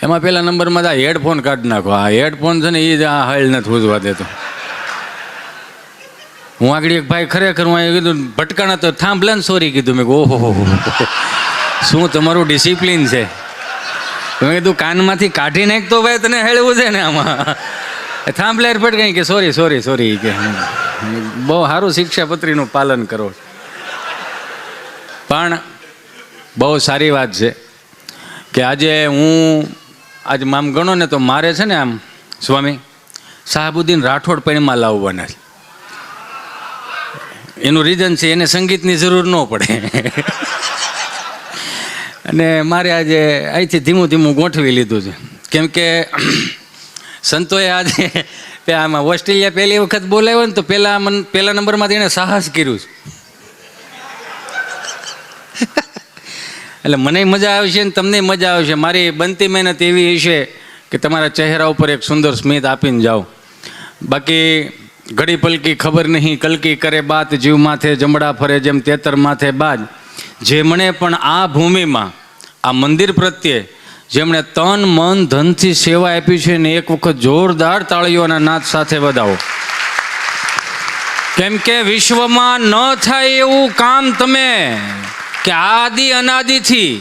એમાં પહેલા નંબરમાં આ હેડફોન કાઢી નાખો. આ હેડફોન છે ને એ જ આ હાલ નથી પૂછવા દેતો. હું આગળ એક ભાઈ ખરેખર હું કીધું ભટકાણા તો થાંભલે ને સોરી કીધું. મેં ઓહો શું તમારું ડિસિપ્લિન છે. મેં કીધું કાનમાંથી કાઢી નાખતો ભાઈ તને હેળવું છે ને આમાં. થાંભલે ભટકાઈ કે સોરી સોરી સોરી કે બહુ સારું શિક્ષાપત્રીનું પાલન કરો. પણ બહુ સારી વાત છે કે આજે આજે આમ ગણો ને તો મારે છે ને આમ સ્વામી શાહબુદ્દીન રાઠોડ પૈણમાં લાવવાના છે. એનું રીઝન છે એને સંગીતની જરૂર ન પડે અને મારે આજે અહીંથી ધીમું ધીમું ગોઠવી લીધું છે. કેમ કે સંતોએ આજે આમાં ઓસ્ટ્રેલિયા પહેલી વખત બોલાવ્યો ને તો પહેલા નંબરમાંથી એણે સાહસ કર્યું છે. એટલે મને મજા આવશે ને તમને મજા આવશે. મારી બનતી મહેનત એવી હશે કે તમારા ચહેરા ઉપર એક સુંદર સ્મિત આપીને જાઓ. બાકી ઘડી પલકી ખબર નહીં કલકી કરે બાત જીવ માથે જમડા ફરે જેમ તેતર માથે બાજ. જેમણે પણ આ ભૂમિમાં આ મંદિર પ્રત્યે જેમણે તન મન ધનથી સેવા આપી છે ને એક વખત જોરદાર તાળીઓના નાદ સાથે વધાવો. કેમ કે વિશ્વમાં ન થાય એવું કામ તમે કે આદિ અનાદિથી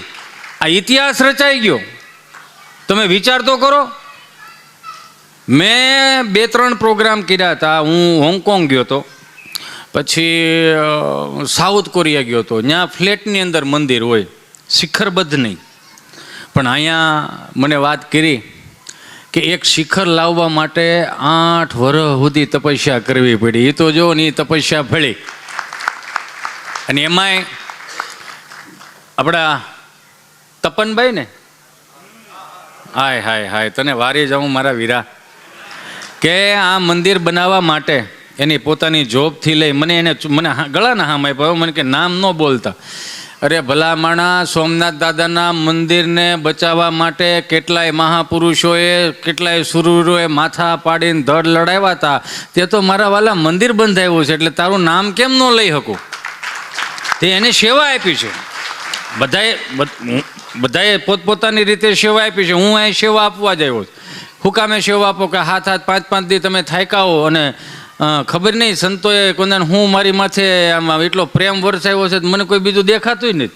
આ ઇતિહાસ રચાઈ ગયો. તમે વિચાર તો કરો. મેં 2-3 પ્રોગ્રામ કર્યા હતા. હું હોંગકોંગ ગયો હતો, પછી સાઉથ કોરિયા ગયો હતો. ત્યાં ફ્લેટની અંદર મંદિર હોય, શિખરબદ્ધ નહીં. પણ અહીંયા મને વાત કરી કે એક શિખર લાવવા માટે 8 વર્ષ સુધી તપસ્યા કરવી પડી. એ તો જો ને એ તપસ્યા ફળી. અને એમાંય આપણા તપનભાઈ ને હાય હાય હાય તને વારી જાઉં મારા વીરા કે આ મંદિર બનાવવા માટે એની પોતાની જોબથી લઈ મને ગળાના હામ આપ્યા. મને કે નામ ન બોલતા. અરે ભલા માણા, સોમનાથ દાદાના મંદિરને બચાવવા માટે કેટલાય મહાપુરુષોએ કેટલાય સુરવીરોએ માથા પાડીને ધડ લડાવ્યા હતા. તે તો મારા વાલા મંદિર બંધાવ્યું છે એટલે તારું નામ કેમ ન લઈ શકું. તે એને સેવા આપી છે. બધાએ પોતપોતાની રીતે સેવા આપી છે. હું અહીં સેવા આપવા જ આવ્યો. હું કામે સેવા આપો કે હાથ 5-5 દી તમે થાક્યા અને ખબર નહીં સંતોએ કોને હું મારી માથે આમાં એટલો પ્રેમ વરસાવ્યો છે મને કોઈ બીજું દેખાતું નથી.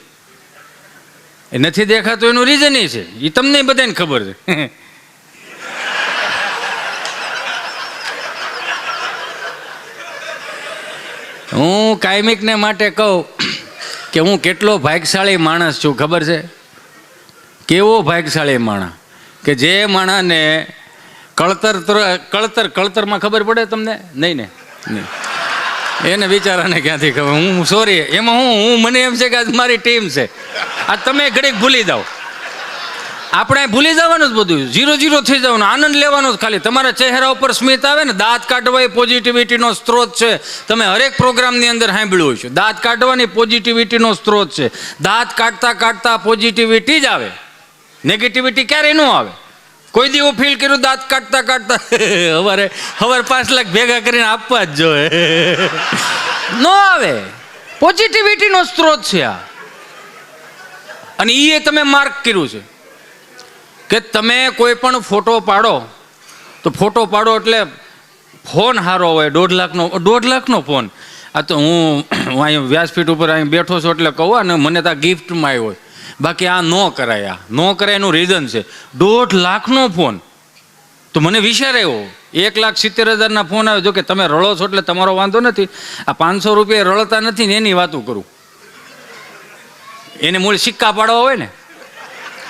એ નથી દેખાતું એનું રીઝન એ છે, એ તમને બધાને ખબર છે. હું કાયમિકને માટે કહું કે હું કેટલો ભાગ્યશાળી માણસ છું ખબર છે. કેવો ભાગ્યશાળી માણસ કે જે માણસને કળતરમાં ખબર પડે તમને નહીં ને એને બિચારાને ક્યાંથી ખબર. હું સોરી એમાં હું મને એમ છે કે આજ મારી ટીમ છે. આ તમે ઘડીક ભૂલી જાઓ. આપણે ભૂલી જવાનું જ બધું, 0-0 થઈ જવાનું, આનંદ લેવાનો જ ખાલી. તમારા ચહેરા ઉપર સ્મિત આવે ને, દાંત કાઢવા એ પોઝિટિવિટીનો સ્ત્રોત છે. તમે હરેક પ્રોગ્રામની અંદર સાંભળ્યું છે દાંત કાઢવાની પોઝિટિવિટીનો સ્ત્રોત છે. દાંત કાઢતા કાઢતા પોઝિટિવિટી જ આવે, નેગેટિવિટી ક્યારેય ન આવે. કોઈ દી એવું ફીલ કર્યું દાંત કાઢતા કાઢતા સવારે 5 લાખ ભેગા કરીને આપવા જ જોઈએ ન આવે. પોઝિટિવિટીનો સ્ત્રોત છે આ. અને એ તમે માર્ક કર્યું છે કે તમે કોઈ પણ ફોટો પાડો તો ફોટો પાડો એટલે ફોન સારો હોય. 1.5 લાખનો ફોન. આ તો હું અહીં વ્યાસપીઠ ઉપર અહીં બેઠો છું એટલે કહું ને મને તો આ ગિફ્ટમાં આવ્યો. બાકી આ ન કરાય. આ ન કરાય એનું રીઝન છે 1.5 લાખનો ફોન. તો મને વિચાર આવ્યો 1,70,000 ફોન આવ્યો. જો કે તમે રળો છો એટલે તમારો વાંધો નથી. આ 500 રૂપિયા રળતા નથી ને એની વાતું કરું. એને મૂળ સિક્કા પાડવા હોય ને.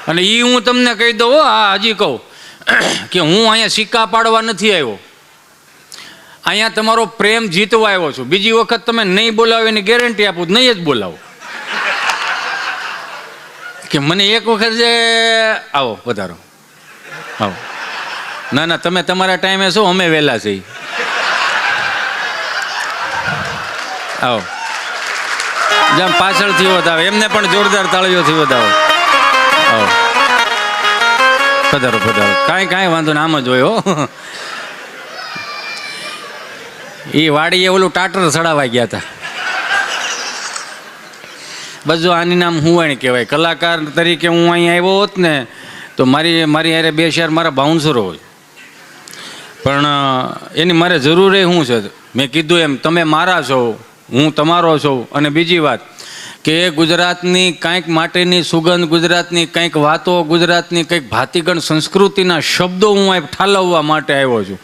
અને એ હું તમને કહી દઉં, હા હજી કહું કે હું અહીંયા સિક્કા પાડવા નથી આવ્યો. અહીંયા તમારો પ્રેમ જીતવા આવ્યો છું. બીજી વખત તમે નહીં બોલાવો એની ગેરંટી આપું, નહીં જ બોલાવો. કે મને એક વખત જે આવો વધારો આવો. ના ના તમે તમારા ટાઈમે છો, અમે વહેલા છીએ. આવો જેમ પાછળથી વધાવો, એમને પણ જોરદાર તાળીઓથી વધાવો. આવો પધારો પધારો. કાંઈ વાંધો ને, આમ જ હોય હો. એ વાડીએ ઓલું ટાટર ચડાવવા ગયા હતા. બસ જો આની નામ હુંવાણી કહેવાય. કલાકાર તરીકે હું અહીંયા આવ્યો હોત ને તો મારી હારે બે ચાર મારા બાઉન્સરો હોય, પણ એની મારે જરૂર એ શું છે? મેં કીધું એમ, તમે મારા છો, હું તમારો છું. અને બીજી વાત કે ગુજરાતની કંઈક માટેની સુગંધ, ગુજરાતની કંઈક વાતો, ગુજરાતની કંઈક ભાતીગણ સંસ્કૃતિના શબ્દો હું આ ઠાલવવા માટે આવ્યો છું.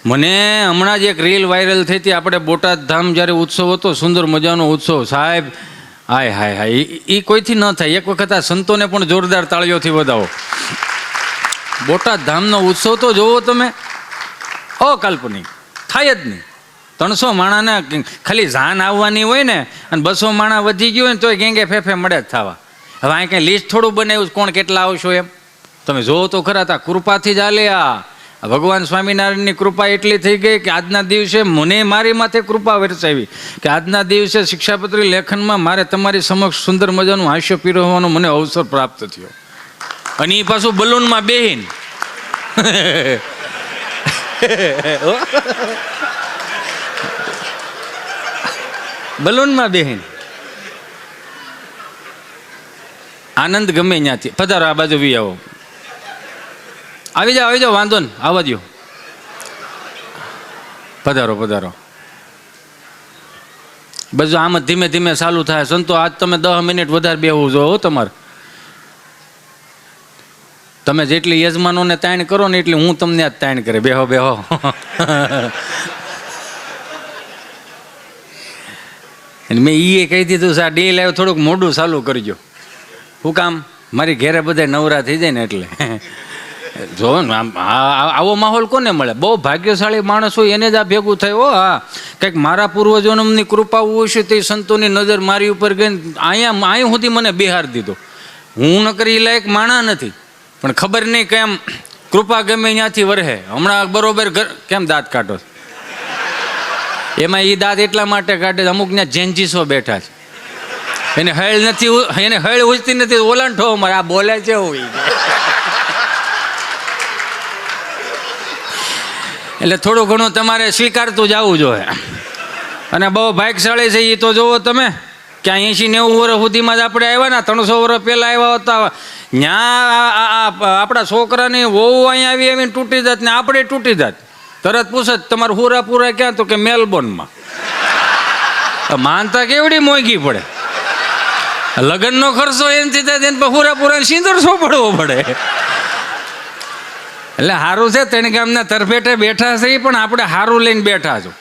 મને હમણાં જ એક રીલ વાયરલ થઈ હતી, આપણે બોટાદ ધામ જ્યારે ઉત્સવ હતો, સુંદર મજાનો ઉત્સવ સાહેબ, હાય હાય હાય, એ કોઈથી ન થાય. એક વખત આ સંતોને પણ જોરદાર તાળીઓથી વધાવો. બોટાદ ધામનો ઉત્સવ તો જોવો તમે, અકાલ્પનિક, થાય જ નહીં. 300 માણાને ખાલી જાન આવવાની હોય ને, અને 200 માણા વધી ગયું હોય ને તોય ગેંગે ફેફે મળે જ થવા. હવે અહીં કંઈ લિસ્ટ થોડું બનાવ્યું કોણ કેટલા આવશો એમ? તમે જોવો તો ખરા, તા કૃપાથી જ હાલે. આ ભગવાન સ્વામિનારાયણની કૃપા એટલી થઈ ગઈ કે આજના દિવસે મને મારી માથે કૃપા વરસાવી કે આજના દિવસે શિક્ષાપત્રી લેખનમાં મારે તમારી સમક્ષ સુંદર મજાનું હાસ્ય પીરવવાનો મને અવસર પ્રાપ્ત થયો. અને એ પાછું બલૂનમાં બેહીન બલૂનમાં બેહીન આનંદ ગમે ત્યાંથી. પધારો, આ બાજુ વી આવો, આવી જાઓ, વાંધો ને, આવવા દો. પધારો પધારો. બધું આમ જ ધીમે ધીમે ચાલુ થાય. સંતો આજ તમે 10 મિનિટ વધારે બેહવું જો તમારે. તમે જેટલી યજમાનોને તાણ કરો ને એટલી હું તમને આજ તાણ કરે. બેહો બેહો. મેં એ કહી દીધું છે, આ ડે લાઈવ થોડુંક મોડું ચાલુ કરજો. શું કામ? મારી ઘેરે બધા નવરા થઈ જાય ને એટલે. જો ને આવો માહોલ કોને મળે? બહુ ભાગ્યશાળી માણસ હોય એને જ આ ભેગું થાય. ઓ હા, કંઈક મારા પૂર્વજોની કૃપા હોય છે તે સંતોની નજર મારી ઉપર ગઈ, અહીંયા સુધી મને બિહાર દીધો. હું ન કરી લાયક માણા નથી, પણ ખબર નહીં કેમ કૃપા ગમે ત્યાંથી વરહે. હમણાં બરોબર કેમ દાંત કાઢો? એમાં એ દાંત એટલા માટે કાઢે, અમુક ત્યાં જેન્જીસો બેઠા છે, એને હળ નથી, એને હળ ઉજતી નથી. ઓલાંઠો મારે આ બોલે છે એવું. એટલે થોડું ઘણું તમારે સ્વીકારતું જવું જોઈએ. અને બહુ ભાગ્યશાળી છે એ તો જોવો તમે, ક્યાં 80-90 વર્ષ સુધીમાં જ આપણે આવ્યા ને. 300 વર્ષ પહેલાં આવ્યા હતા ત્યાં આપણા છોકરાની વહુ અહીંયા આવીને તૂટી જાત ને આપણે તૂટી જાત. તરત પૂછે તમારે પૂરા ક્યાં? તો કે મેલબોર્નમાં. માનતા કેવડી મોંઘી પડે. લગ્નનો ખર્ચો એમથી થાય તેને પૂરા સિંદૂર સોંપડવો પડે. એટલે સારું છે, તેને ગામના તરફેટે બેઠા છે, પણ આપણે સારું લઈને બેઠા છો.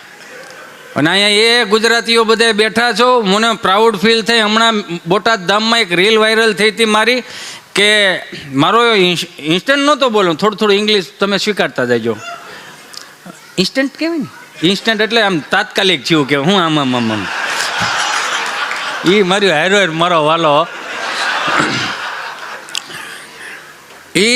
અને અહીંયા એ ગુજરાતીઓ બધા બેઠા છો. મને પ્રાઉડ ફીલ થઈ. હમણાં બોટાદ ધામમાં એક રીલ વાયરલ થઈ હતી મારી, કે મારો ઇન્સ્ટન્ટ નહોતો બોલો, થોડું ઇંગ્લિશ તમે સ્વીકારતા જજો. ઇન્સ્ટન્ટ કહેવાય ને, ઇન્સ્ટન્ટ એટલે આમ તાત્કાલિક થયું કે હું આમ એ મારી હારો મારો વાલો. એ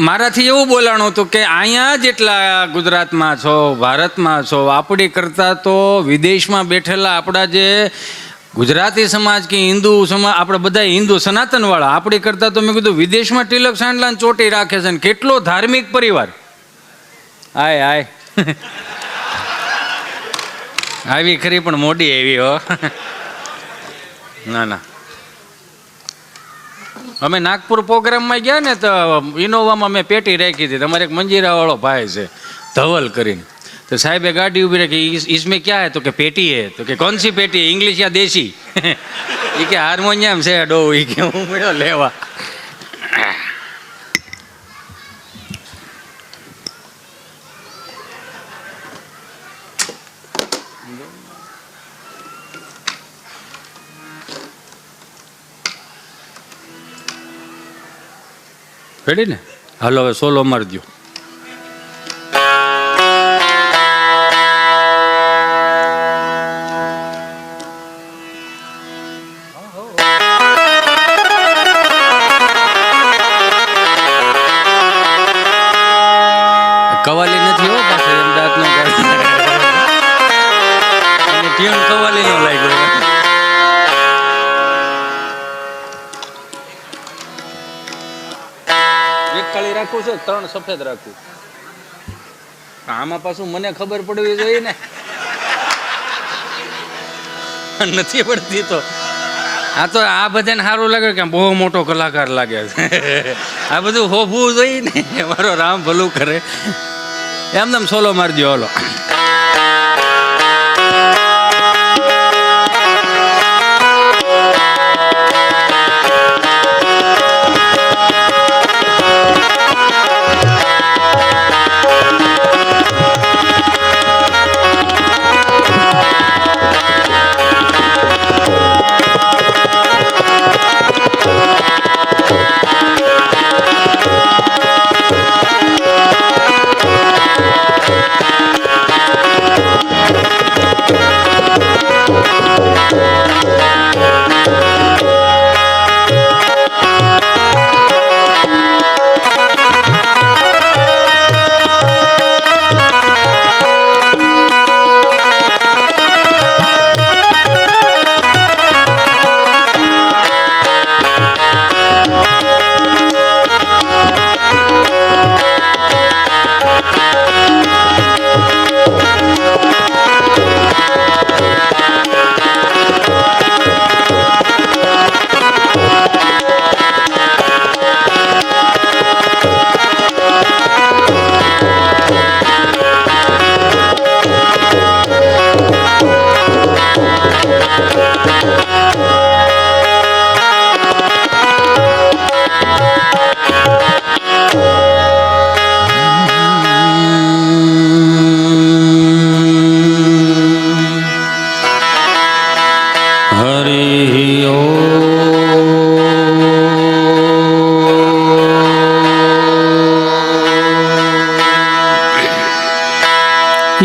મારાથી એવું બોલાણું હતું કે અહીંયા જેટલા ગુજરાતમાં છો, ભારતમાં છો, આપણી કરતાં તો વિદેશમાં બેઠેલા આપણા જે ગુજરાતી સમાજ કે હિન્દુ સમાજ, આપણે બધા હિન્દુ સનાતનવાળા, આપણી કરતાં તો મેં કીધું વિદેશમાં તિલક સાંડલાને ચોટી રાખે છે. ને કેટલો ધાર્મિક પરિવાર. આય આવી ખરી પણ મોડી આવી હો. ના અમે નાગપુર પ્રોગ્રામમાં ગયા ને તો ઇનોવામાં મેં પેટી રાખી હતી. તમારે એક મંજીરાવાળો ભાઈ છે ધવલ કરીને, તો સાહેબે ગાડી ઊભી રાખી. इसमें क्या है? तो કે पेटी है. तो કે कौन सी पेटी है? इंग्लिश या देसी? એ કે હાર્મોનિયમ છે ડો. એ કે હું મળ્યો લેવા. રેડી ને? હાલો હવે સોલો મારજો. કવાલી નથી હો પાસે અમદાવાદ નો ટ્યુન કવાલી નો લાગ્યો. એક કાળી રાખવું છે, 3 સફેદ રાખવું. આમાં પાછું મને ખબર પડવી જોઈએ ને, નથી પડતી. તો આ બધાને સારું લાગે કે બહુ મોટો કલાકાર લાગે છે. આ બધું હોભવું જોઈએ ને, મારો રામ ભલું કરે. એમને સોલો મારજો હાલો.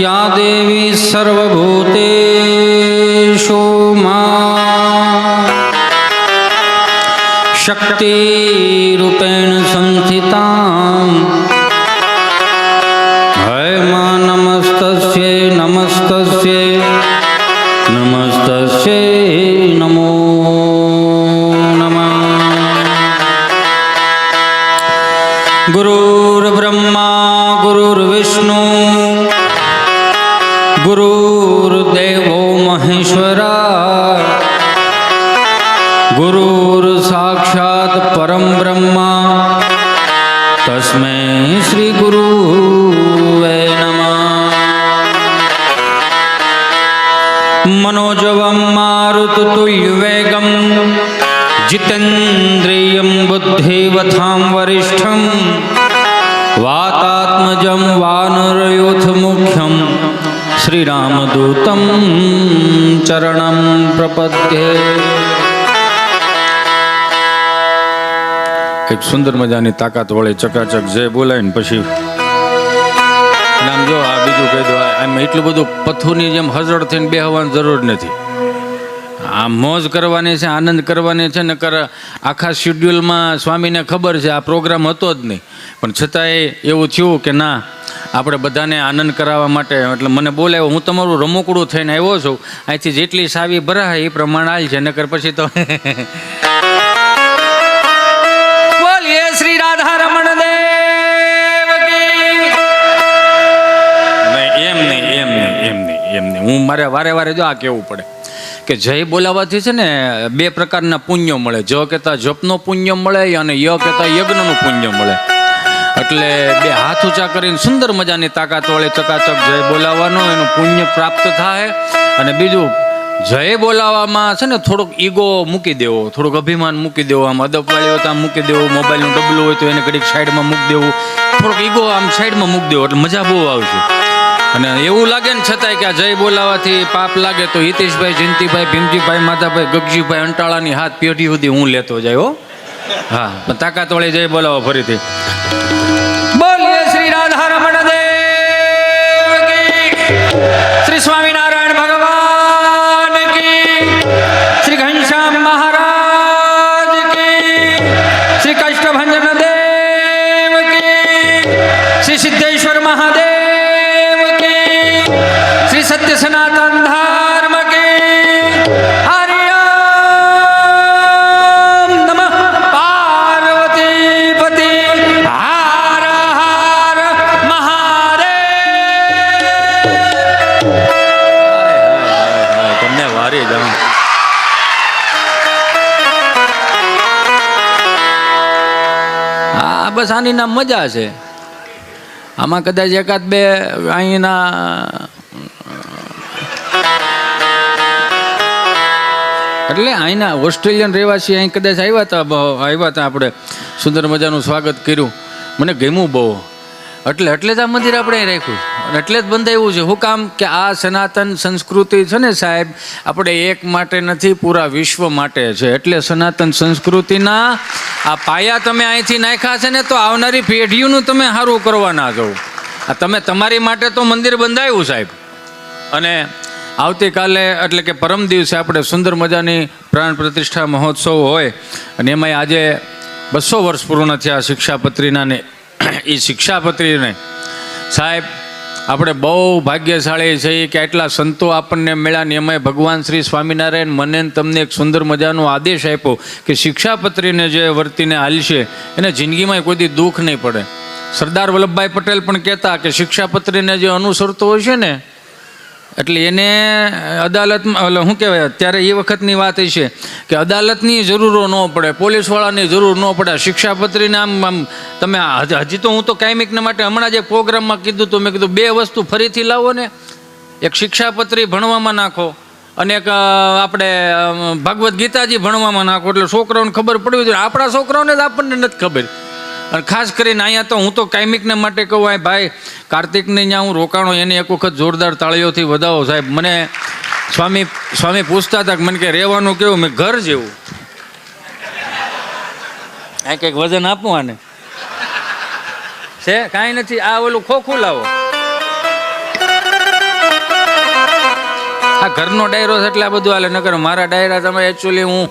या देवी सर्वभूतेषु मां शक्तिरूपेण संस्थितां है मां नमस्तस्यै नमस्तस्यै नमस्तस्यै नमो नमः। गुरुर्ब्रह्मा गुरुर्विष्णु गुरुर्देवो महेश्वरा गुरुर्साक्षात् परं ब्रह्मा तस्मै श्री गुरुवे नमः। मनोजवं मारुततुल्यवेगं जितेन्द्रियं बुद्धिमतां वरिष्ठं वातात्मजं वानरयूथमुख्यं श्रीरामदूतं चरणं प्रपद्ये। એક સુંદર મજાની તાકાત વળે ચકાચક જય બોલાય ને પછી નામ જો આ બીજું કહી દો. આમ એટલું બધું પથ્થુની જેમ હજળ થઈને બેહવાની જરૂર નથી. આ મોજ કરવાની છે, આનંદ કરવાની છે. નકર આખા શેડ્યુલમાં સ્વામીને ખબર છે આ પ્રોગ્રામ હતો જ નહીં, પણ છતાંય એવું થયું કે ના આપણે બધાને આનંદ કરાવવા માટે એટલે મને બોલાવ્યો. હું તમારું રમકડું થઈને આવ્યો છું, અહીંથી જેટલી સાવી ભરાય એ પ્રમાણે હાલ છે. નકર પછી તો બોલીએ શ્રી રાધા રમણ દેવ કી. એમ નહીં હું મારે વારે વારે જો આ કહેવું પડે કે જય બોલાવવાથી છે ને બે પ્રકારના પુણ્યો મળે. જ કહેતા જપનો પુણ્ય મળે અને ય કહેતા યજ્ઞનું પુણ્ય મળે. એટલે બે હાથ ઊંચા કરીને સુંદર મજાની તાકાત વળે ચકાચક જય બોલાવવાનો એનું પુણ્ય પ્રાપ્ત થાય. અને બીજું જય બોલાવવામાં છે ને થોડુંક ઈગો મૂકી દેવો, થોડુંક અભિમાન મૂકી દેવો. આમ અદપવાળી હોય તો આમ મૂકી દેવું, મોબાઈલનું ડબલું હોય તો એને ઘડીક સાઈડમાં મૂકી દેવું, થોડુંક ઈગો આમ સાઈડમાં મૂકી દેવો એટલે મજા બહુ આવશે. અને એવું લાગે ને છતાંય કે આ જય બોલાવાથી પાપ લાગે તો હિતેશભાઈ, જયંતિભાઈ, ભીમજીભાઈ, માધાભાઈ, ગગજીભાઈ, અંટાળાની હાથ પેઢી સુધી હું લેતો જાય હો. હા, પણ તાકાત વળી જય બોલાવો ફરીથી. બોલીએ શ્રી રાધા રમણ દેવ કી, શ્રી સ્વામિનારાયણ ભગવાન કી, શ્રી ઘનશ્યામ મહારાજ કી, શ્રી કષ્ટભંજન દેવ કી, શ્રી સિદ્ધેશ્વર મહાદેવ કી, શ્રી સત્ય સનાતન ધર્મ કી. હરિ નમઃ પાર્વતી પતિ હર હર મહાદેવ. તમને વારી જાઉં. આ બસ આની નામ મજા છે. આમાં કદાચ એકાદ બે અહીંના એટલે અહીંના ઓસ્ટ્રેલિયન રહેવાસી અહીં કદાચ આવ્યા હતા આપણે સુંદર મજાનું સ્વાગત કર્યું. મને ગમ્યું બહુ. એટલે જ આ મંદિર આપણે અહીં રાખ્યું અને એટલે જ બંધાવ્યું છે. શું કામ કે આ સનાતન સંસ્કૃતિ છે ને સાહેબ, આપણે એક માટે નથી, પૂરા વિશ્વ માટે છે. એટલે સનાતન સંસ્કૃતિના આ પાયા તમે અહીંથી નાખ્યા છે ને, તો આવનારી પેઢીઓનું તમે સારું કરવા ના જાઓ. આ તમે તમારી માટે તો મંદિર બંધાવ્યું સાહેબ. અને આવતીકાલે એટલે કે પરમ દિવસે આપણે સુંદર મજાની પ્રાણ પ્રતિષ્ઠા મહોત્સવ હોય અને એમાંય આજે 200 વર્ષ પૂર્ણ થયા શિક્ષાપત્રીના ને એ શિક્ષાપત્રીને સાહેબ આપણે બહુ ભાગ્યશાળી છીએ કે આટલા સંતો આપણને મળ્યા ને એમાંય ભગવાન શ્રી સ્વામિનારાયણ મને તમને એક સુંદર મજાનો આદેશ આપ્યો કે શિક્ષાપત્રીને જે વર્તીને હાલશે એને જિંદગીમાં કોઈ દી દુઃખ નહીં પડે. સરદાર વલ્લભભાઈ પટેલ પણ કહેતા કે શિક્ષાપત્રીને જે અનુસરતો હોય છે ને એટલે એને અદાલતમાં શું કહેવાય, અત્યારે એ વખતની વાત છે કે અદાલતની જરૂરો ન પડે, પોલીસવાળાની જરૂર ન પડે. શિક્ષાપત્રીને આમ તમે હજી તો હું તો કાયમિકના માટે હમણાં જે પ્રોગ્રામમાં કીધું તો મેં કીધું 2 વસ્તુ ફરીથી લાવો ને, એક શિક્ષાપત્રી ભણવામાં નાખો અને એક આપણે ભગવદ્ ગીતાજી ભણવામાં નાખો એટલે છોકરાઓને ખબર પડવી જોઈએ. આપણા છોકરાઓને જ આપણને નથી ખબર. અને ખાસ કરીને અહીંયા તો હું તો કાયમિકને માટે કહું, આ ભાઈ કાર્તિકને ત્યાં હું રોકાણો એને એક વખત જોરદાર તાળીઓથી વધાવો સાહેબ. મને સ્વામી પૂછતા હતા કે મને કે રહેવાનું કેવું, મેં ઘર જેવું. આ કંઈક વજન આપવું આને છે કાંઈ નથી. આ ઓલું ખોખું લાવો, આ ઘરનો ડાયરો છે એટલે આ બધું હાલે. નકર મારા ડાયરા તમે એકચ્યુઅલી હું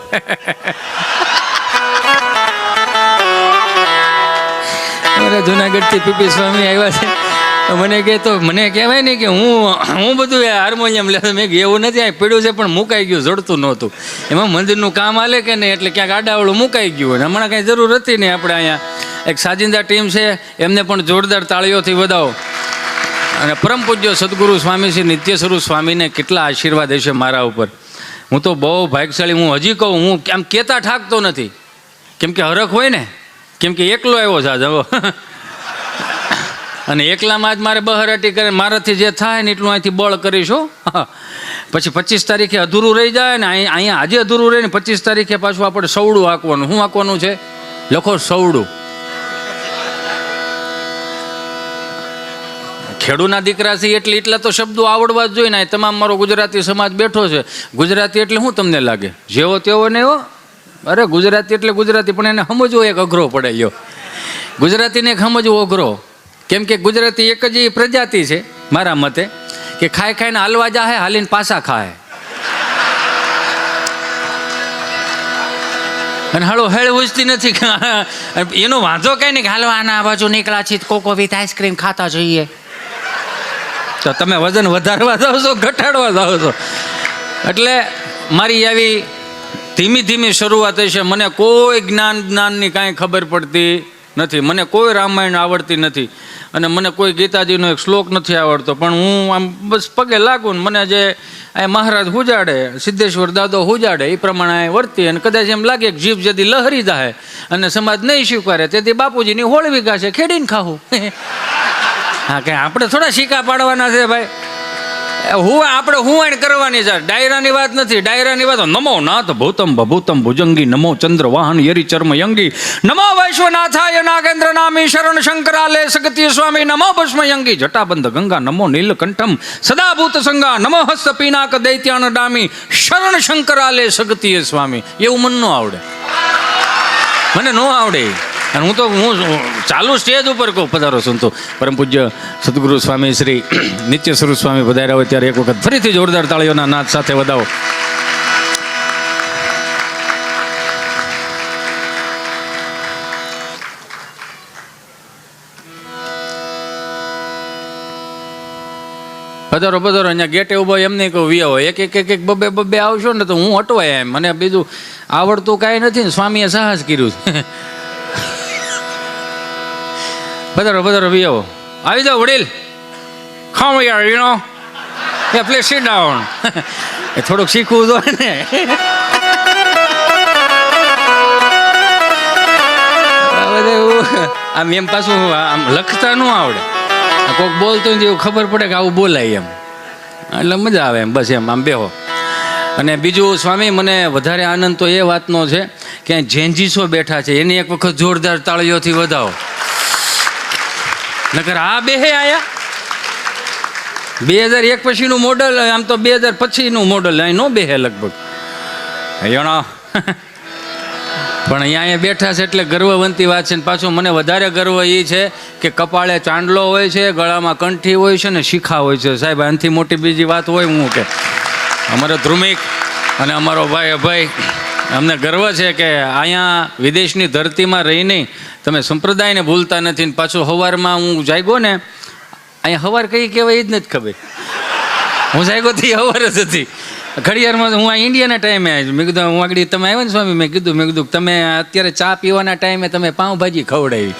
જુનાગઢથી પીપી સ્વામી આવ્યા છે મને કહે તો મને કહેવાય ને કે હું બધું હાર્મોનિયમ લે. મેં એવું નથી આ પડ્યું છે પણ મુકાઈ ગયું, જડતું નહોતું. એમાં મંદિરનું કામ હાલે કે નહીં એટલે ક્યાંક આડાવડું મુકાઈ ગયું. અને હમણાં કાંઈ જરૂર હતી નહીં. આપણે અહીંયા એક સાજિંદા ટીમ છે એમને પણ જોરદાર તાળીઓથી વધાવો. અને પરમ પૂજ્ય સદગુરુ સ્વામી શ્રી નિત્ય સ્વરૂપ સ્વામીને કેટલા આશીર્વાદ હશે મારા ઉપર. હું તો બહુ ભાગ્યશાળી. હું હજી કહું, હું આમ કહેતા ઠાકતો નથી કેમ કે હરખ હોય ને, કેમ કે એકલો આવ્યો છે આજ. અને એકલામાં જ મારે બહરાટી કરે, મારાથી જે થાય ને એટલું અહીંથી બળ કરીશું. પછી 25 તારીખે અધૂરું રહી જાય ને, અહીંયા આજે અધૂરું રહે ને 25 તારીખે પાછું આપણે સવડું આંકવાનું. શું આંકવાનું છે? લખો સવડું. ખેડૂના દીકરા છે એટલે એટલા તો શબ્દો આવડવા જ જોઈએ ને. તમામ મારો ગુજરાતી સમાજ બેઠો છે. ગુજરાતી એટલે શું તમને લાગે? જેવો તેવો ને એવો? અરે ગુજરાતી એટલે ગુજરાતી, પણ એને સમજવો એક અઘરો પડે. લ્યો, ગુજરાતીને સમજવો અઘરો. કેમ કે ગુજરાતી એક જ એ પ્રજાતિ છે મારા મતે કે ખાઈ ખાઈને હાલવા જાહે, હાલીને પાછા ખાય. અને હળો હેળ ઉજતી નથી. એનો વાંધો કઈ નહીં કે હાલવાના બાજુ નીકળ્યા છીએ કોકો વિથ આઈસ્ક્રીમ ખાતા જોઈએ. તો તમે વજન વધારવા જાઓ છો, ઘટાડવા જાઓ છો. એટલે મારી આવી ધીમી ધીમી શરૂઆત છે. મને કોઈ જ્ઞાનની કાંઈ ખબર પડતી નથી. મને કોઈ રામાયણ આવડતી નથી અને મને કોઈ ગીતાજીનો એક શ્લોક નથી આવડતો. પણ હું આમ બસ પગે લાગું ને મને જે આ મહારાજ હુજાડે, સિદ્ધેશ્વર દાદો હુજાડે એ પ્રમાણે વર્તી. અને કદાચ એમ લાગે કે જીભ જદી લહરી જાય અને સમાજ નહીં સ્વીકારે તેથી બાપુજીની હોળવી ગાશે ખેડીને ખાવું. હા, કે આપણે થોડા સિક્કા પાડવાના છે ભાઈ. આપણે હું કરવાની છે. ડાયરાની વાત નથી. ડાયરાની વાત નમો નાથ ભૂતમ ભભૂતમ ભુજંગી, નમો ચંદ્ર વાહન યરી ચર્મ યંગી, નમો વૈશ્વનાથાય નાગેન્દ્ર નામી, શરણ શંકરાલે સગતીય સ્વામી, નમો ભસ્મયંગી જટાબંધ ગંગા, નમો નીલકંઠમ સદાભૂત સંગા, નમો હસ્ત પિનાક દૈત્યાન ડામી, શરણ શંકરાલે સગતીય સ્વામી. એવું મને ન આવડે, મને ન આવડે. અને હું ચાલુ સ્ટેજ ઉપર કહું, પધારો સંતો. પરમ પૂજ્ય સદગુરુ સ્વામી શ્રી નિત્ય સ્વરૂપ સ્વામી પધાર્યા હોય ત્યારે એક વખત ફરીથી જોરદાર તાળીઓના નાદ સાથે વધાવો. પધારો પધારો. અહીંયા ગેટે ઉભો એમ નહીં કહું વી આવો. એક બબે આવશો ને તો હું અટવાય એમ. મને બીજું આવડતું કાંઈ નથી ને, સ્વામીએ સાહસ કર્યું છે. પધારો પધારો વી આવો. આવી જાઓ વડીલ. Come here, you know. Yeah, please sit down. એ થોડુંક શીખવું જોઈએ ને. આમ એમ પાછું આમ લખતા ન આવડે, કોઈક બોલતું ને એવું ખબર પડે કે આવું બોલાય એમ, એટલે મજા આવે એમ, બસ એમ આમ બેહો. અને બીજું સ્વામી, મને વધારે આનંદ તો એ વાતનો છે કે જેન્જીસો બેઠા છે, એની એક વખત જોરદાર તાળીઓથી વધાવો. નકર આ બેહે આયા 2001 પછીનું મોડલ, આમ તો 2000 પછીનું મોડલ, અહીં નો બેહે લગભગ યણો. પણ અહીંયા બેઠા છે એટલે ગર્વવંતી વાત છે. પાછું મને વધારે ગર્વ એ છે કે કપાળે ચાંદલો હોય છે, ગળામાં કંઠી હોય છે ને શિખા હોય છે. સાહેબ, આનાથી મોટી બીજી વાત હોય હું કે? અમારો ધ્રુમિક અને અમારો ભાઈ અભય, અમને ગર્વ છે કે અહીંયા વિદેશની ધરતીમાં રહીને તમે સંપ્રદાયને ભૂલતા નથી. ને પાછું સવારમાં હું જાગ્યો ને, અહીંયા સવાર કઈ કહેવાય એ જ નથી ખબર. હું જાગ્યો થી સવાર જ હતી ઘડિયાળમાં. હું આ ઇન્ડિયાના ટાઈમે આવ્યો. મેં કીધું હું આગળ તમે આવ્યા ને સ્વામી, મેં કીધું તમે અત્યારે ચા પીવાના ટાઈમે તમે પાઉંભાજી ખવડાવી.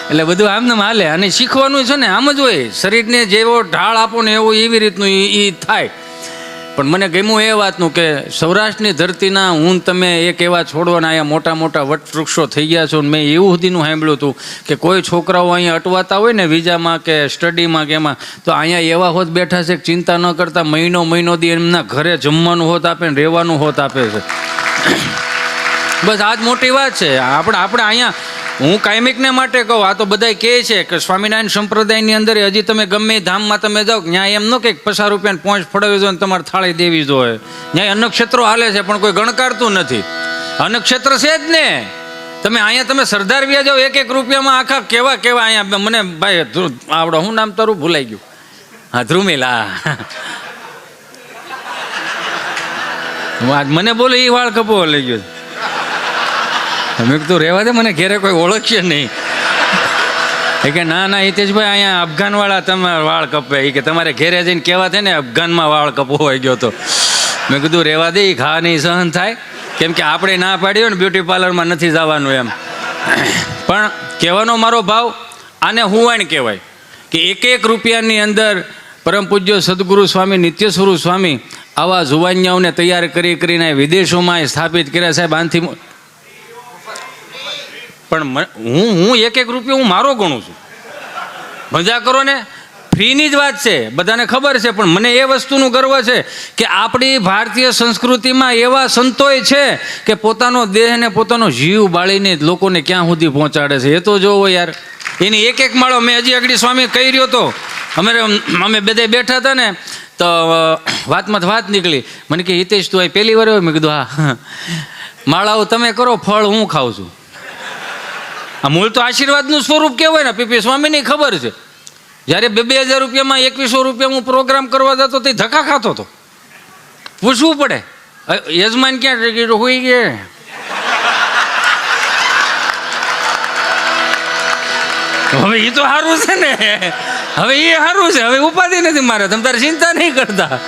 એટલે બધું આમને હાલે. અને શીખવાનું છે ને આમ જ હોય, શરીરને જેવો ઢાળ આપો ને એવું એવી રીતનું એ થાય. પણ મને ગમ્યું એ વાતનું કે સૌરાષ્ટ્રની ધરતીના હું તમે એક એવા છોડવાના અહીંયા મોટા મોટા વટવૃક્ષો થઈ ગયા છો. મેં એવું સુધીનું સાંભળ્યું હતું કે કોઈ છોકરાઓ અહીંયા અટવાતા હોય ને વિઝામાં કે સ્ટડીમાં કે એમાં, તો અહીંયા એવા હોત બેઠા છે કે ચિંતા ન કરતા મહિનો દી એમના ઘરે જમવાનું હોત આપે ને રહેવાનું હોત આપે છે. બસ આ જ મોટી વાત છે. આપણે અહીંયા, હું કાયમિકને માટે કહું, આ તો બધાય કહે છે કે સ્વામિનારાયણ સંપ્રદાયની અંદર હજી તમે ગમે ધામમાં તમે જાઓ, ત્યાં એમ ન કે 50 રૂપિયાની પહોંચ ફળવી જોઈએ તમારે થાળી દેવી જોઈએ. ત્યાં અન્નક્ષેત્રો હાલે છે પણ કોઈ ગણકારતું નથી. અન્નક્ષેત્ર છે જ ને. તમે અહીંયા તમે સરદાર વ્યા જાઓ, 1 રૂપિયામાં આખા કેવા અહીંયા. મને ભાઈ આવડો, હું નામ તારું ભૂલાઈ ગયું, હા ધ્રુમિલ, હા મને બોલો એ વાળ કપો લઈ ગયો. મેં કીધું રહેવા દે, મને ઘેરે કોઈ ઓળખશે નહીં. એ કે ના હિતેશભાઈ, અહીંયા અફઘાનવાળા તમારા વાળ કપે. એ કે તમારે ઘેરે જઈને કહેવા થાય ને અફઘાનમાં વાળ કપો હોય ગયો તો. મેં કીધું રહેવા દે, એ ઘા નહીં સહન થાય, કેમ કે આપણે ના પાડ્યો ને બ્યુટી પાર્લરમાં નથી જવાનું એમ. પણ કહેવાનો મારો ભાવ, આને હુવાણ કહેવાય કે 1 રૂપિયાની અંદર પરમ પૂજ્ય સદગુરુ સ્વામી નિત્ય સ્વરૂપ સ્વામી આવા જુવાનિયાઓને તૈયાર કરીને વિદેશોમાં સ્થાપિત કર્યા. સાહેબ, આનાથી પણ હું 1 રૂપિયો હું મારો ગણું છું. મજા કરો ને, ફ્રીની જ વાત છે, બધાને ખબર છે. પણ મને એ વસ્તુનું ગર્વ છે કે આપણી ભારતીય સંસ્કૃતિમાં એવા સંતોય છે કે પોતાનો દેહ ને પોતાનો જીવ બાળીને લોકોને ક્યાં સુધી પહોંચાડે છે. એ તો જોવો યાર, એની એક માળો. મેં હજી આગળ સ્વામી કહી રહ્યો તો, અમે બધા બેઠા હતા ને તો વાતમાં વાત નીકળી. મને કે હિતેશ તું અહીં પહેલી વાર હોય? મેં કીધું હા. માળાઓ તમે કરો, ફળ હું ખાઉં છું. આ મૂળ તો આશીર્વાદનું સ્વરૂપ કહેવાય ને. પીપી સ્વામીની ખબર છે, જ્યારે 2,000 રૂપિયામાં 2100 રૂપિયા હું પ્રોગ્રામ કરવા જતો તે ધક્કા ખાતો હતો. પૂછવું પડે, યજમાન ક્યાં હોઈ ગયા? હવે એ તો સારું છે ને, હવે એ સારું છે, હવે ઉપાધિ નથી મારે, તમે તારે ચિંતા નહીં કરતા.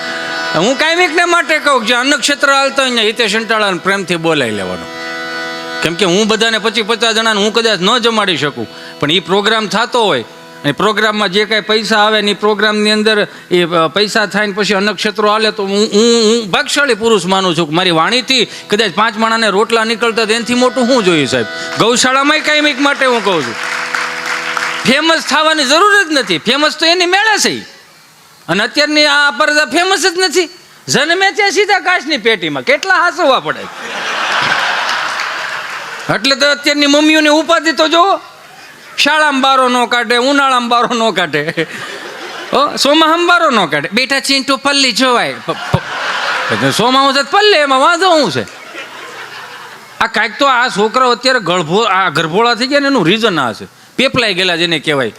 હું કાયમિકને માટે કહું કે અન્નક્ષેત્ર હાલતા હોય હિતેશ અંટાળાને પ્રેમથી બોલાવી લેવાનું. કેમ કે હું બધાને 25-50 જણાને હું કદાચ ન જમાડી શકું, પણ એ પ્રોગ્રામ થતો હોય અને પ્રોગ્રામમાં જે કાંઈ પૈસા આવે ને એ પ્રોગ્રામની અંદર એ પૈસા થાય ને પછી અન્નક્ષેત્રો હાલે તો હું ભાગશાળી પુરુષ માનું છું. મારી વાણીથી કદાચ 5 માણાને રોટલા નીકળતા એનાથી મોટું શું જોયું સાહેબ? ગૌશાળામાં કાયમિક માટે હું કહું છું, ફેમસ થવાની જરૂર જ નથી. ફેમસ તો એની મેળે છે. અને અત્યારની આ પરદા ફેમસ જ નથી. જન્મે ત્યાં સીધા કાચની પેટીમાં કેટલા હાંસવા પડે. એટલે તો અત્યારની મમ્મીઓની ઉપાધિ તો જો, શાળામાં બારો ન કાઢે, ઉનાળામાં બારો ન કાઢે, સોમાહામાં બારો ન કાઢે. બેટા ચીંટુ પલ્લી જોવાય, સોમાહું છે પલ્લે, એમાં વાંધો શું છે? આ કાંઈક તો આ છોકરાઓ અત્યારે ગરભોળા થઈ ગયા ને એનું રીઝન આ છે. પેપલાઈ ગયેલા જેને કહેવાય.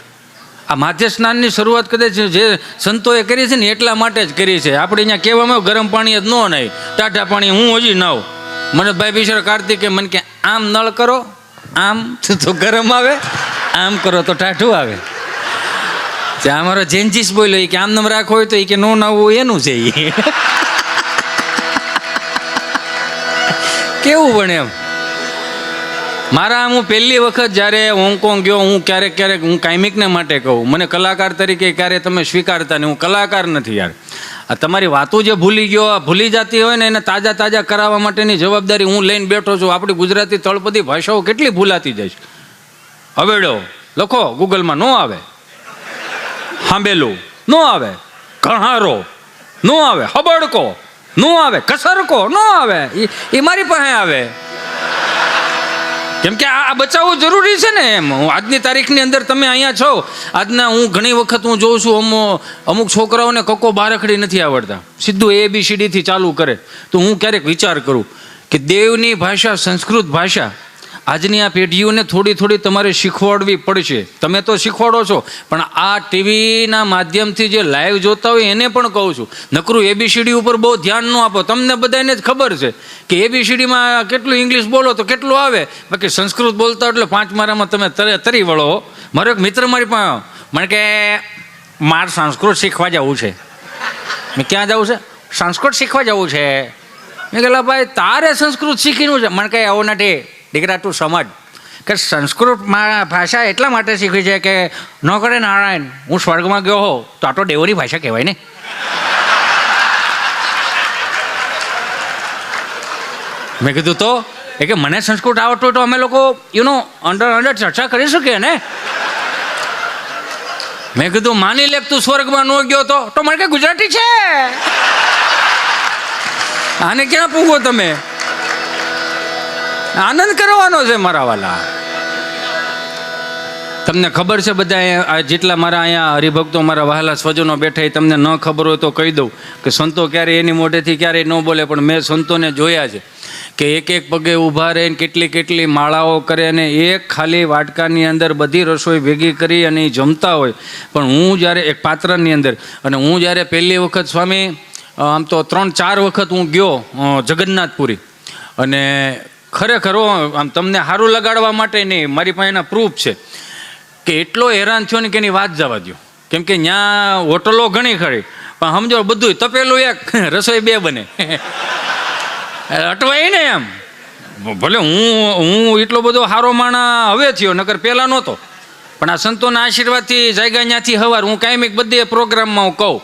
આ માધ્ય સ્નાનની શરૂઆત કદાચ જે સંતોએ કરી છે ને એટલા માટે જ કરી છે. આપણે અહીંયા કહેવામાં ગરમ પાણી જ ન નહીં, ટાઢા પાણી હું હજી નાવ. મને ભાઈ બિચારા કાર્તિકે મને કે આમ નળ કરો, આમ તો ગરમ આવે, આમ કરો તો ટાઢું આવે. ત્યાં અમારો જેન્જીસ બોલ્યો કે આમ નમ રાખો હોય તો એ કે નો નાવું એનું છે. કેવું બને એમ. મારા હું પહેલી વખત જ્યારે હોંગકોંગ ગયો, હું ક્યારેક હું કાયમિકને માટે કહું, મને કલાકાર તરીકે ક્યારે તમે સ્વીકારતા નહીં. હું કલાકાર નથી યાર. આ તમારી વાતો જે ભૂલી જતી હોય ને એને તાજા કરાવવા માટેની જવાબદારી હું લઈને બેઠો છું. આપણી ગુજરાતી તળપદી ભાષાઓ કેટલી ભૂલાતી જાય છે. હવેડો લખો ગૂગલમાં, નો આવે. હાંબેલું નો આવે. કહારો નો આવે. હબડકો નો આવે. કસરકો નો આવે. એ મારી પાસે આવે. કેમ કે આ બચાવવું જરૂરી છે ને. એમ આજની તારીખની અંદર તમે અહીંયા છો, આજના હું ઘણી વખત હું જોઉં છું અમુક છોકરાઓને કક્કો બારખડી નથી આવડતા, સીધું ABCD થી ચાલુ કરે. તો હું ક્યારેક વિચાર કરું કે દેવની ભાષા, સંસ્કૃત ભાષા આજની આ પેઢીઓને થોડી થોડી તમારે શીખવાડવી પડશે. તમે તો શીખવાડો છો, પણ આ ટીવીના માધ્યમથી જે લાઈવ જોતા હોય એને પણ કહું છું, નકરું ABCD ઉપર બહુ ધ્યાન ન આપો. તમને બધાને જ ખબર છે કે ABCDમાં કેટલું ઇંગ્લિશ બોલો તો કેટલું આવે, બાકી સંસ્કૃત બોલતા એટલે 5 મારામાં તમે તરી વળો. મારો એક મિત્ર મારી પાસે મને કે મારે સંસ્કૃત શીખવા જવું છે. મેં ક્યાં જવું છે? સંસ્કૃત શીખવા જવું છે. મેં કહેલા ભાઈ તારે સંસ્કૃત શીખીનું છે? મને કહે આવું નથી દીકરા, તું સમજ કે સંસ્કૃતમાં ભાષા એટલા માટે શીખવી છે કે ન કરે નારાયણ હું સ્વર્ગમાં ગયો હો તો આ તો દેવોની ભાષા કહેવાય ને. મેં કીધું તો એ કે મને સંસ્કૃત આવડતું તો અમે લોકો અંદર ચર્ચા કરી શકીએ ને. મેં કીધું માની લે તું સ્વર્ગમાં ન ગયો તો મને કે ગુજરાતી છે. આને ક્યાં પૂગો તમે? આનંદ કરવાનો છે મારા વાલા. તમને ખબર છે બધા જેટલા મારા અહીંયા હરિભક્તો, મારા વહાલા સ્વજનો બેઠા, એ તમને ન ખબર હોય તો કહી દઉં કે સંતો ક્યારેય એની મોઢેથી ક્યારેય ન બોલે, પણ મેં સંતોને જોયા છે કે એક એક પગે ઊભા રહીને કેટલી માળાઓ કરે અને એક ખાલી વાટકાની અંદર બધી રસોઈ ભેગી કરી અને એ જમતા હોય. પણ હું જ્યારે એક પાત્રની અંદર, અને હું જ્યારે પહેલી વખત સ્વામી આમ તો 3-4 વખત હું ગયો જગન્નાથપુરી, અને ખરેખર આમ તમને સારું લગાડવા માટે નહીં, મારી પાસે એના પ્રૂફ છે કે એટલો હેરાન થયો ને કે એની વાત જવા દો. કેમ કે ત્યાં હોટલો ઘણી ખરી, પણ સમજો બધું તપેલું એક, રસોઈ 2 બને. અટવાય ને એમ. ભલે હું એટલો બધો સારો માણા હવે થયો, નકર પહેલાં નહોતો, પણ આ સંતોના આશીર્વાદથી જાગ્યા ત્યાંથી હવાર હું કાંઈ બધે પ્રોગ્રામમાં હું કહું.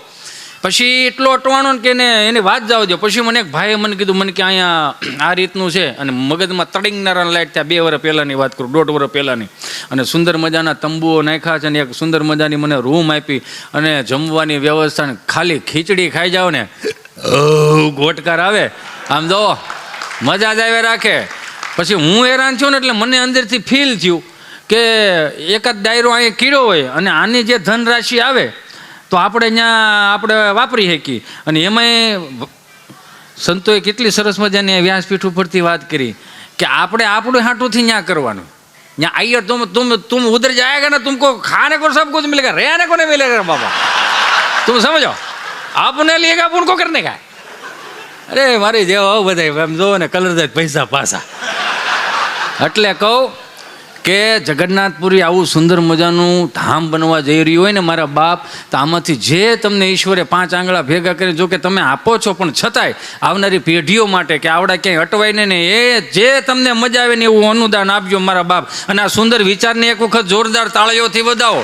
પછી એટલો અટવાણો કે એની વાત જાવ દો. પછી મને એક ભાઈએ મને કીધું, મને કે અહીંયા આ રીતનું છે, અને મગજમાં તડીંગનારા લાઈટ ત્યાં 2 વર્ષ પહેલાંની વાત કરું, 1.5 વર્ષ પહેલાંની, અને સુંદર મજાના તંબુઓ નાખ્યા છે, અને એક સુંદર મજાની મને રૂમ આપી, અને જમવાની વ્યવસ્થા, ખાલી ખીચડી ખાઈ જાઓ ને ગોટકાર આવે, આમ જો મજા જ આવે રાખે. પછી હું હેરાન છું ને એટલે મને અંદરથી ફીલ થયું કે એકાદ ડાયરો અહીંયા કીડો હોય અને આની જે ધનરાશિ આવે તો આપણે વાપરી શકીએ. અને એમાંય સંતોએ કેટલી સરસ મજાની વ્યાસપીઠ ઉપરથી વાત કરી કે આપણે આપણું હાટુંથી ન્યા કરવાનું. ત્યાં આઈયર તુમ ઉધર જાયગા ના તુમકો ખાને को सब कुछ मिलेगा, रहने को नहीं मिलेगा बाबा, तुम समझो, आपने लिएगा अपन को करने का. અરે મારી જેવા બધા એમ જોવો ને કલર જાય પૈસા પાછા. એટલે કહું કે જગન્નાથપુરી આવું સુંદર મજાનું ધામ બનવા જઈ રહ્યું હોય ને મારા બાપ, તો આમાંથી જે તમને ઈશ્વરે 5 આંગળા ભેગા કરી, જો કે તમે આપો છો, પણ છતાંય આવનારી પેઢીઓ માટે કે આવડા ક્યાંય અટવાય ને એ જે તમને મજા આવે ને એવું અનુદાન આપજો મારા બાપ. અને આ સુંદર વિચારને એક વખત જોરદાર તાળીઓથી વધાવો.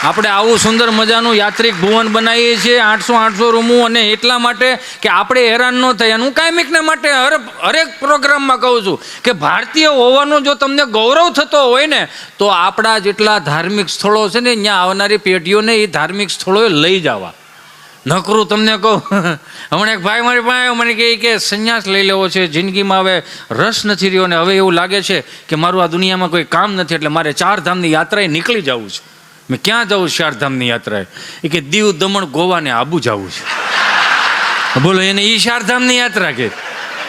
આપણે આવું સુંદર મજાનું યાત્રિક ભુવન બનાવીએ છીએ, 800 રૂમું, અને એટલા માટે કે આપણે હેરાન ન થાય. અને હું કાયમિકને માટે હરેક પ્રોગ્રામમાં કહું છું કે ભારતીય હોવાનો જો તમને ગૌરવ થતો હોય ને, તો આપણા જેટલા ધાર્મિક સ્થળો છે ને ત્યાં આવનારી પેઢીઓને એ ધાર્મિક સ્થળોએ લઈ જવા. નકરું તમને કહું, હમણાં એક ભાઈ મારી પાસે મને કહે કે સંન્યાસ લઈ લેવો છે, જિંદગીમાં હવે રસ નથી રહ્યો ને હવે એવું લાગે છે કે મારું આ દુનિયામાં કોઈ કામ નથી, એટલે મારે 4 ધામની યાત્રાએ નીકળી જવું છે. મેં ક્યાં જવું 4 ધામની યાત્રાએ? એ કે દીવ, દમણ, ગોવા ને આબુ જવું છે. બોલો એને એ 4 ધામની યાત્રા કે?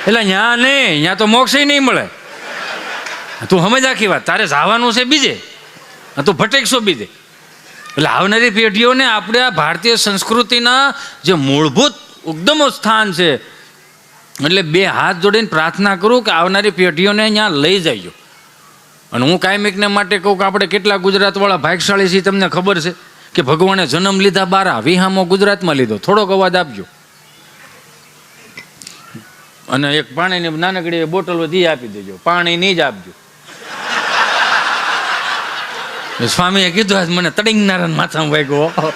એટલે ત્યાં નહીં, ત્યાં તો મોક્ષ નહીં મળે. તું સમજ આખી વાત, તારે જવાનું છે બીજે, તું ભટેકશો બીજે. એટલે આવનારી પેઢીઓને આપણે આ ભારતીય સંસ્કૃતિના જે મૂળભૂત ઉદ્ગમ સ્થાન છે, એટલે 2 હાથ જોડીને પ્રાર્થના કરું કે આવનારી પેઢીઓને અહીંયા લઈ જઈજો. અને હું કાયમિકને માટે કહું કે આપણે કેટલા ગુજરાતવાળા ભાગશાળી છીએ. તમને ખબર છે કે ભગવાને જન્મ લીધા 12, વિહામો ગુજરાતમાં લીધો. થોડોક અવાજ આપજો. અને એક પાણીની નાનકડી બોટલ વધી આપી દેજો, પાણી નહીં જ આપજો. સ્વામીએ કીધું આજ મને તડીંગનારા માથામાં વાગ્યો.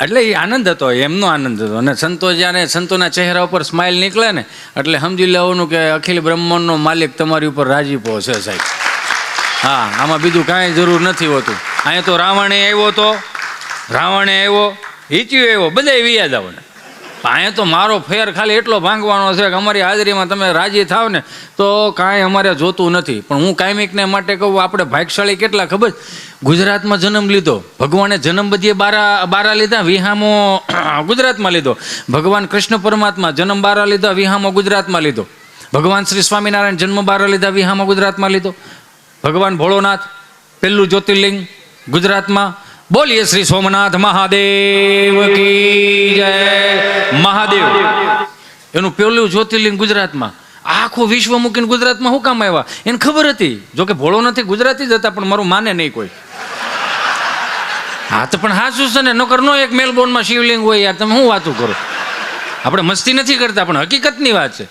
એટલે એ આનંદ હતો, એમનો આનંદ હતો. અને સંતો જ્યારે સંતોના ચહેરા ઉપર સ્માઇલ નીકળે ને એટલે સમજી લેવાનું કે અખિલ બ્રહ્માંડનો માલિક તમારી ઉપર રાજીપો છે સાહેબ. હા, આમાં બીજું કાંઈ જરૂર નથી હોતું. અહીંયા તો રાવણે આવ્યો, હિચ્યું આવ્યો, બધા વિયા જાવ ને. અહીંયા તો મારો ફેર ખાલી એટલો ભાંગવાનો છે કે અમારી હાજરીમાં તમે રાજી થાવ ને તો કાંઈ અમારે જોતું નથી. પણ હું કાયમિકને માટે કહું, આપણે ભાગ્યશાળી કેટલા ખબર? ગુજરાતમાં જન્મ લીધો ભગવાને, જન્મ બધીએ બારા લીધા, વિહામો ગુજરાતમાં લીધો. ભગવાન કૃષ્ણ પરમાત્મા જન્મ બારા લીધા, વિહામો ગુજરાતમાં લીધો. ભગવાન શ્રી સ્વામિનારાયણ જન્મ બારા લીધા, વિહામો ગુજરાતમાં લીધો. ભગવાન ભોળોનાથ પહેલું જ્યોતિર્લિંગ ગુજરાતમાં. બોલીએ શ્રી સોમનાથ મહાદેવ કી જય. મહાદેવ એનું પહેલું જ્યોતિર્લિંગ ગુજરાતમાં. આખું વિશ્વ મૂકીને ગુજરાતમાં શું કામ આવ્યા એને ખબર હતી. જોકે ભોળો નથી, ગુજરાતી જ હતા, પણ મારું માને નહીં કોઈ. હા તો પણ હાચું છે ને, નકર નો એક મેલબોર્નમાં શિવલિંગ હોય યાર, તમે શું વાતું કરો? આપણે મસ્તી નથી કરતા, પણ હકીકતની વાત છે.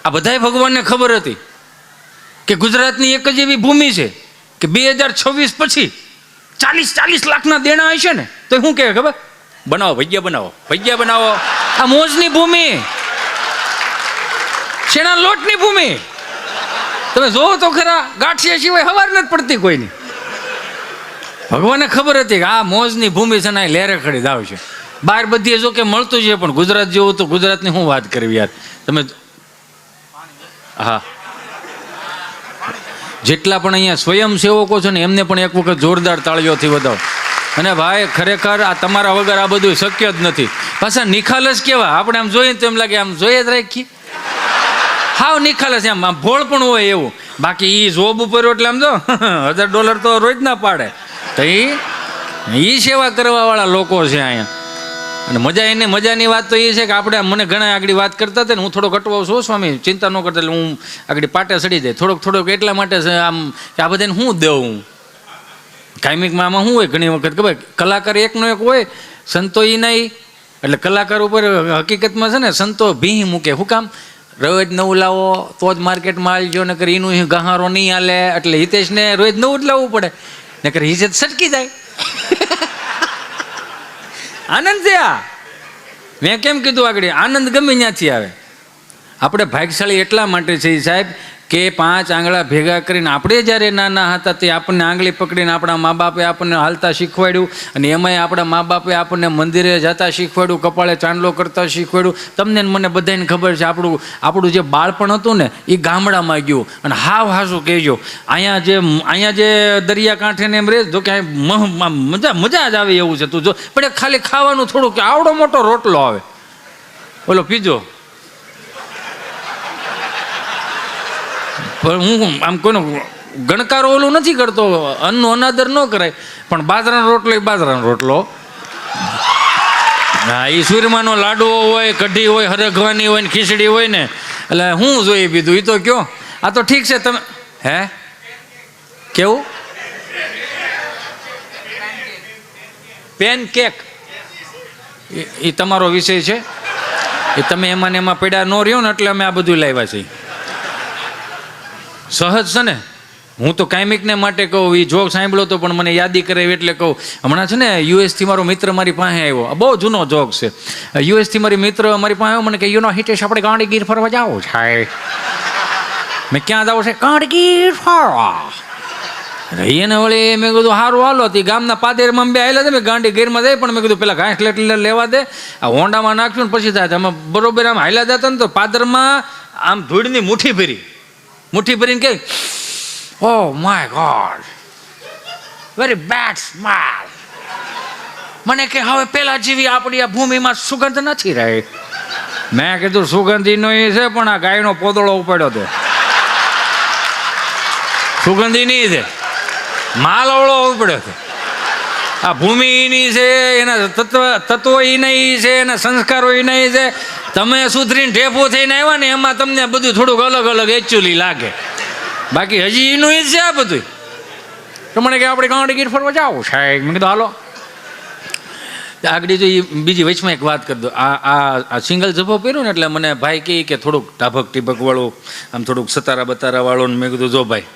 આ બધાય ભગવાનને ખબર હતી કે ગુજરાતની એક જ એવી ભૂમિ છે કે 2026 પછી 40 લાખના દેણા હશે ને તો શું કહે ખબર? બનાવો ભજીયા બનાવો. આ મોજની ભૂમિ, શેના લોટની ભૂમિ. તમે જોવો તો ખરા, ગાંઠિયા સિવાય હવાર નથી પડતી કોઈની. ભગવાનને ખબર હતી કે આ મોજની ભૂમિ છે ને, લહેરે ખડી દાવ છે. બહાર બધીએ જો કે મળતું છે, પણ ગુજરાત જેવું તો ગુજરાતની શું વાત કરવી યાર. તમે હા, જેટલા પણ અહીંયા સ્વયંસેવકો છે ને એમને પણ એક વખત જોરદાર તાળીઓથી વધાવો. અને ભાઈ ખરેખર આ તમારા વગર આ બધું શક્ય જ નથી. પાછા નિખાલસ કેવા, આપણે આમ જોઈએ તો એમ લાગે આમ જોઈએ જ રાખીએ, હાવ નિખાલસ, આમ ભોળ પણ હોય એવું. બાકી એ જોબ ઉપર એટલે આમ જો $1000 તો રોજ ના પાડે. તો એ સેવા કરવા વાળા લોકો છે અહીંયા. અને મજાની વાત તો એ છે કે આપણે, મને ઘણા આગળ વાત કરતા હતા ને, હું થોડોક અટવાઉં છું સ્વામી, ચિંતા ન કરતા, એટલે હું આગળ પાટે સડી જાય થોડોક એટલા માટે છે આમ કે આ બધાને શું દેવું. કાયમિકમાં આમાં શું હોય, ઘણી વખત ખબર કલાકાર એકનો એક હોય, સંતો એ નહીં. એટલે કલાકાર ઉપર હકીકતમાં છે ને સંતો ભીહ મૂકે. શું કામ? રોજ નવું લાવો તો જ માર્કેટમાં આવજો, નકર એનું ગહારો નહીં હાલે. એટલે હિતેશને રોજ નવું જ લાવવું પડે, નકર હિજત સટકી જાય. આનંદ છે આ. મેં કેમ કીધું આગળ, આનંદ ગમે ત્યાંથી આવે. આપણે ભાગ્યશાળી એટલા માટે છે સાહેબ કે 5 આંગળા ભેગા કરીને આપણે જ્યારે નાના હતા તે આપણને આંગળી પકડીને આપણા મા બાપે આપણને હાલતા શીખવાડ્યું. અને એમાંય આપણા મા બાપે આપણને મંદિરે જતા શીખવાડ્યું, કપાળે ચાંદલો કરતા શીખવાડ્યું. તમને મને બધાને ખબર છે આપણું જે બાળપણ હતું ને એ ગામડામાં ગયું. અને હાવ હાસું કહેજો, અહીંયા જે દરિયાકાંઠે ને એમ રહે જો કે મજા જ આવે એવું છે. તું જો પણ ખાલી ખાવાનું થોડું કે આવડો મોટો રોટલો આવે, બોલો પીજો. પણ હું આમ કોઈનો ગણકારો ઓલું નથી કરતો, અન્નનો અનાદર ન કરાય, પણ બાજરાનો રોટલો હા, એ સુરમાનો લાડવો હોય, કઢી હોય, હરગવાની હોય ને ખીચડી હોય ને, એટલે હું જોઈ પીધું એ તો કયો. આ તો ઠીક છે, તમે હે કેવું પેન કેક એ તમારો વિષય છે, એ તમે એમાં ને એમાં પડ્યા ન રહ્યો ને એટલે અમે આ બધું લાવ્યા છીએ. સહજ છે ને. હું તો કાયમિકને માટે કહું, એ જોક સાંભળ્યો તો પણ મને યાદી કરાવી એટલે કહું. હમણાં છે ને યુએસથી મારો મિત્ર મારી પાસે આવ્યો, બહુ જૂનો જોક છે. યુએસથી મારી મિત્ર મારી પાસે આવ્યો, મને કે હિતેશ આપણે ગાંડીગીર ફરવા જાવ છે. મેં ક્યાં જાવ છે? ગાંડીગીર ફરવા. એને વળી મેં કીધું સારું હાલો. હતી ગામના પાદેરમાં બે આવેલા છે, મેં ગાંડીગીરમાં જાય, પણ મેં કીધું પેલા ઘાસ લેવા દે, આ હોન્ડામાં નાખ્યું ને પછી થાય. અમે બરોબર આમ હાલ્યા જતા ને તો પાદરમાં આમ ધૂળની મુઠ્ઠી ભરીને કે Oh my God, very bad smell. મને કે હવે પેલા જેવી આપણી આ ભૂમિમાં સુગંધ નથી રહી. મેં કીધું સુગંધીનો એ છે, પણ આ ગાયનો પોદળો ઉપાડ્યો હતો. સુગંધી નહીં છે, માલવડો ઉપાડ્યો હતો. આ ભૂમિ એની છે, એના તત્વો એના છે, એના સંસ્કારો એના છે. તમે સુધરીને ઢેફો થઈને આવ્યા ને એમાં તમને બધું થોડુંક અલગ એકચ્યુઅલી લાગે. બાકી હજી એનું એ જ છે આ બધું. તો મને કે આપણે ગાંડીગીર ફરવા જાવ સાહેબ. મેં કીધું હાલો. આગળ જો એ બીજી વચમાં એક વાત કરી દો. આ સિંગલ જભો પહેર્યું ને એટલે મને ભાઈ કહે કે થોડુંક ટાભક વાળું, આમ થોડુંક સતારા બતારા વાળું. મેં કીધું જો ભાઈ,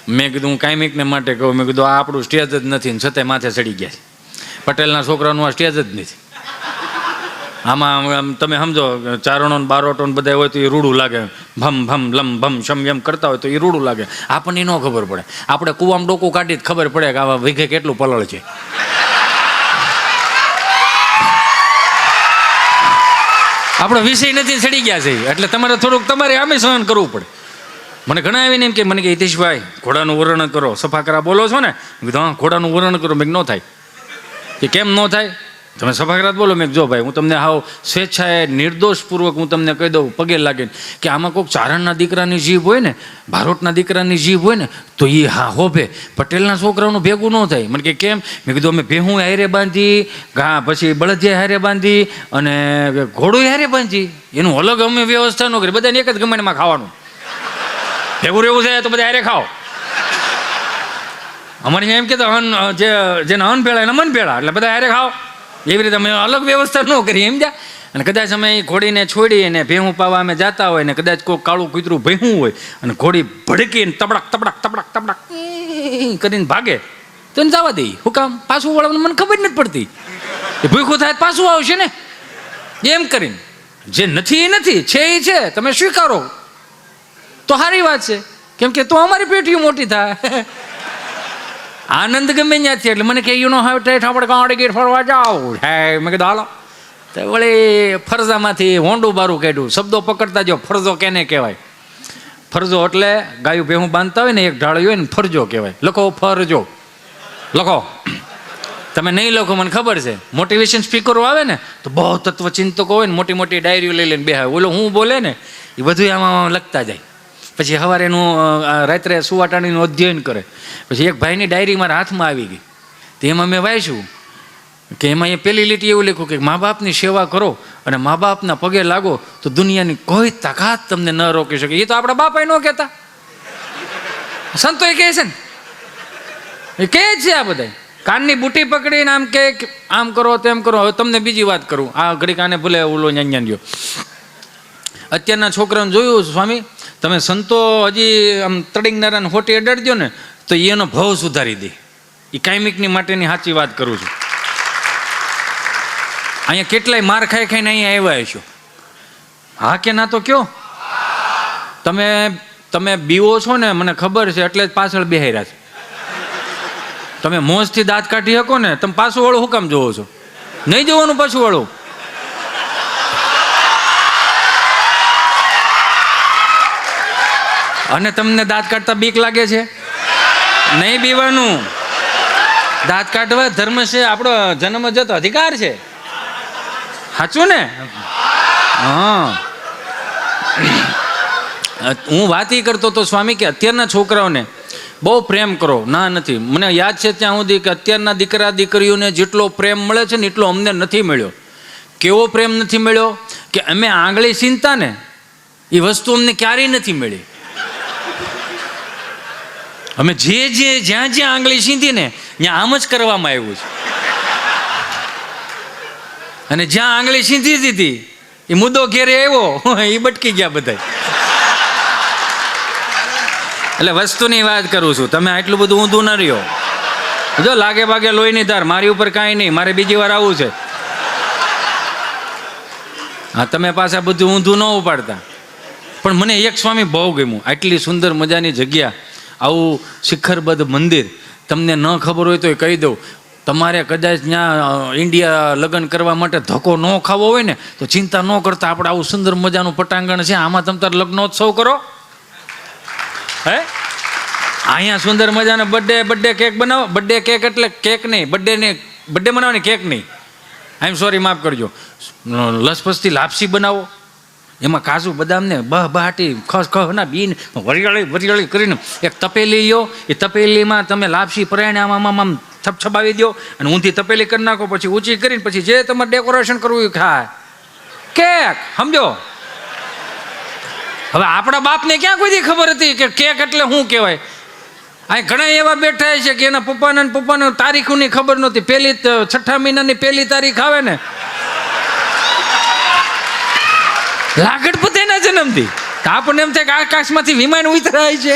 મેં કીધું હું કાયમિકને માટે કહું, મેં કીધું આ આપણું સ્ટેજ જ નથી ને છતાંય માથે ચડી ગયા છે. પટેલના છોકરાનું આ સ્ટેજ જ નથી. આમ તમે સમજો ચારણો ને બારોટો ને બધા હોય તો એ રૂડું લાગે, ભમ ભમ લમ ભમ શમ યમ કરતા હોય તો એ રૂડું લાગે. આપણને ન ખબર પડે. આપણે કૂવામાં ડોકું કાઢી જ ખબર પડે કે આવા વીઘે કેટલું પલળ છે. આપણો વિષય નથી ચડી ગયા છે, એટલે તમારે થોડુંક તમારે આમે સહન કરવું પડે. મને ઘણા આવીને એમ કે મને કે હિતેશભાઈ ઘોડાનું વર્ણન કરો, સફા કરા બોલો છો ને? મેં કીધું હા ઘોડાનું વર્ણન કરો. મેં ન થાય. કે કેમ ન થાય? તમે સફાકરાત બોલો. મેં જો ભાઈ હું તમને હાવ સ્વેચ્છાએ નિર્દોષપૂર્વક હું તમને કહી દઉં પગે લાગીને કે આમાં કોઈક ચારણના દીકરાની જીભ હોય ને, બારોટના દીકરાની જીભ હોય ને તો એ હા હોભે, પટેલના છોકરાઓનું ભેગું ન થાય. મને કે કેમ? મેં કીધું અમે ભેહું હારે બાંધી, પછી બળદિયા હારે બાંધી અને ઘોડું હારે બાંધી, એનું અલગ અમે વ્યવસ્થા ન કરી. બધાને એક જ ગમાણીમાં ખાવાનું ભેગું રહેવું છે તો બધા હારે ખાઓ. અમારે એમ કે જેને અન્ન ભેળા એને મન ભેળા, એટલે બધા હારે ખાઓ. એવી રીતે અમે અલગ વ્યવસ્થા ન કરી એમ જા. અને કદાચ અમે ઘોડીને છોડી અને ભેહું પાવા અમે જતા હોય ને કદાચ કોઈ કાળું કૂતરું ભેહું હોય અને ઘોડી ભડકીને તબડક તબડક તબડક તબડક કરીને ભાગે તો એને જવા દઈ. હું કામ? પાછું વળવાનું મને ખબર નથી પડતી. એ ભૂખું થાય પાછું આવશે ને એમ કરીને. જે નથી એ નથી, છે એ છે, તમે સ્વીકારો તો સારી વાત છે. કેમ કે તો અમારી પેટીઓ મોટી થાય. આનંદ ગમે ત્યાંથી. એટલે મને કે યુ નો હાવ ટેટ આપણે ગાડી ગીર ફરવા જાઓ. હે મેં કીધું હાલો. તો વળી ફરજામાંથી હોંડું બારું કાઢ્યું. શબ્દો પકડતા જો. ફરજો કેને કહેવાય? ફરજો એટલે ગાયું ભેહું બાંધતા હોય ને એક ઢાળી હોય ને ફરજો કહેવાય. લખો ફરજો, લખો. તમે નહીં લખો મને ખબર છે. મોટિવેશન સ્પીકરો આવે ને તો બહુ તત્વચિંતકો હોય ને મોટી મોટી ડાયરીઓ લઈ લઈને બેહાય. ઓલો હું બોલે ને એ બધું આમાં લખતા જાય. પછી સવારે એનું રાત્રે સુવાટાણીનું અધ્યયન કરે. પછી એક ભાઈની ડાયરી મારા હાથમાં આવી ગઈ. તો એમાં મેં વાંચ્યું કે એમાં એ પેલી લીટી એવું લખ્યું કે મા બાપની સેવા કરો અને મા બાપના પગે લાગો તો દુનિયાની કોઈ તાકાત તમને ન રોકી શકે. એ તો આપણા બાપા ન કહેતા, સંતો એ કહે છે ને, એ કહે છે આ બધા. કાનની બુટી પકડીને આમ કે આમ કરો તેમ કરો. હવે તમને બીજી વાત કરું. આ ઘડી કાને ભલે ઓલો ન્યાન્યા ગયો. અત્યારના છોકરાને જોયું સ્વામી, તમે સંતો હજી આમ તડીંગનારાને હોટી અડાડજો ને તો એનો ભાવ સુધારી દે. એ કાયમિકની માટેની સાચી વાત કરું છું. અહીંયા કેટલાય માર ખાઈ ખાઈને અહીંયા આવ્યા છો. હા કે ના તો કયો? તમે બીવો છો ને મને ખબર છે, એટલે જ પાછળ બેહાર્યા છે. તમે મોજથી દાંત કાઢી શકો ને, તમે પાછું વાળું શું કામ જોવો છો? નહીં જોવાનું પાછું વાળું. અને તમને દાંત કાઢતા બીક લાગે છે? નહીં બીવાનું. દાંત કાઢવા ધર્મ છે, આપણો જન્મજત અધિકાર છે. સાચું ને? હા. હું વાત એ કરતો હતો સ્વામી કે અત્યારના છોકરાઓને બહુ પ્રેમ કરો. ના નથી. મને યાદ છે ત્યાં સુધી કે અત્યારના દીકરા દીકરીઓને જેટલો પ્રેમ મળે છે ને એટલો અમને નથી મળ્યો. કેવો પ્રેમ નથી મળ્યો કે અમે આંગળી સીનતા ને એ વસ્તુ અમને ક્યારેય નથી મળી. અમે જ્યાં આંગળી સીંધી ને ત્યાં આમ જ કરવામાં આવ્યું છે. અને જ્યાં આંગળી સીંધી દીધી એ મુદ્દો ઘેરે આવ્યો એ બટકી ગયા બધા. એટલે વસ્તુની વાત કરું છું. તમે આટલું બધું ઊંધું ન રહ્યો. જો લાગે ભાગે લોહીની ધાર. મારી ઉપર કાંઈ નહીં, મારે બીજી વાર આવવું છે. હા, તમે પાછા બધું ઊંધું ન ઉપાડતા. પણ મને એક સ્વામી બહુ ગમ્યું. આટલી સુંદર મજાની જગ્યા, આવું શિખરબદ્ધ મંદિર. તમને ન ખબર હોય તો એ કહી દઉં. તમારે કદાચ ત્યાં ઇન્ડિયા લગ્ન કરવા માટે ધક્કો ન ખાવો હોય ને તો ચિંતા ન કરતા આપણે આવું સુંદર મજાનું પટાંગણ છે, આમાં તમે તાર લગ્નોત્સવ કરો. હે, અહીંયા સુંદર મજાનો બર્થડે કેક બનાવો. બર્થડે કેક એટલે કેક નહીં, બર્થડે બનાવવાની કેક નહીં. આઈ એમ સોરી, માફ કરજો. લસપસથી લાપસી બનાવો. એમાં કાજુ બદામને બહાટી ખસખસના બીન વરિયાળી કરીને એક તપેલી લ્યો. એ તપેલીમાં તમે લાપસી પરાયણે આમ છબછબાવી દો અને ઊંધી તપેલી કરી નાખો. પછી ઊંચી કરીને પછી જે તમારે ડેકોરેશન કરવું એ ખાય. કેક, સમજો. હવે આપણા બાપને ક્યાં કોઈ દી ખબર હતી કે કેક એટલે શું કહેવાય? આ ઘણા એવા બેઠા છે કે એના પપ્પાને તારીખોની ખબર નહોતી. પહેલી 6 મહિનાની પહેલી તારીખ આવે ને લાગડ પતેના જન્મથી આપણને એમ થાય કે આકાશમાંથી વિમાન ઉતરાય છે.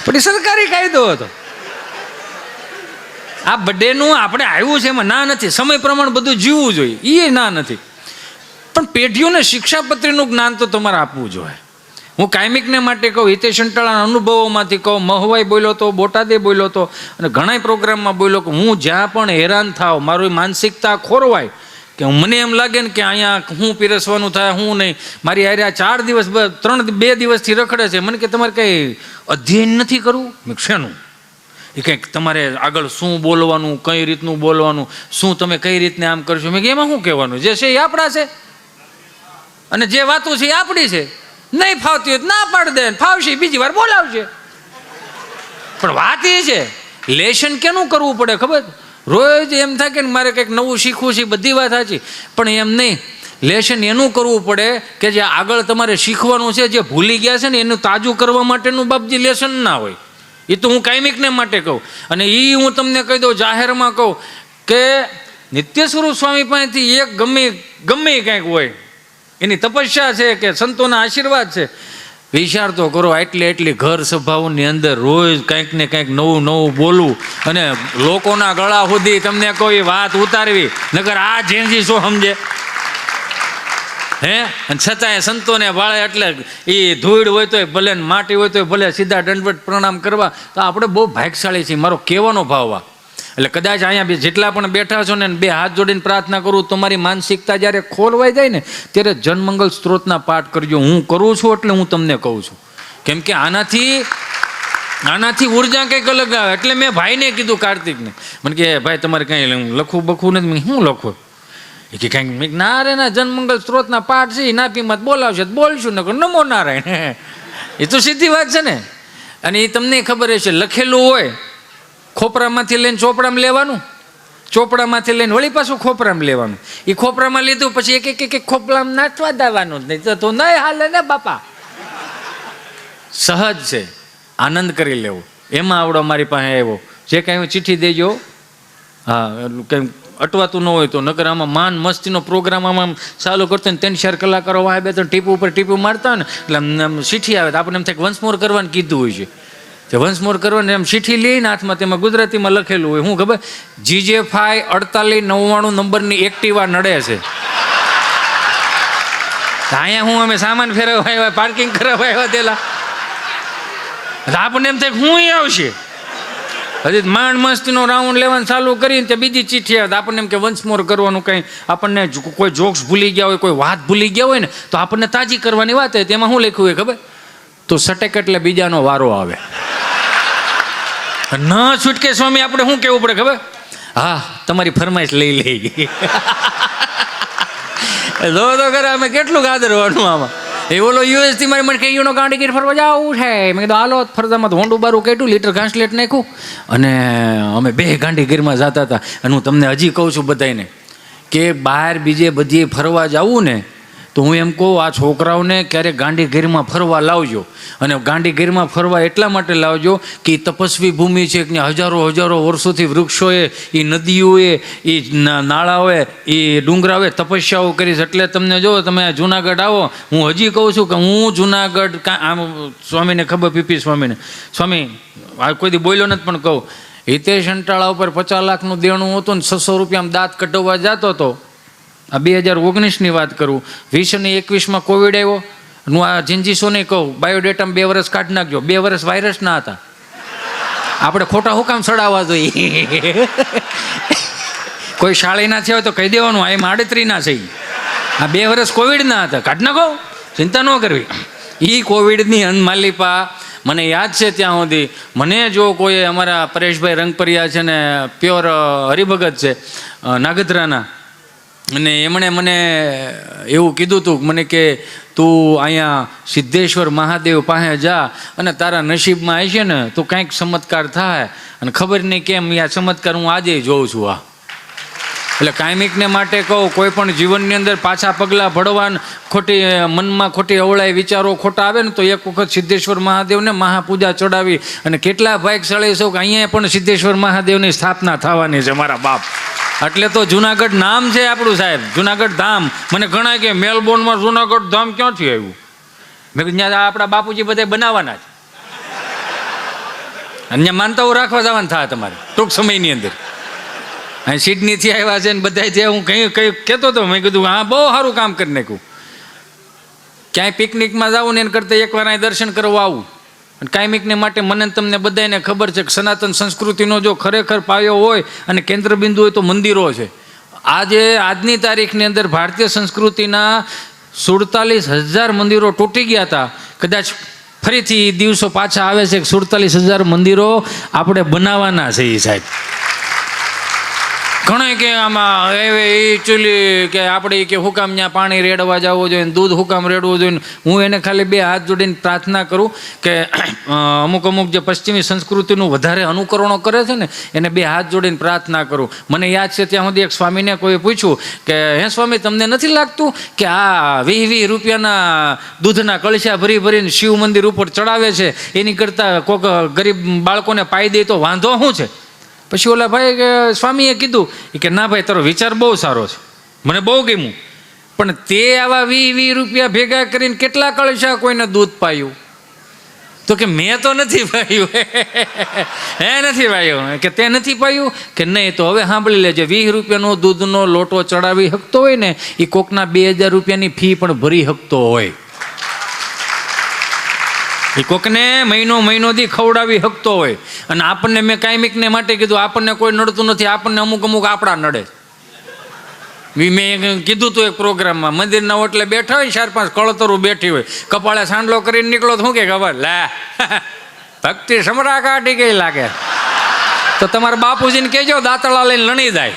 પણ એ સરકારી કાયદો હતો. આ બર્થડેનું આપણે આવ્યું છે એમાં ના નથી, સમય પ્રમાણે બધું જીવવું જોઈએ એ ના નથી, પણ પેઢીઓને શિક્ષાપત્રીનું જ્ઞાન તો તમારે આપવું જોઈએ. હું કાયમિકને માટે કહું, હિતેશ અંટાળાના અનુભવોમાંથી કહું, મહુવાઈ બોલ્યો તો, બોટાદે બોલ્યો તો, અને ઘણા પ્રોગ્રામમાં બોલ્યો કે હું જ્યાં પણ હેરાન થાવ, મારી માનસિકતા ખોરવાય કે મને એમ લાગે ને કે અહીંયા હું પીરસવાનું થાય, હું નહીં, મારી હારે આ 4 દિવસ 2 દિવસથી રખડે છે, મને કે તમારે કંઈ અધ્યયન નથી કરવું? મેં શેનું? એ કંઈક તમારે આગળ શું બોલવાનું, કઈ રીતનું બોલવાનું, શું તમે કઈ રીતને આમ કરશો. મેં કે એમાં શું કહેવાનું, જે છે એ આપણા છે અને જે વાતો છે એ આપણી છે. નહીં ફાવતી હોય ના પાડ દે, ફાવશે બીજી વાર બોલાવશે. પણ વાત એ છે લેશન કેનું કરવું પડે ખબર? રોજ એમ થાય કે મારે કંઈક નવું શીખવું છે, બધી વાત સાચી, પણ એમ નહીં, લેશન એનું કરવું પડે કે જે આગળ તમારે શીખવાનું છે, જે ભૂલી ગયા છે ને એનું તાજું કરવા માટેનું બાપજી લેશન ના હોય. એ તો હું કાયમિકને માટે કહું, અને એ હું તમને કહી દઉં, જાહેરમાં કહું કે નિત્ય સ્વરૂપ સ્વામી પાસેથી એક ગમે કંઈક હોય, એની તપસ્યા છે કે સંતોના આશીર્વાદ છે, વિચાર તો કરો. એટલી ઘર સભાઓની અંદર રોજ કંઈક ને કંઈક નવું બોલવું અને લોકોના ગળા સુધી તમને કોઈ વાત ઉતારવી, નકર આ જેનજી શું સમજે હે? અને છતાંય સંતોને વાળે એટલે એ ધૂળ હોય તોય ભલે, માટી હોય તોય ભલે, સીધા દંડવત પ્રણામ કરવા. તો આપણે બહુ ભાગ્યશાળી છીએ, મારો કહેવાનો ભાવ આ. એટલે કદાચ અહીંયા જેટલા પણ બેઠા છો ને 2 હાથ જોડીને પ્રાર્થના કરું, તમારી માનસિકતા જ્યારે ખોરવાઈ જાય ને ત્યારે જનમંગલ સ્ત્રોતના પાઠ કરજો. હું કરું છું એટલે હું તમને કહું છું, કેમ કે આનાથી ઉર્જા કંઈક અલગ આવે. એટલે મેં ભાઈને કીધું, કાર્તિકને, મને કે ભાઈ તમારે કંઈ લખવું બખવું નથી. હું લખું એ કે કંઈક ના રે ના જનમંગલ સ્ત્રોતના પાઠ છે, નાપીમત બોલાવશે તો બોલશું, નકર નમો નારાયણ. એ તો સીધી વાત છે ને. અને એ તમને ખબર હશે, લખેલું હોય ખોપરામાંથી લઈને ચોપડામાં લેવાનું, ચોપડામાંથી લઈને વળી પાછું ખોપરામાં લેવાનું. એ ખોપરામાં લીધું પછી એક ખોપરામાં નાચવા દેવાનું જ નહીં તો નહીં હાલે ને બાપા. સહજ છે, આનંદ કરી લેવો. એમાં આવડો મારી પાસે આવ્યો, જે કાંઈ ચિઠ્ઠી દેજો. હા, કંઈ અટવાતું ન હોય તો, નકર આમાં માન મસ્તીનો પ્રોગ્રામ આમાં ચાલુ કરતો ને 3-4 કલાકારો વાય 2-3 ટીપું ઉપર ટીપું મારતા હોય ને એટલે ચિઠ્ઠી આવે તો આપણને એમ થાય કે વન્સ મોર કરવાનું કીધું હોય છે. તે વન્સ મોર કરવાની એમ ચિઠ્ઠી લઈને હાથમાં, તેમાં ગુજરાતીમાં લખેલું હોય. હું ખબર, GJ5 4899 નંબરની એક્ટિવા નડે છે. અહીંયા હું અમે સામાન ફેરવવા આવ્યા, પાર્કિંગ કરાવવા આવ્યા તેલા, આપણને એમ થાય હું આવશે. હજી માંડ મસ્તીનો રાઉન્ડ લેવાનું ચાલુ કરીને ત્યાં બીજી ચિઠ્ઠી આવે, આપણને એમ કે વન્સ મોર કરવાનું. કંઈ આપણને કોઈ જોક્સ ભૂલી ગયા હોય, કોઈ વાત ભૂલી ગયા હોય ને તો આપણને તાજી કરવાની વાત હોય. તેમાં શું લખ્યું હોય ખબર? તો સટેક એટલે બીજાનો વારો આવે. ન છૂટકે સ્વામી આપણે શું કહેવું પડે ખબર? હા, તમારી ફરમાઈશ લઈ લઈ. જો તો ખરે અમે કેટલું ગાદરવાનું આમાં. એ ઓલો યુએસથી મારી મને કહી ગયો ગાંડીગીર ફરવા જવું છે. મેં કીધું હાલો, ફરજામાં હોંડું બારું કેટલું લીટર ઘાસલેટ નાખ્યું અને અમે 2 ગાંડીગીરમાં જતા હતા. અને હું તમને હજી કહું છું બધાને કે બહાર બીજે બધી ફરવા જવું ને તો હું એમ કહું, આ છોકરાઓને ક્યારેક ગાંડીગીરમાં ફરવા લાવજો. અને ગાંડીગીરમાં ફરવા એટલા માટે લાવજો કે તપસ્વી ભૂમિ છે, કે હજારો વર્ષોથી વૃક્ષોએ, એ નદીઓએ, એ નાળાઓએ, એ ડુંગરાઓએ તપસ્યાઓ કરી છે. એટલે તમને જો તમે જુનાગઢ આવો, હું હજી કહું છું કે હું જુનાગઢ આમ સ્વામીને ખબર, પીપી સ્વામી આ કોઈ દી બોલ્યો નથી પણ કહું, હિતેશ અંટાળા ઉપર 50 લાખનું દેણું હતું ને 600 રૂપિયામાં દાંત કઢાવવા જતો હતો. આ 2019ની વાત કરું. 20 અને 21માં કોવિડ આવ્યો. હું આ જિંજીસોને કહું, બાયોડેટામાં 2 વર્ષ કાઢી નાખજો. 2 વર્ષ વાયરસ ના હતા. આપણે ખોટા હુકામ ચડાવવા જોઈએ. કોઈ શાળીના થયા હોય તો કહી દેવાનું, આ એમ 38ના છે. આ 2 વર્ષ કોવિડના હતા, કાઢી નાખો, ચિંતા ન કરવી. એ કોવિડની અનમાલિપા મને યાદ છે ત્યાં સુધી. મને જો કોઈ અમારા પરેશભાઈ રંગપરિયા છે ને, પ્યોર હરિભગત છે નાગદરાના, અને એમણે મને એવું કીધું હતું મને કે તું અહીંયા સિદ્ધેશ્વર મહાદેવ પાસે જા અને તારા નસીબમાં આવી છે ને તો કંઈક ચમત્કાર થાય. અને ખબર નહીં કેમ આ ચમત્કાર હું આજે જોઉં છું. આ એટલે કાયમિકને માટે કહું, કોઈ પણ જીવનની અંદર પાછા પગલાં ભળવા, ખોટી મનમાં ખોટી અવળાઈ વિચારો ખોટા આવે ને તો એક વખત સિદ્ધેશ્વર મહાદેવને મહાપૂજા ચડાવી. અને કેટલા ભાગ્યશાળી છો કે અહીંયા પણ સિદ્ધેશ્વર મહાદેવની સ્થાપના થવાની છે મારા બાપ. એટલે તો જુનાગઢ નામ છે આપણું સાહેબ, જુનાગઢ ધામ. મને ઘણા કે મેલબોર્નમાં જુનાગઢ ધામ ક્યાંથી આવ્યું? મેં કીધું ત્યાં આપણા બાપુજી બધા બનાવવાના છે, અને માનતાઓ રાખવા જવાના થાય તમારે ટૂંક સમયની અંદર. અહીં સિડનીથી આવ્યા છે ને બધાથી હું કંઈ કહેતો હતો, મેં કીધું હા બહુ સારું કામ કરી નાખ્યું. ક્યાંય પિકનિકમાં જાઉં ને એને કરતાં એકવાર અહીં દર્શન કરવા આવું. અને કાયમિકને માટે મને તમને બધાને ખબર છે કે સનાતન સંસ્કૃતિનો જો ખરેખર પાયો હોય અને કેન્દ્રબિંદુ હોય તો મંદિરો છે. આજની તારીખની અંદર ભારતીય સંસ્કૃતિના 47,000 મંદિરો તૂટી ગયા હતા. કદાચ ફરીથી દિવસો પાછા આવે છે કે 47,000 મંદિરો આપણે બનાવવાના છે. એ સાહેબ ઘણા કે આમાં એકચ્યુઅલી કે આપણે કે હુકામ ત્યાં પાણી રેડવા જવું જોઈએ, દૂધ હુકામ રેડવું જોઈએ. હું એને ખાલી 2 હાથ જોડીને પ્રાર્થના કરું કે અમુક જે પશ્ચિમી સંસ્કૃતિનું વધારે અનુકરણો કરે છે ને એને 2 હાથ જોડીને પ્રાર્થના કરું. મને યાદ છે ત્યાં સુધી એક સ્વામીને કોઈ પૂછ્યું કે હે સ્વામી, તમને નથી લાગતું કે આ 20 રૂપિયાના દૂધના કળશા ભરીને શિવ મંદિર ઉપર ચડાવે છે, એની કરતાં કોઈક ગરીબ બાળકોને પાઈ દે તો વાંધો શું છે? પછી ઓલા ભાઈ કે સ્વામીએ કીધું કે ના ભાઈ, તારો વિચાર બહુ સારો છે, મને બહુ ગમ્યું, પણ તે આવા 20 રૂપિયા ભેગા કરીને કેટલા કળશા કોઈને દૂધ પાયું? તો કે મેં તો નથી પાયું. નથી પાયું. કે તે નથી પાયું? કે નહીં. તો હવે સાંભળી લેજે, 20 રૂપિયાનો દૂધનો લોટો ચડાવી શકતો હોય ને એ કોકના 2000 રૂપિયાની ફી પણ ભરી શકતો હોય. એ કોકને મહિનો દી ખવડાવી શકતો હોય. અને આપણને મેં કાયમિકને માટે કીધું, આપણને કોઈ નડતું નથી, આપણને અમુક આપણા નડે. મેં કીધું તું એક પ્રોગ્રામમાં, મંદિરના ઓટલે બેઠા હોય 4-5 કળતરું બેઠી હોય, કપાળે સાંડલો કરીને નીકળો તો શું કે ખબર? લે ભક્તિ સમરા કાઢી ગઈ લાગે. તો તમારા બાપુજીને કહેજો દાંતળા લઈને લણી જાય,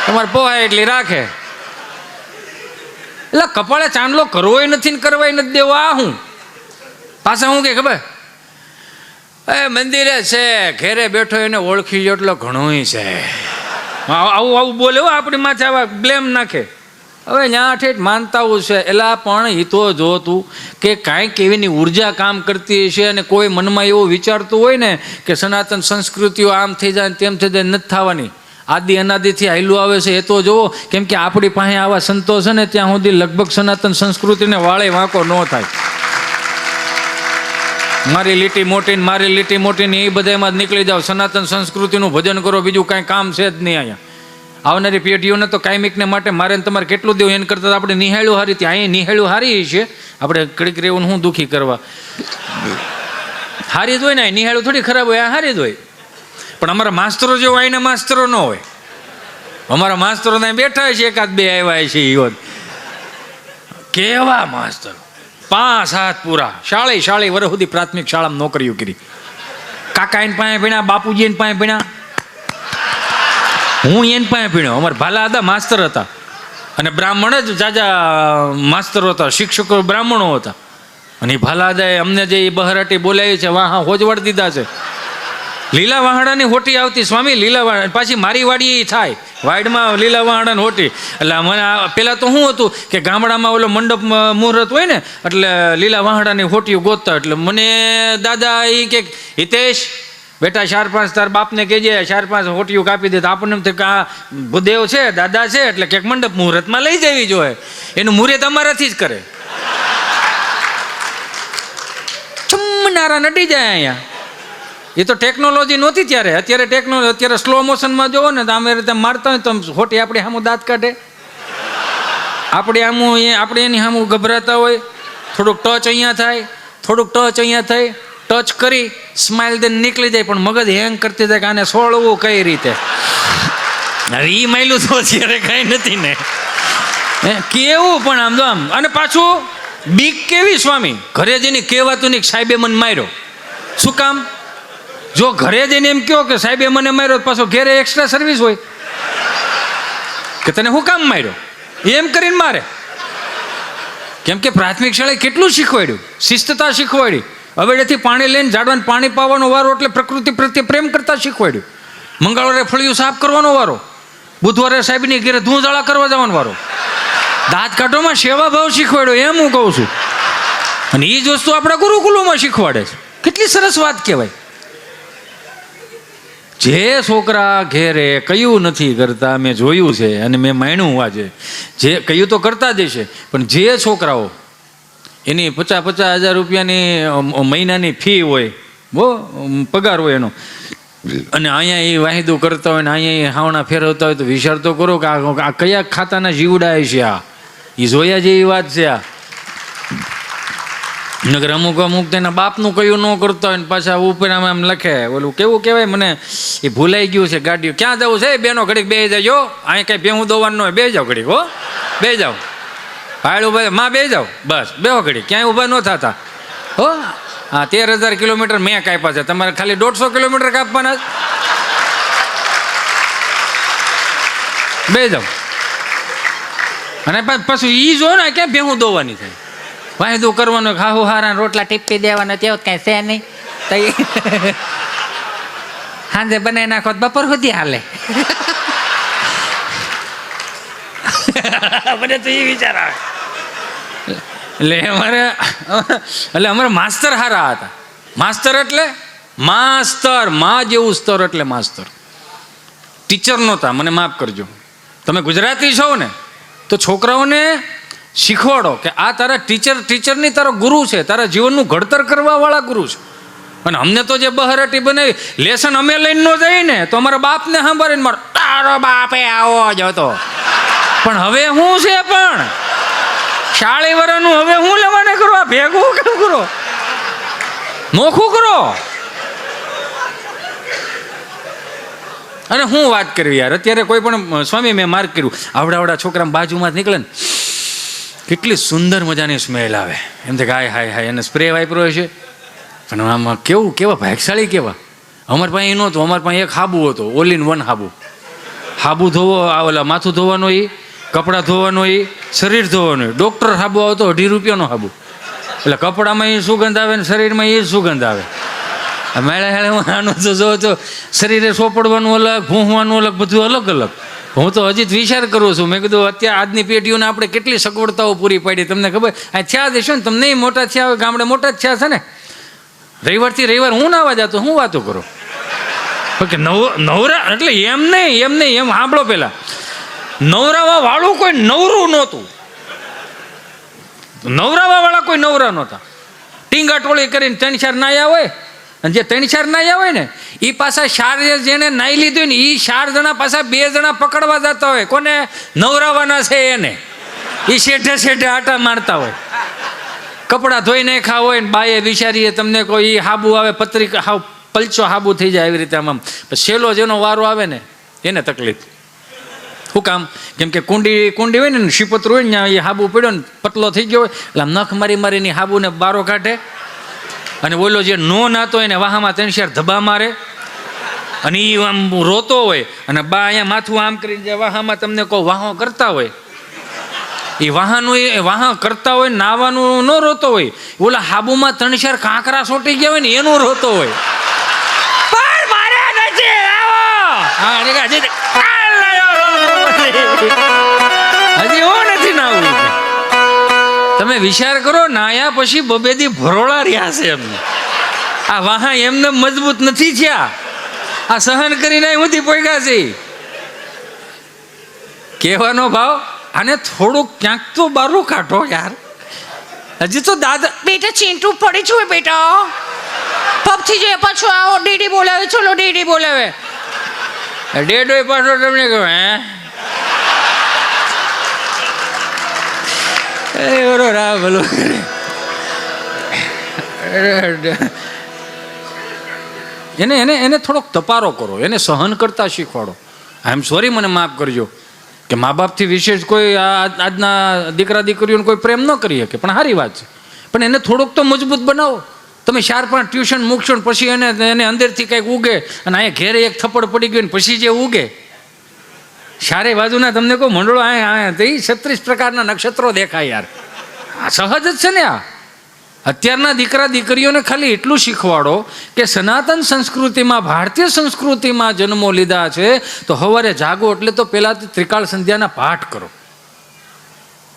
તમારે પોહાય એટલી રાખે. એટલે કપાળે ચાંદલો કરવો નથી ને કરવાય નથી દેવો. આ હું પાછા હું કે ખબર, મંદિરે છે, ઘેરે બેઠો એને ઓળખી જેટલો ઘણોય છે. આવું બોલે આપણી માથે આવા બ્લેમ નાખે. હવે ત્યાં ઠેઠ માનતાઓ છે, એલા પણ એ તો જોતું કે કાંઈક એવીની ઉર્જા કામ કરતી હશે. અને કોઈ મનમાં એવું વિચારતું હોય ને કે સનાતન સંસ્કૃતિઓ આમ થઈ જાય તેમ થઈ જાય, નથી થવાની. આદિ અનાદિથી હાલ્યું આવે છે એ તો જુઓ. કેમ કે આપણી પાસે આવા સંતો છે ને ત્યાં સુધી લગભગ સનાતન સંસ્કૃતિને વાળે વાંકો ન થાય. મારી લીટી મોટી ને એ બધામાં જ નીકળી જાઓ. સનાતન સંસ્કૃતિનું ભજન કરો, બીજું કાંઈ કામ છે જ નહીં. અહીંયા આવનારી પેઢીઓને તો કાયમિકને માટે મારે તમારે કેટલું દેવું, એને કરતાં આપણે નિહાળ્યું હારી. ત્યાં અહીં નિહાળ્યું હારી છે, આપણે કડીક રહેવું હું દુઃખી કરવા. હારી જ હોય ને, નિહાળ્યું થોડી ખરાબ હોય, આ હારી જ હોય. પણ અમારા માસ્તરો જેવો અહીંના માસ્તરો ન હોય. અમારા માસ્તરો ત્યાં બેઠા છે, 1-2 આવ્યા છે. એ કેવા માસ્તરો, 5-7 પૂરા શાળી વર્ષ સુધી પ્રાથમિક શાળામાં નોકરીઓ કરી. કાકા એને પાસે ભણ્યા, બાપુજી એને પાસે ભણ્યા, હું એને પાસે ભણ્યો. અમારા ભાલા હતા, માસ્તર હતા. અને બ્રાહ્મણ જ જાજા માસ્તરો હતા, શિક્ષકો બ્રાહ્મણો હતા. અને એ ભાલા દાદાએ અમને જે બહરાટી બોલાવી છે વાહ હોજવાડ દીધા છે. લીલા વાહડાની હોટી આવતી સ્વામી, લીલા વાહડા. પાછી મારી વાડી એ થાય વાડમાં લીલા વાહડાની હોટી. એટલે મને પહેલાં તો શું હતું કે ગામડામાં ઓલો મંડપ મુહૂર્ત હોય ને એટલે લીલા વાહડાની હોટીઓ ગોતતા. એટલે મને દાદા એ કે હિતેશ બેટા 4-5 તાર બાપને કહેજે 4-5 હોટીઓ કાપી દે. તો આપણને એમ થાય કે આ ભૂદેવ છે, દાદા છે, એટલે ક્યાંક મંડપ મુહૂર્તમાં લઈ જવી જોઈએ. એનું મુહૂર્ત અમારાથી જ કરે. ચમનારા નડી જાય અહીંયા. એ તો ટેકનોલોજી નહોતી ત્યારે. અત્યારે સ્લો મોશનમાં જોવો ને તો અમે રીતે મારતા હોય તો હોટી આપણી સામું દાંત કાઢે, આપણે એની સામું ગભરાતા હોય. થોડુંક ટચ અહીંયા થાય, ટચ કરી સ્માઇલ દઈને નીકળી જાય. પણ મગજ હેંગ કરતી જાય કે આને સોળવું કઈ રીતે. એ માયલું તો અત્યારે કાંઈ નથી ને કેવું. પણ આમ તો આમ. અને પાછું બીક કેવી સ્વામી, ઘરે જઈને કહેવાતું નહીં સાહેબે મને માર્યો. શું કામ? જો ઘરે જઈને એમ કહો કે સાહેબે મને માર્યો, પાછો ઘેરે એક્સ્ટ્રા સર્વિસ હોય કે તને શું કામ માર્યો એમ કરીને મારે. કેમ કે પ્રાથમિક શાળાએ કેટલું શીખવાડ્યું, શિસ્તતા શીખવાડી. હવેડેથી પાણી લઈને ઝાડવાને પાણી પાવાનો વારો, એટલે પ્રકૃતિ પ્રત્યે પ્રેમ કરતા શીખવાડ્યું. મંગળવારે ફળિયું સાફ કરવાનો વારો, બુધવારે સાહેબની ઘેરે ધૂંઝાળા કરવા જવાનો વારો. દાંત કાઢવામાં સેવા ભાવ શીખવાડ્યો, એમ હું કહું છું. અને એ જ વસ્તુ આપણા ગુરુકુલોમાં શીખવાડે છે. કેટલી સરસ વાત કહેવાય. જે છોકરા ઘેરે કયું નથી કરતા મેં જોયું છે અને મેં માણ્યું આજે. જે કયું તો કરતા જ છે, પણ જે છોકરાઓ એની 50,000 રૂપિયાની મહિનાની ફી હોય, પગાર હોય એનો, અને અહીંયા એ વાહિદું કરતા હોય ને અહીંયા એ હાવણા ફેરવતા હોય તો વિચાર તો કરો કે આ કયા ખાતાના જીવડા છે, આ એ જોયા જેવી વાત છે આ. નગર અમુક તેના બાપનું કયું ન કરતા હોય ને પાછા ઉપર આમ લખે ઓલું કેવું કહેવાય મને એ ભૂલાઈ ગયું છે. ગાડીઓ ક્યાં જવું છે બેનો ઘડીક બે જાજો, અહીં કઈ ભેહું દોવાનું હોય, બે જાઓ ઘડીક, હો બે જાઓ, ભાડું ભાઈ માં બે જાઓ, બસ બેહો ઘડીક, ક્યાંય ઊભા ન થતા હો. હા 13,000 કિલોમીટર મેં કાપ્યા છે, તમારે ખાલી 150 કિલોમીટર કાપવાના બે જાઓ. અને પાછું ઈ જો ને ક્યાં ભેહું દોવાની થાય, વાયદો કરવાનો હાહુ હારા રોટલા ટીપી દેવાના તેવું કાંઈ છે નહીં, તો સાંજે બનાવી નાખો બપોર સુધી હાલે. મને તો એ વિચાર આવે. એટલે અમારે માસ્તર હારા હતા. માસ્તર એટલે માસ્તર, માં જેવું સ્તર એટલે માસ્તર. ટીચર નહોતા, મને માફ કરજો. તમે ગુજરાતી છો ને તો છોકરાઓને શીખવાડો કે આ તારા ટીચરની તારો ગુરુ છે, તારા જીવનનું ઘડતર કરવા વાળા ગુરુ છે. અને અમને તો જે બહરાટી બનાવી લેસન અમે લઈને ન જઈએ ને તો અમારા બાપને સાંભળીને મારો તારો બાપે આવો જ હતો. પણ હવે શું છે, પણ 40 વર્ષનું હવે હું લેવાને કરો, ભેગું કેમ કરો, નોખું કરો. અને હું વાત કરવી યાર, અત્યારે કોઈ પણ સ્વામી મેં માર્ક કર્યું, આવડા છોકરા બાજુમાં જ નીકળે ને કેટલી સુંદર મજાની સ્મેલ આવે, એમ કે હાય હાય હાય, એને સ્પ્રે વાપર્યો છે. પણ આમાં કેવા ભાગશાળી કેવા. અમારી પાસે એ નહોતું, અમારી પાસે એક હાબુ હતો, ઓલ ઇન વન હાબુ ધોવો, ઓલા માથું ધોવાનું એ, કપડાં ધોવાનું એ, શરીર ધોવાનું એ. ડૉક્ટર હાબુ આવતો 2.5 રૂપિયાનો હાબુ, એટલે કપડામાં એ સુગંધ આવે ને શરીરમાં એ સુગંધ આવે. મેળે હેળે હું આનું તો જો તો શરીરે સોપડવાનું અલગ, ભૂંહવાનું અલગ, બધું અલગ અલગ. હું તો હજી જ વિચાર કરું છું, મેં કીધું અત્યારે આજની પેઢીઓને આપણે કેટલી સગવડતાઓ પૂરી પાડી. તમને ખબર આ થયા દેશો ને, તમને મોટા થયા હોય, ગામડે મોટા જ થયા છે ને. રવિવારથી રવિવાર હું નાવા જતો, હું વાતો કરો કે નવરા એટલે એમ નહીં એમ સાંભળો. પેલા નવરાવા વાળું કોઈ નવરું નહોતું, નવરાવા વાળા કોઈ નવરા નહોતા. ટીંગા ટોળી કરીને 3-4 નાયા હોય, અને જે 3-4 નાયા હોય ને એ પાછા 4 જેને નાઈ લીધું ને એ 4 જણા પાછા 2 જણા પકડવા જતા હોય. કોને નવરાવાના છે એને, એ શેઠે આટા મારતા હોય. કપડાં ધોઈ નાખ્યા હોય ને બાએ બિચારીએ તમને કોઈ હાબુ આવે, પત્રિકા હાવ પલચો હાબુ થઈ જાય એવી રીતે. આમ છેલ્લો જેનો વારો આવે ને એને તકલીફ. શું કામ? કેમ કે કુંડી હોય ને શીપત્ર હોય ને એ હાબુ પડ્યો ને પતલો થઈ ગયો હોય એટલે આમ નખ મારીને હાબુને બારો કાઢે. અને ઓલો જે નો નાતો હોય ને વાહામાં 3-4 ધબા મારે, અને એ આમ રોતો હોય, અને બા અહીંયા માથું આમ કરીને જે વાહામાં તમને કહો વાહો કરતા હોય, એ વાહા કરતા હોય, નાવાનું ન રોતો હોય. ઓલા હાબુમાં 3-4 કાંકરા સોટી ગયા હોય ને એનું રોતો હોય. પણ મારે નથી હજી હું નથી નાવું. તમે વિચાર કરો, નાયા પછી બબેદી ભરોળા રહ્યા છે એમને. આ વાહા એમને મજબૂત નથી થયા, આ સહન કરીને ઊંધી પોગ્યા છે. કહેવાનો ભાવ આને થોડુંક ક્યાંક તો બારું કાઢો યાર. હજી તો દાદા બેટા ચીંટુ પડી છું બેટા, પબથી જે પાછો આવો ડીડી બોલાવે, ચલો ડીડી બોલાવે. ડેડો પાછો તમને કહો એને થોડોક તપારો કરો, એને સહન કરતા શીખવાડો. આઈ એમ સોરી, મને માફ કરજો કે મા બાપથી વિશેષ કોઈ આજના દીકરા દીકરીઓને કોઈ પ્રેમ ન કરી શકે, પણ સારી વાત છે. પણ એને થોડુંક તો મજબૂત બનાવો. તમે 4-5 ટ્યુશન મૂકશો ને પછી એને અંદરથી કંઈક ઉગે, અને અહીંયા ઘેરે એક થપ્પડ પડી ગયો ને પછી જે ઉગે ચારે બાજુના તમને કહું મંડળો અહીંયા 36 પ્રકારના નક્ષત્રો દેખાય યાર. આ સહજ જ છે ને. આ અત્યારના દીકરા દીકરીઓને ખાલી એટલું શીખવાડો કે સનાતન સંસ્કૃતિમાં, ભારતીય સંસ્કૃતિમાં જન્મો લીધા છે તો સવારે જાગો એટલે તો પહેલાં ત્રિકાળ સંધ્યાના પાઠ કરો,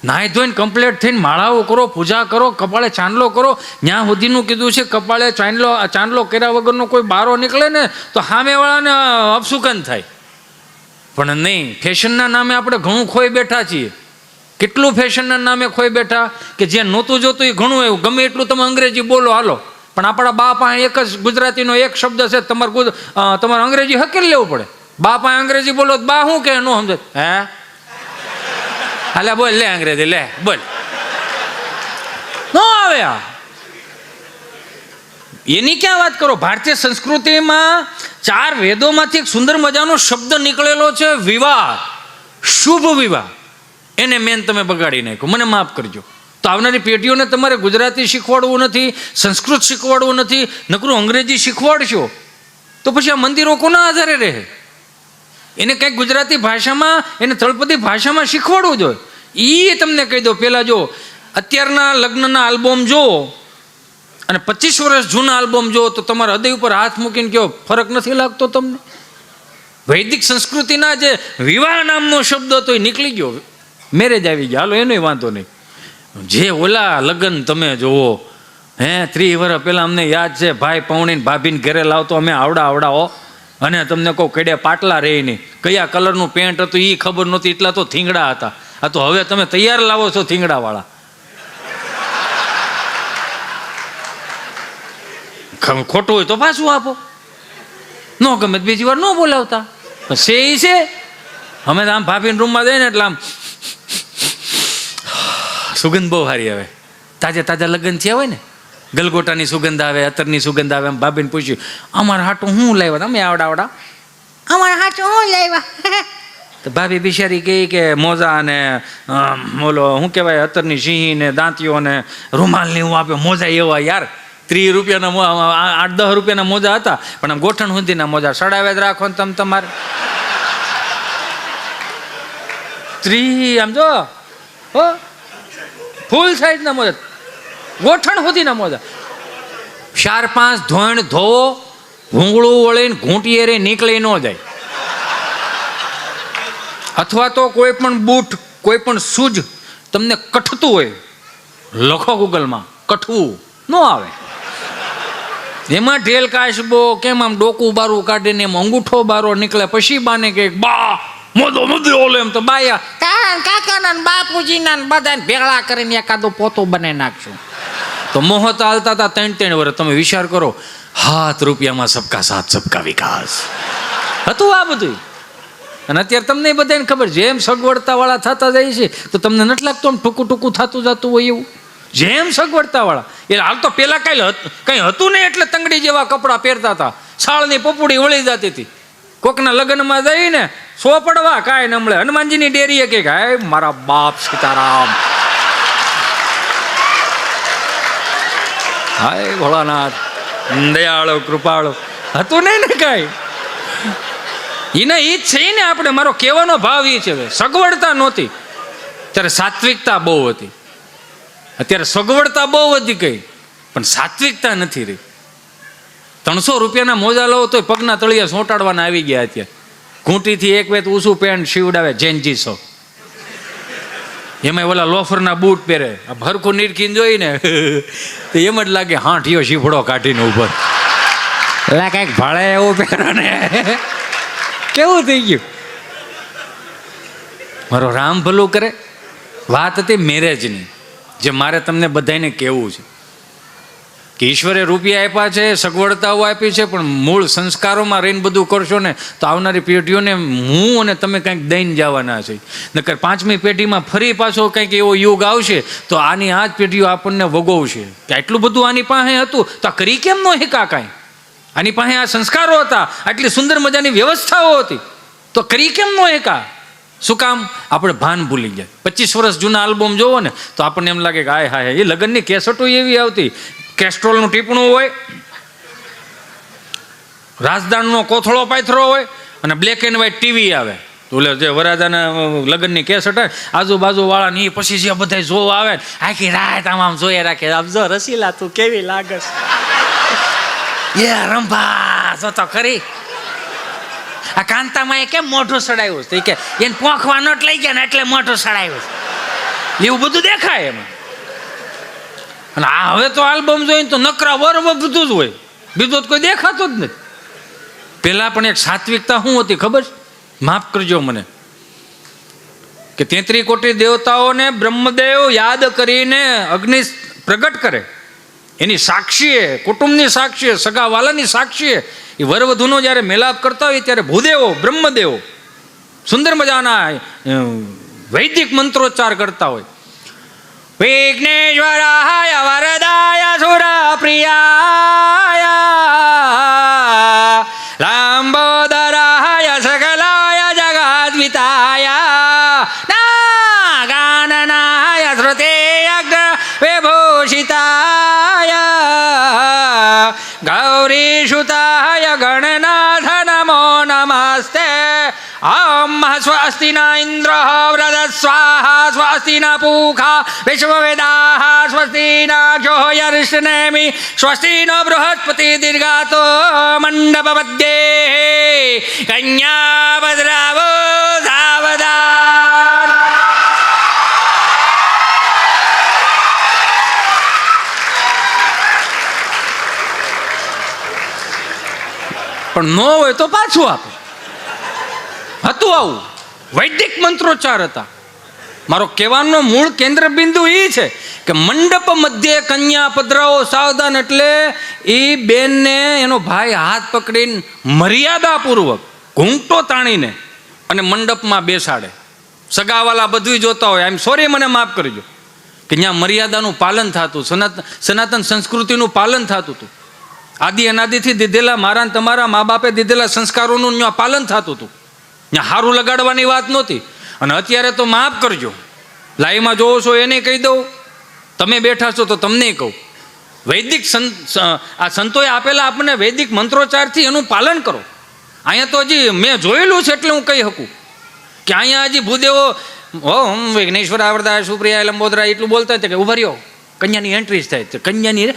નાહી ધોઈને કમ્પ્લીટ થઈને માળાઓ કરો, પૂજા કરો, કપાળે ચાંદલો કરો. ત્યાં સુધીનું કીધું છે કપાળે ચાંદલો કર્યા વગરનો કોઈ બારો નીકળે ને તો સામેવાળાને અપસુકન થાય. પણ નહીં, ફેશનના નામે આપણે ઘણું ખોઈ બેઠા છીએ. કેટલું ફેશનના નામે ખોઈ બેઠા કે જે નહોતું જોતું એ ઘણું એવું, ગમે એટલું તમે અંગ્રેજી બોલો હાલો, પણ પણ આપણા બા પાસે એક જ ગુજરાતીનો એક શબ્દ છે, તમારે અંગ્રેજી હકેલી લેવું પડે. બા પાસે અંગ્રેજી બોલો તો બા શું કે ન સમજે? હે હાલે બોલ લે અંગ્રેજી લે બોલ, નો આવે. આ એની ક્યાં વાત કરો? ભારતીય સંસ્કૃતિમાં 4 વેદોમાંથી એક સુંદર મજાનો શબ્દ નીકળેલો છે, વિવાહ, શુભ વિવાહ. એને મેન તમે બગાડી નાખ્યો, મને માફ કરજો. તો આવનારી પેઢીઓને તમારે ગુજરાતી શીખવાડવું નથી, સંસ્કૃત શીખવાડવું નથી, નકરું અંગ્રેજી શીખવાડશો તો પછી આ મંદિરો કોના આધારે રહે? એને કંઈક ગુજરાતી ભાષામાં, એને તળપદી ભાષામાં શીખવાડવું જોઈએ. એ તમને કહી દો, પહેલાં જો અત્યારના લગ્નના આલ્બમ જો અને 25 વર્ષ જૂના આલ્બમ જો તો તમારા હૃદય ઉપર હાથ મૂકીને કહો, ફરક નથી લાગતો તમને? વૈદિક સંસ્કૃતિના જે વિવાહ નામનો શબ્દ હતો એ નીકળી ગયો, મેરેજ આવી ગયા. હાલો એનોય વાંધો નહીં. જે ઓલા લગ્ન તમે જુઓ, 30 વર્ષ પહેલાં અમને યાદ છે, ભાઈ પૌણીને ભાભીને ઘરે લાવતો અમે આવડાવો, અને તમને કહું કડે પાટલા રહી નહીં, કયા કલરનું પેન્ટ હતું એ ખબર નહોતી, એટલા તો થીંગડા હતા. આ તો હવે તમે તૈયાર લાવો છો થીંગડાવાળા. ખોટું હોય તો પાછું આપો, ન ગમે બીજી વાર ન બોલાવતા. છે એ છે. અમે તો આમ ભાભીને રૂમમાં જઈએ ને એટલે આમ સુગંધ બહુ સારી આવે. તાજા લગ્ન થયા હોય ને, ગલગોટાની સુગંધ આવે, અત્તરની સુગંધ આવે. આમ ભાભીને પૂછ્યું, અમારા હાટું હું લાવ્યા? તમે આવડા અમારા હાચું હું લાવ્યા? તો ભાભી બિચારી કહે કે મોજા ને ઓલો શું કહેવાય, અત્તરની સિંહી ને દાંતીઓ ને રૂમાલની હું આપ્યો. મોજા એવા યાર, 30 રૂપિયાના 8-10 રૂપિયાના મોજા હતા, પણ આમ ગોઠણ સુધીના મોજા સડાવ્યા જ રાખો ને તમે તમારે. 30 આમ જો ફૂલ સાઈઝના મોજા, ગોઠણ સુધીના મોજા. 4-5 ધોણ ધોવો, ભૂંગળું વળીને ઘૂંટીએ રે નીકળી ન જાય. અથવા તો કોઈ પણ બૂટ, કોઈ પણ શૂઝ તમને કઠતું હોય, લખો ગૂગલમાં, કઠવું ન આવે. એમાં ઢેલ કાશબો કેમ આમ ડોકું બારું કાઢીને એમ અંગૂઠો બારો નીકળે, પછી બાને કે બા મોદો ઓલે એમ તો બાયા તારા કાકાના ને બાપુજીના ને બધાને ભેળા કરીને એકાદો પોતો બનાવી નાખશું. તો મોહત હાલતા હતા 3-3 વર્ષ. તમે વિચાર કરો, 7 રૂપિયામાં સબકા સાથ સબકા વિકાસ હતું આ બધું. અને અત્યારે તમને બધાને ખબર, જેમ સગવડતા વાળા થતા જાય છે તો તમને નથી લાગતું આમ ટૂંકું થતું જતું હોય એવું? જેમ સગવડતા વાળા, એ હાલ તો પેલા કઈ હતું નહીં એટલે તંગડી જેવા કપડાં પહેરતા હતા, સાળની પપુડી વળી જતી હતી. કોકના લગ્નમાં જઈને સોપડવા કાંઈ ન મળે. હનુમાનજીની ડેરીએ કે હાય મારા બાપ સીતારામ, હાય ભોળાનાથ દયાળો કૃપાળો, હતું નહીં ને કાંઈ. એને એ જ છે ને આપણે, મારો કહેવાનો ભાવ એ છે, સગવડતા નહોતી ત્યારે સાત્વિકતા બહુ હતી. અત્યારે સગવડતા બહુ વધી ગઈ પણ સાત્વિકતા નથી રહી. 300 રૂપિયાના મોજા લો તો પગના તળિયા સોંટાડવાના આવી ગયા. અત્યારે ઘૂંટીથી એક વેત ઊંચું પેન્ટ સીવડાવે જેનજીસો, એમાં ઓલા લોફરના બૂટ પહેરે. આ ભરખું નીરખીને જોઈને તો એમ જ લાગે હાંઠિયો શીફડો કાઢીને ઉપર એટલે કંઈક ભાડે એવું પહેરો ને કેવું થઈ ગયું. મારો રામ ભલું કરે. વાત હતી મેરેજની, જે મારે તમને બધાને કહેવું છે કે ઈશ્વરે રૂપિયા આપ્યા છે, સગવડતાઓ આપી છે, પણ મૂળ સંસ્કારોમાં રહીને બધું કરશો ને તો આવનારી પેઢીઓને હું અને તમે કંઈક દઈને જવાના છે. નકર 5મી પેઢીમાં ફરી પાછો કંઈક એવો યુગ આવશે તો આની આ જ પેઢીઓ આપણને વગોવશે કે આટલું બધું આની પાસે હતું તો આ કરી કેમ ન હેકા કાંઈ? આની પાસે આ સંસ્કારો હતા, આટલી સુંદર મજાની વ્યવસ્થાઓ હતી, તો કરી કેમ ન હેકા? શું કામ? આપણે ભાન ભૂલી ગયા. 25 વર્ષ જૂના આલ્બમ જોવો ને તો આપણને એમ લાગે કે હાય હાય, એ લગ્નની કેસેટો એવી આવતી, કેસ્ટ્રોલનું ટીપણું હોય, રાજદાણનો કોથળો પાથરો હોય અને બ્લેક એન્ડ વ્હાઇટ ટીવી આવે. ઓલે જે વરાજાના લગ્નની કેસેટ હોય, આજુબાજુ વાળા ની પછી જે બધા જોવા આવે આખી રાત આમ જોઈએ રાખે, આમ જો રસીલા તું કેવી લાગસ, એ રંભા જો તો ખરી. આ કાંતામાં એ કેમ મોઢું સડાયું છે કે એને પોંખવા નોટ લઈ ગયા ને એટલે મોઢું સડાયું છે, એવું બધું દેખાય એમાં. અને આ હવે તો આલ્બમ જોઈને તો નકરા વર્વ બધું જ હોય, બીજું કોઈ દેખાતો જ નથી. પેલા પણ એક સાત્વિકતા શું હતી ખબર? માફ કરજો મને, કે 33 કોટી દેવતાઓને બ્રહ્મદેવ યાદ કરીને અગ્નિ પ્રગટ કરે એની સાક્ષીએ, કુટુંબની સાક્ષીએ, સગાવાલાની સાક્ષીએ એ વરવધુનો જ્યારે મેલાપ કરતા હોય ત્યારે ભૂદેવો, બ્રહ્મદેવો સુંદર મજાના વૈદિક મંત્રોચ્ચાર કરતા હોય. વિઘ્નેશ્વરાય વરદાય સુરપ્રિયાય લંબોદરાય સકલાય જગદ્વિતાય નાગાનનાય શ્રુતેયગ્ન વિભૂષિતાય ગૌરીસુતાય ગણનાથ નમો નમસ્તે. ઓમ સ્વસ્તિ ન ઇન્દ્ર વ્રત સ્વાહા સ્વસ્તિ ન પૂખા વિશ્વવેદાઃ સ્વસ્તિ ન ક્ષોયર્ષ્ણેમિ સ્વસ્તિ ન બૃહસ્પતિ દીર્ઘાતો મંડપ મધ્યે કન્યા ભદ્રાવો સાવધાન. પણ ન હોય તો પાછું આપે. હતું આવું વૈદિક મંત્રોચ્ચાર હતા. મારો કહેવાનો મૂળ કેન્દ્ર બિંદુ એ છે કે મંડપ મધ્યે કન્યા પધરાવો સાવધાન, એટલે એ બેનને એનો ભાઈ હાથ પકડીને મર્યાદાપૂર્વક ઘૂંટો તાણીને અને મંડપમાં બેસાડે. સગાવાલા બધું જોતા હોય, આઈ એમ સોરી, મને માફ કરજો, કે ત્યાં મર્યાદાનું પાલન થતું, સનાતન સંસ્કૃતિનું પાલન થતું હતું. આદિ અનાદિથી દીધેલા મારા ને તમારા મા બાપે દીધેલા સંસ્કારોનું ત્યાં પાલન થતું હતું. ત્યાં હારું લગાડવાની વાત નહોતી. અને અત્યારે તો માફ કરજો, લાઈવમાં જોવો છો એને કહી દઉં, તમે બેઠા છો તો તમને કહું, વૈદિક આ સંતોએ આપેલા આપણને વૈદિક મંત્રોચ્ચારથી એનું પાલન કરો. અહીંયા તો હજી મેં જોયેલું છે એટલે હું કહી શકું કે અહીંયા હજી ભૂદેવો ઓમ વિઘ્નેશ્વર આવરદાય સુપ્રિયા લંબોદરા એટલું બોલતા હતા કે ઉભા રહ્યો, કન્યાની એન્ટ્રી થાય છે, કન્યાની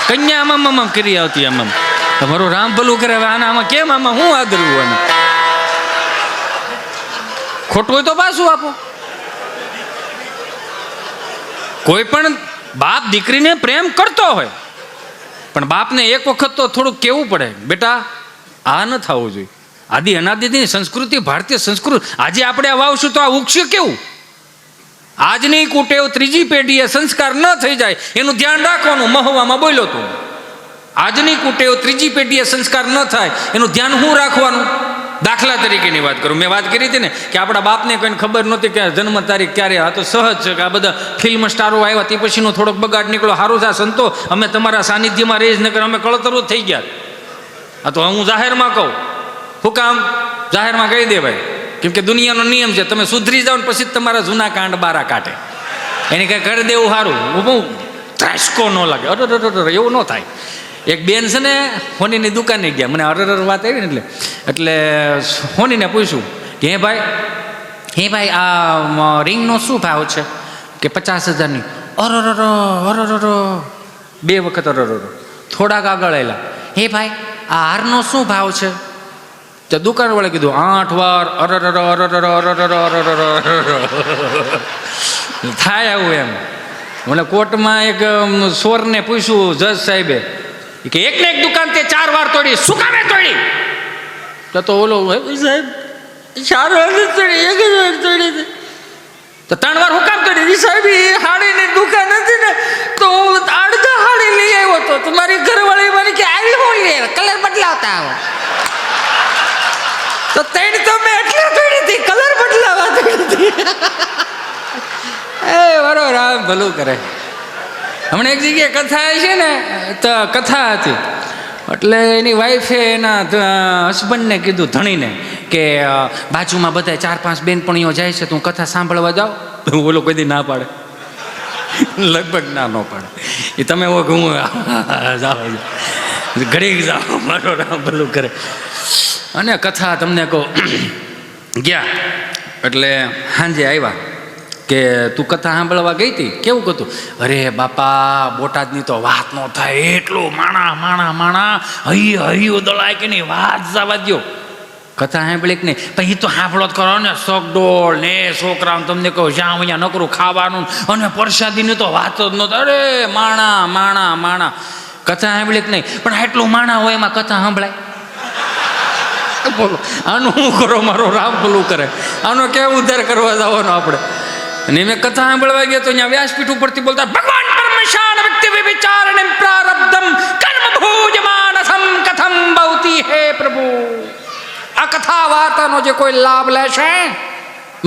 કન્યા આમાં કરી આવતી, આમાં તમારું રામ ભલું કરે. આમાં કેમ, આમાં હું આદરવું, અને ખોટું હોય તો પાછું આપો. કોઈ પણ બાપ દીકરીને પ્રેમ કરતો હોય, પણ બાપને એક વખત તો થોડુંક કહેવું પડે, બેટા આ ન થવું જોઈએ. આદિ અનાદિની સંસ્કૃતિ, ભારતીય સંસ્કૃતિ, આજે આપણે આ વાવશું તો આ ઉગશે કેવું? આજની કુટેવ ત્રીજી પેઢીએ સંસ્કાર ન થઈ જાય એનું ધ્યાન રાખવાનું. મહુવામાં બોલ્યો તું, આજની કુટેવ ત્રીજી પેઢીએ સંસ્કાર ન થાય એનું ધ્યાન હું રાખવાનું. દાખલા તરીકેની વાત કરું, મેં વાત કરી હતી ને કે આપણા બાપને કોઈને ખબર નહોતી કે જન્મ તારીખ ક્યારે. આ તો સહજ છે કે આ બધા ફિલ્મ સ્ટારો આવ્યા તે પછીનો થોડોક બગાડ નીકળ્યો. સારું છે આ સંતો, અમે તમારા સાનિધ્યમાં રહી જ ન કરે, અમે કળતરો થઈ ગયા. આ તો હું જાહેરમાં કહું, શું કામ જાહેરમાં કહી દે ભાઈ, કેમ કે દુનિયાનો નિયમ છે, તમે સુધરી જાઓ ને પછી તમારા જૂના કાંડ બારા કાઢે. એને કંઈ કરી દેવું સારું, બહુ ત્રાસકો ન લાગે. અરે એવું ન થાય. એક બેન છે ને હોનીની દુકાને ગયા, મને અરર વાત આવી ને એટલે હોનીને પૂછ્યું કે હે ભાઈ આ રિંગનો શું ભાવ છે? કે 50,000ની. અરર 2 વખત અરર. થોડાક આગળ આવેલા, હે ભાઈ આ હારનો શું ભાવ છે? તો દુકાનવાળે કીધું 8 વાર અરર થાય આવું. એમ મને કોર્ટમાં એક સોરને પૂછ્યું જજ સાહેબે કે એક ને એક દુકાન તે 4 વાર તોડી, શું કામે તોડી? તો ઓલો સાહેબ 4 વાર તોડી, 1 વાર તોડી. તો 3 વાર હું કામ તોડી? સાહેબ એ હાડીની દુકાન હતી ને તો અડધા હાડી લઈ આવ્યો તો તમારી ઘરવાળી મને કે આવી હું લે કલર બદલાવતા આવો. તો 3 તો મેં એટલે તોડી હતી, કલર બદલાવા તોડી હતી. એ બરો રામ ભલું કરે. હમણાં એક જગ્યાએ કથા છે ને, તો કથા હતી એટલે એની વાઈફે એના હસબન્ડને કીધું, ધણીને, કે બાજુમાં બધા 4-5 બેનપણીઓ જાય છે, તું કથા સાંભળવા જાઓ. બોલો કોઈ દી ના પાડે, લગભગ ના ન પાડે. એ તમે હું જાઓ ઘડીક જાઓ, મારો રામ ભલું કરે. અને કથા તમને કહું, ગયા એટલે સાંજે આવ્યા કે તું કથા સાંભળવા ગઈ હતી, કેવું હતું? અરે બાપા બોટાદની તો વાત ન થાય, એટલું માણા હૈયું દળાય કે નહીં, વાત જવા દો. કથા સાંભળી કે નહીં? પછી તો સાંભળો જ કરો ને, શોકડોળ ને છોકરાઓને તમને કહું જ્યાં અહીંયા નકરું ખાવાનું અને પ્રસાદીની તો વાત જ નહોતી. અરે માણા કથા સાંભળી કે નહીં? પણ આટલું માણા હોય એમાં કથા સાંભળાય? બોલો આનું શું કરો? મારો રામ ભલું કરે. આનો કેવું ઉદ્ધાર કરવા જવાનો આપણે? અને મેં કથા સાંભળવા ગયો તો અહીંયા વ્યાસપીઠ ઉપરથી બોલતા ભગવાન પરમેશાન વ્યક્તિ વિચારણે પ્રારબ્ધમ કર્મ ભોજમાનસમ કથમ ભવતી હે પ્રભુ. આ કથા વાર્તાનો જે કોઈ લાભ લેશે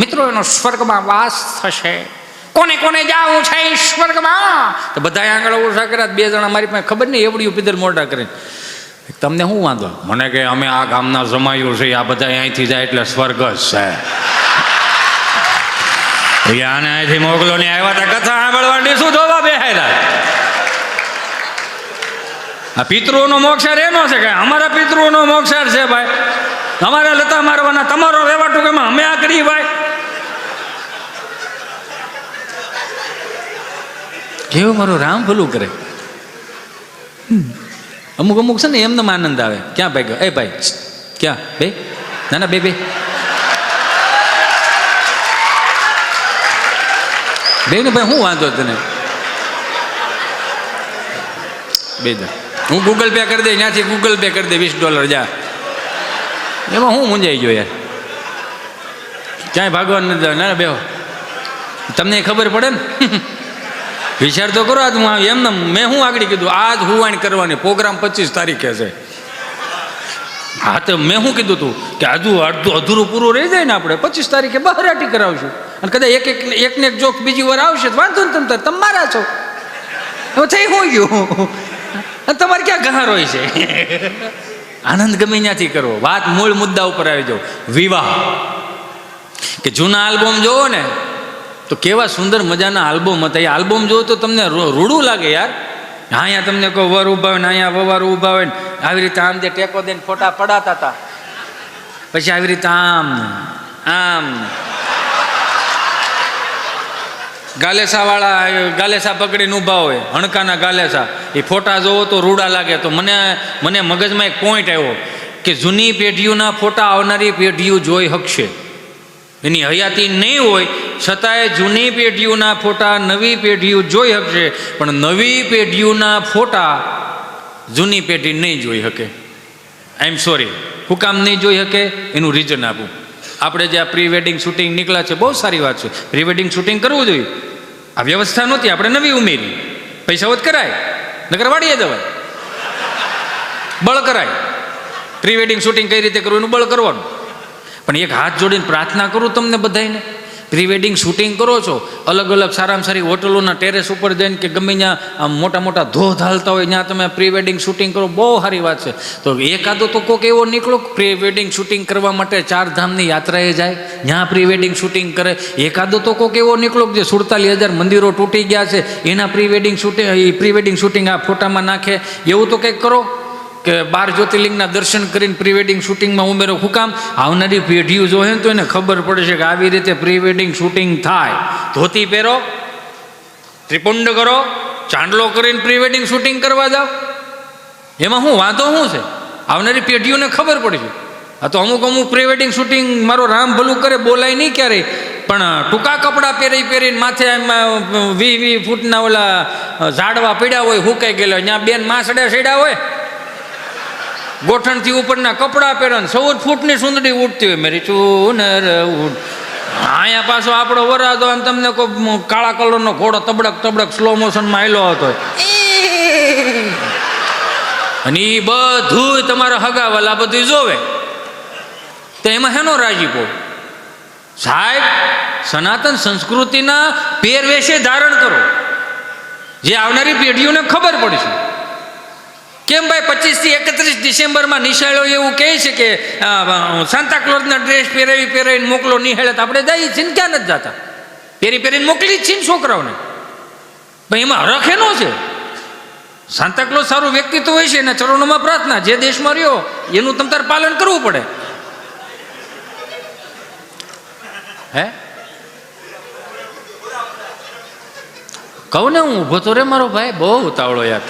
મિત્રો એનો સ્વર્ગમાં વાસ થશે. કોને કોને જાવું છે સ્વર્ગમાં? તો બધા આગળ ઓછા કર્યા. બે જણા મારી પાસે ખબર નહીં એવડી પીધર મોટા કરીને તમને શું વાંધો? મને કે અમે આ ગામના જમાયું છે, આ બધા અહીંથી જાય એટલે સ્વર્ગ જ છે. આને અહીંથી મોકલો ને આવ્યા હતા કથા સાંભળવાની, શું જોવા બેહાયલા? આ પિતૃઓનો મોક્ષાર એનો છે કે અમારા પિતૃઓનો મોક્ષાર છે ભાઈ, તમારે લતા મારવાના, તમારો રહેવા ટૂંકમાં અમે આ કરી ભાઈ. કેવું મારું રામ ભલું કરે. અમુક અમુક છે ને એમને આનંદ આવે. ક્યાં ભાઈ ગયો? એ ભાઈ ક્યાં બે? ના ના બે બે બે ને ભાઈ, શું વાંધો તને? બે જા, હું ગૂગલ પે કરી દે, ત્યાંથી ગૂગલ પે કરી દે $20 જા. એમાં હું મૂંઝાઈ ગયો યાર, ક્યાંય ભાગવાનું નથી. ના બેહો, તમને ખબર પડે ને. વિચાર તો કરો. આજ હું એમને મેં હું આગળ કીધું આજ હુવાણ કરવાની, પ્રોગ્રામ 25 તારીખે છે. હા તો મેં શું કીધું તું કે હજુ અધૂરું પૂરું રહી જાય ને, આપણે 25 તારીખે બહારાટી કરાવશું. અને કદાચ એકને એક જોક બીજી વાર આવશે તો વાંધો ને, તમે મારા છો. હવે થઈ શું ગયું? અને તમારે ક્યાં ગહાર હોય છે? આનંદ ગમે ત્યાંથી કરવો. વાત મૂળ મુદ્દા ઉપર આવી જાઓ. વિવાહ કે જૂના આલ્બમ જોવો ને તો કેવા સુંદર મજાના આલ્બમ હતા. એ આલ્બમ જોવો તો તમને રૂડું લાગે યાર. અહીંયા તમને કોઈ વર ઊભા હોય ને અહીંયા વવાર ઊભા હોય ને આવી રીતે આમ જે ટેકો દઈને ફોટા પડાતા હતા, પછી આવી રીતે આમ આમ ગાલેસા ગાલેસા પકડીને ઊભા હોય, હણકાના ગાલેસા. એ ફોટા જોવો તો રૂડા લાગે. તો મને મગજમાં એક પોઈન્ટ આવ્યો કે જૂની પેઢીઓના ફોટા આવનારી પેઢીઓ જોઈ શકશે. એની હયાતી નહીં હોય છતાંય જૂની પેઢીઓના ફોટા નવી પેઢીઓ જોઈ શકશે, પણ નવી પેઢીઓના ફોટા જૂની પેઢી નહીં જોઈ શકે. આઈ એમ સોરી. હું કામ નહીં જોઈ શકે એનું રીઝન આપું. આપણે જે આ પ્રી વેડિંગ શૂટિંગ નીકળ્યા છે બહુ સારી વાત છે. પ્રી વેડિંગ શૂટિંગ કરવું જોઈએ. આ વ્યવસ્થા નહોતી, આપણે નવી ઉમેરી. પૈસા હોત કરાય, નકર વાડીએ દવાય, બળ કરાય. પ્રી વેડિંગ શૂટિંગ કઈ રીતે કરવું એનું બળ કરવાનું. પણ એક હાથ જોડીને પ્રાર્થના કરું તમને બધાને, પ્રી વેડિંગ શૂટિંગ કરો છો, અલગ અલગ સારામાં સારી હોટલોના ટેરેસ ઉપર જઈને કે ગમે ત્યાં મોટા મોટા ધોધ હાલતા હોય ત્યાં તમે પ્રી વેડિંગ શૂટિંગ કરો, બહુ સારી વાત છે. તો એકાદો તો કોઈક એવો નીકળો પ્રી વેડિંગ શૂટિંગ કરવા માટે 4 ધામની યાત્રાએ જાય, ત્યાં પ્રી વેડિંગ શૂટિંગ કરે. એકાદો તો કોઈક એવો નીકળો જે 47,000 મંદિરો તૂટી ગયા છે એના પ્રી વેડિંગ શૂટિંગ, એ પ્રી વેડિંગ શૂટિંગ આ ફોટામાં નાખે. એવું તો કંઈક કરો કે 12 જ્યોતિર્લિંગના દર્શન કરીને પ્રી વેડિંગ શૂટિંગમાં ઉમેરો. શું કામ? આવનારી પેઢીઓ જોહે તો એને ખબર પડે છે કે આવી રીતે પ્રી વેડિંગ શૂટિંગ થાય. ધોતી પહેરો, ત્રિપુંડ કરો, ચાંદલો કરીને પ્રી વેડિંગ શૂટિંગ કરવા જાઓ. એમાં શું વાંધો શું છે? આવનારી પેઢીઓને ખબર પડશે. આ તો અમુક પ્રી વેડિંગ શૂટિંગ મારો રામ ભલું કરે, બોલાય નહીં ક્યારેય, પણ ટૂંકા કપડાં પહેરીને માથે એમાં 20 ફૂટના ઓલા ઝાડવા પીડ્યા હોય, હુકાઈ ગયેલા, ત્યાં બેન માસડા સડ્યા હોય, ગોઠણથી ઉપરના કપડાં પહેરો, 14 ફૂટની સુંદરી ઉડતી હોય. મેરી ચૂનર ઉડ. અહીંયા પાછો આપણો વરાદો અને તમને કોઈ કાળા કલરનો ઘોડો તબડક સ્લો મોશનમાં આવેલો હતો, અને એ બધું તમારા હગાવાલા બધું જોવે. તો એમાં હેનો રાજીપો? સાહેબ, સનાતન સંસ્કૃતિના પહેરવેશે ધારણ કરો, જે આવનારી પેઢીઓને ખબર પડશે. કેમ ભાઈ 25 થી 31 ડિસેમ્બરમાં નિશાળો એવું કહે છે કે સાન્તાક્લોઝના ડ્રેસ પહેરાવીને મોકલો નિહાળે, તો આપણે જઈએ છીએ ને, ક્યાં નથી જતા? પહેરીને મોકલી જ છીએ ને છોકરાઓને. ભાઈ એમાં હરખ એનો છે. સાન્તાક્લોઝ સારું વ્યક્તિત્વ હોય છે, એના ચરણોમાં પ્રાર્થના. જે દેશમાં રહ્યો એનું તમ તાર પાલન કરવું પડે. હે કહું ને, હું ઊભો તો રે મારો ભાઈ, બહુ ઉતાવળો યાર.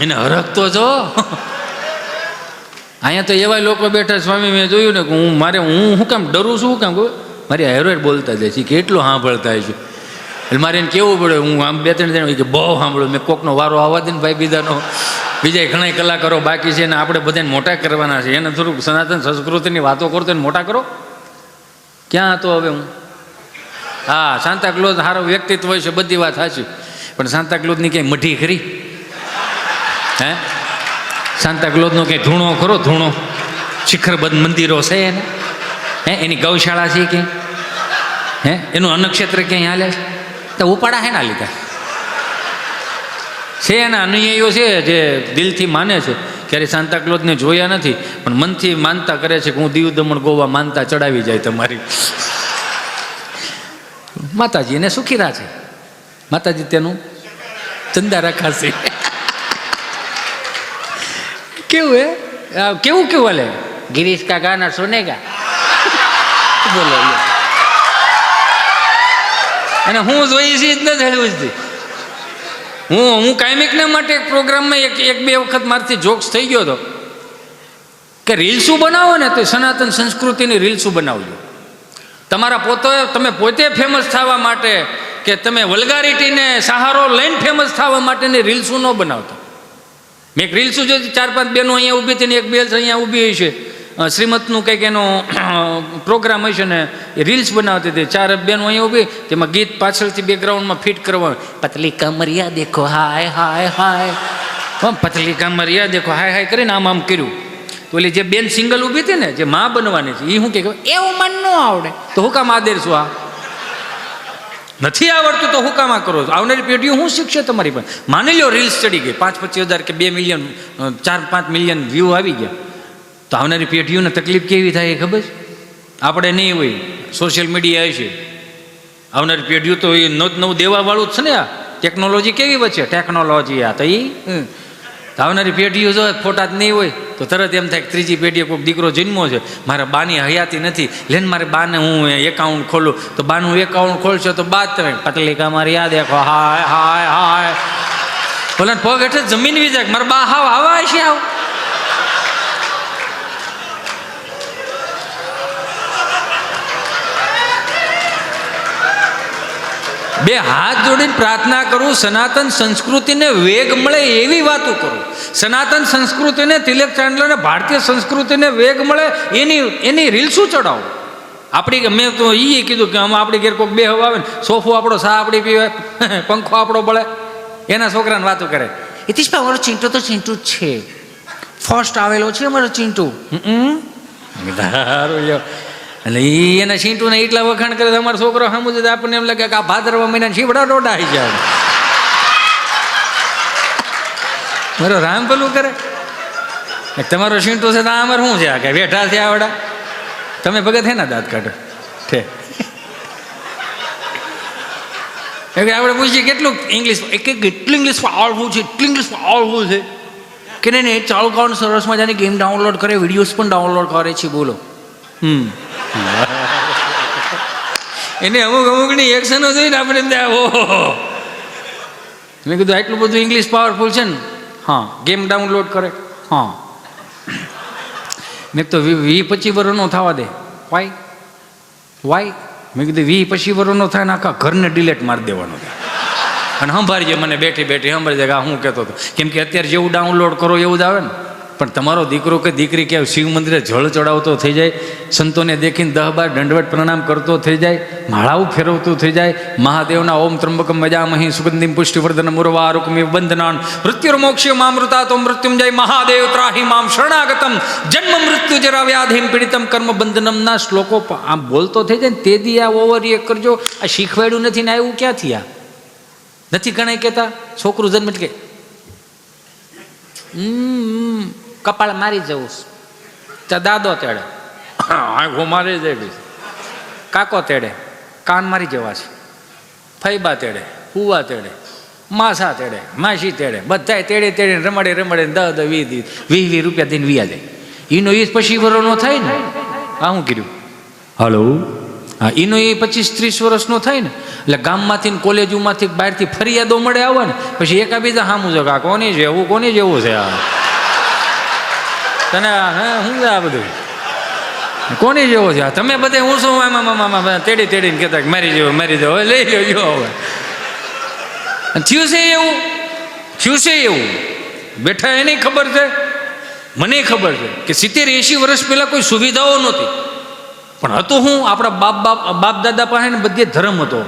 એને હરખ તો જો. અહીંયા તો એવા લોકો બેઠા, સ્વામી મેં જોયું ને કે હું શું કામ ડરું છું? શું કામ મારી હેરોઈડ બોલતા જાય છે, કેટલું સાંભળતા હોય છે. એટલે મારે એને કેવું પડે. હું આમ 2-3 જણ કે બહુ સાંભળું. મેં કોકનો વારો આવવા દે ને ભાઈ, બીજા ઘણા કલાકારો બાકી છે ને આપણે બધાને મોટા કરવાના છે. એને થોડુંક સનાતન સંસ્કૃતિની વાતો કરો તો એને મોટા કરો. ક્યાં હતો હવે હું? હા, સાંતાક્લોઝ સારો વ્યક્તિત્વ હોય છે, બધી વાત સાચી, પણ સાંતાક્લોઝની ક્યાંય મઢી ખરી? હે, સાંતાક્લોઝનો ક્યાંય ધૂણો ખરો? ધૂણો શિખરબદ્ધ મંદિરો છે એને? હે, એની ગૌશાળા છે ક્યાંય? હે, એનું અન્નક્ષેત્ર ક્યાંય હાલે છે? તો ઉપાડા હે ના લીધા છે. એના અનુયાયીઓ છે જે દિલથી માને છે, ક્યારે સાંતાક્લોઝને જોયા નથી પણ મનથી માનતા કરે છે કે હું દીવ દમણ ગોવા માનતા ચડાવી જાય તમારી. માતાજી એને સુખી રાખે, માતાજી તેનું ચંદા રાખાશે. કેવું હે, કેવું કેવું હાલે? ગિરીશ કા ગાના સુનેગા બોલો. અને હું જોઈ છે જ નથી હળવું. હું કાયમિકના માટે એક પ્રોગ્રામમાં એક બે વખત મારથી જોક્સ થઈ ગયો હતો કે રીલ્સું બનાવો ને તો સનાતન સંસ્કૃતિની રીલ્સું બનાવજો. તમે પોતે ફેમસ થવા માટે કે તમે વલ્ગારિટીને સહારો લઈને ફેમસ થવા માટેની રીલ્સું ન બનાવતા. મેં એક રીલ્સું જોઈ, 4-5 બહેનો અહીંયા ઊભી હતી ને એક બેલ અહીંયા ઊભી હોય છે, શ્રીમતનું કંઈક એનો પ્રોગ્રામ હશે ને એ રીલ્સ બનાવતી હતી. 4 બહેનો અહીંયા ઊભી, તેમાં ગીત પાછળથી બેકગ્રાઉન્ડમાં ફિટ કરવા, પતલી કમરિયા દેખો હાય હાય હાય, પતલી કમરિયા દેખો હાય હાય કરીને આમ કર્યું. તો ઓલી જે બેન સિંગલ ઊભી હતી ને, જે માં બનવાની છે, એ શું કે એવું મન ન આવડે તો હું કામ આદેરશું? આ નથી આવડતું તો હું કામ આ કરો છો? આવનારી પેઢીઓ શું શીખશે તમારી પાસે? માની લો રીલ્સ ચડી ગઈ, 5-25 હજાર કે 2 મિલિયન 4-5 મિલિયન વ્યૂ આવી ગયા, તો આવનારી પેઢીઓને તકલીફ કેવી થાય એ ખબર છે? આપણે નહીં હોય, સોશિયલ મીડિયા છે, આવનારી પેઢીઓ તો એ નવું દેવાવાળું જ છે ને. આ ટેકનોલોજી કેવી વચ્ચે ટેકનોલોજી આ તો એ આવનારી પેઢીઓ જો ફોટા જ નહીં હોય તો તરત એમ થાય કે ત્રીજી પેઢીએ કોઈક દીકરો જન્મો છે, મારા બાની હયાતી નથી, લેન મારે બાને હું એકાઉન્ટ ખોલું, તો બાનું એકાઉન્ટ ખોલશો તો બાદ તમે પતલી કમર યાદ દેખો હાય હાય હાય, બોલે પગ હેઠળ જમીન વી જાય, મારા બા હાવ હવા છે. આવ બે હાથ જોડીને પ્રાર્થના કરું, સનાતન સંસ્કૃતિને વેગ મળે એવી વાતો કરું, સનાતન સંસ્કૃતિને તિલક ચાંદલાને ભારતીય સંસ્કૃતિને વેગ મળે એની રીલ્સું ચડાવો. આપણી મેં તો એ કીધું કે આમાં આપણી ઘેર કોઈક બે હવા આવે ને, સોફો આપણો સા આપણી પીવે, પંખો આપણો બળે, એના છોકરાને વાતો કરે. હિતેશભાઈ અમારો ચિંટુ તો ચિંટુ જ છે, ફર્સ્ટ આવેલો છે અમારો ચિંટુ. એટલે એના છીંટુને એટલા વખાણ કરે તો અમારો છોકરો સામું જ આપણને એમ લાગે કે આ ભાદરવા મહિના છીબડા ડોડા આવી જાય. મારો રામ પેલું કરે તમારો છીંટુ છે તો અમારે શું છે? આ કે બેઠા છે આવડા તમે ભગત હે ના દાંત કાઢો ઠે. આપણે પૂછીએ કેટલું ઇંગ્લિશ, કેટલું ઇંગ્લિશ આવડવું છે, એટલું ઇંગ્લિશ આવડવું છે કે નહીં. ચાલુ કરવાનું સરસ મજાની ગેમ ડાઉનલોડ કરે, વિડીયોઝ પણ ડાઉનલોડ કરે છે. બોલો એને અમુકની એક્શનો જોઈને આપણે ઓહો, મેં કીધું આટલું બધું ઇંગ્લિશ પાવરફુલ છે ને. હા, ગેમ ડાઉનલોડ કરે. હા, મેં તો 20-25 વર્ષનો થવા દે. વાય મેં કીધું 20-25 વર્ષનો થાય ને આખા ઘરને ડિલેટ મારી દેવાનો. અને સંભાળીએ મને બેઠી સંભાળી જાય કે આ હું કહેતો હતો. કેમ કે અત્યારે જેવું ડાઉનલોડ કરો એવું જ આવે ને. પણ તમારો દીકરો કે દીકરી કે શિવ મંદિરે જળ ચડાવતો થઈ જાય, સંતોને દેખીને 10-12 દંડવત પ્રણામ કરતો થઈ જાય, માળાઓ ફેરવતું થઈ જાય, મહાદેવના ઓમ ત્રંબકમ મજામહી સુગંધિમ પુષ્ટિવર્ધન મુરવારુકમિ વંદનાન મૃત્યુર્મોક્ષ્ય મામૃતા તો મૃત્યુંજય મહાદેવ ત્રાહી મામ શરણાગતમ જન્મ મૃત્યુ જરા વ્યાધિમ પીડિતમ કર્મ બંધનમના શ્લોકો આમ બોલતો થઈ જાય ને. તે દી આ ઓવર એક કરજો, આ શીખવાડ્યું નથી ને આવ્યું ક્યાંથી? આ નથી ઘણા કહેતા છોકરું જન્મ કે કપાળ મારી જવું, દાદો તેડે આંખો મારી જાય, કાકો તેડે કાન મારી જવા છે, ફૈબા તેડે, ફુવા તેડે, માસા તેડે, માસી તેડે, બધા તેડે રમાડે 10-20 રૂપિયા દઈને વ્યા જાય. એનો એ પછી વર્ષનો થાય ને. આ શું કર્યું? હલો, હા, એનો એ 25-30 વર્ષનો થાય ને એટલે ગામમાંથી ને કોલેજોમાંથી બહારથી ફરિયાદો મળે આવે ને, પછી એકાબીજા સામું છે કે આ કોની જેવું છે આ તને શું છે આ બધું કોની જેવો છે? તમે બધા હું શું આમાં તેડીને કહેતા કે મારી જેવો લઈ લો. હવે થયું છે એવું બેઠા એને ખબર છે, મને ખબર છે કે 70-80 વર્ષ પહેલાં કોઈ સુવિધાઓ નહોતી. પણ હતું હું આપણા બાપ દાદા પાસે ને બધે ધર્મ હતો.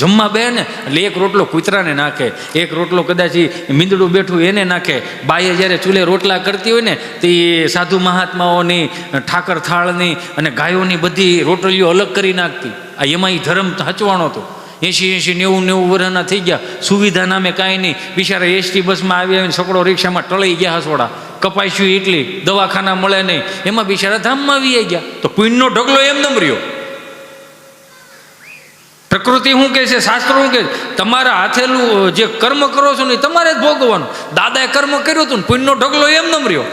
જમવા બે ને એટલે એક રોટલો કૂતરાને નાખે, એક રોટલો કદાચ મીંદડું બેઠું એને નાખે. બાઈએ જ્યારે ચૂલે રોટલા કરતી હોય ને તો એ સાધુ મહાત્માઓની ઠાકર થાળની અને ગાયોની બધી રોટલીઓ અલગ કરી નાખતી. આ એમાં એ ધર્મ હચવાણો હતો. 80-90 વર્ષના થઈ ગયા, સુવિધા નામે કાંઈ નહીં. બિચારા એસટી બસમાં આવીને છકડો રિક્ષામાં ટળી ગયા હસોડા, કપાસ્યું એટલી, દવાખાના મળે નહીં, એમાં બિચારા ધામમાં આવી ગયા. તો પુણ્યનો ઢગલો એમ નમ રહ્યો. પ્રકૃતિ શું કહે છે, શાસ્ત્રો શું કહે છે, તમારા હાથેલું જે કર્મ કરો છો ને તમારે જ ભોગવવાનું. દાદાએ કર્મ કર્યું હતું ને પુણ્યનો ઢગલો એમ નમ રહ્યો.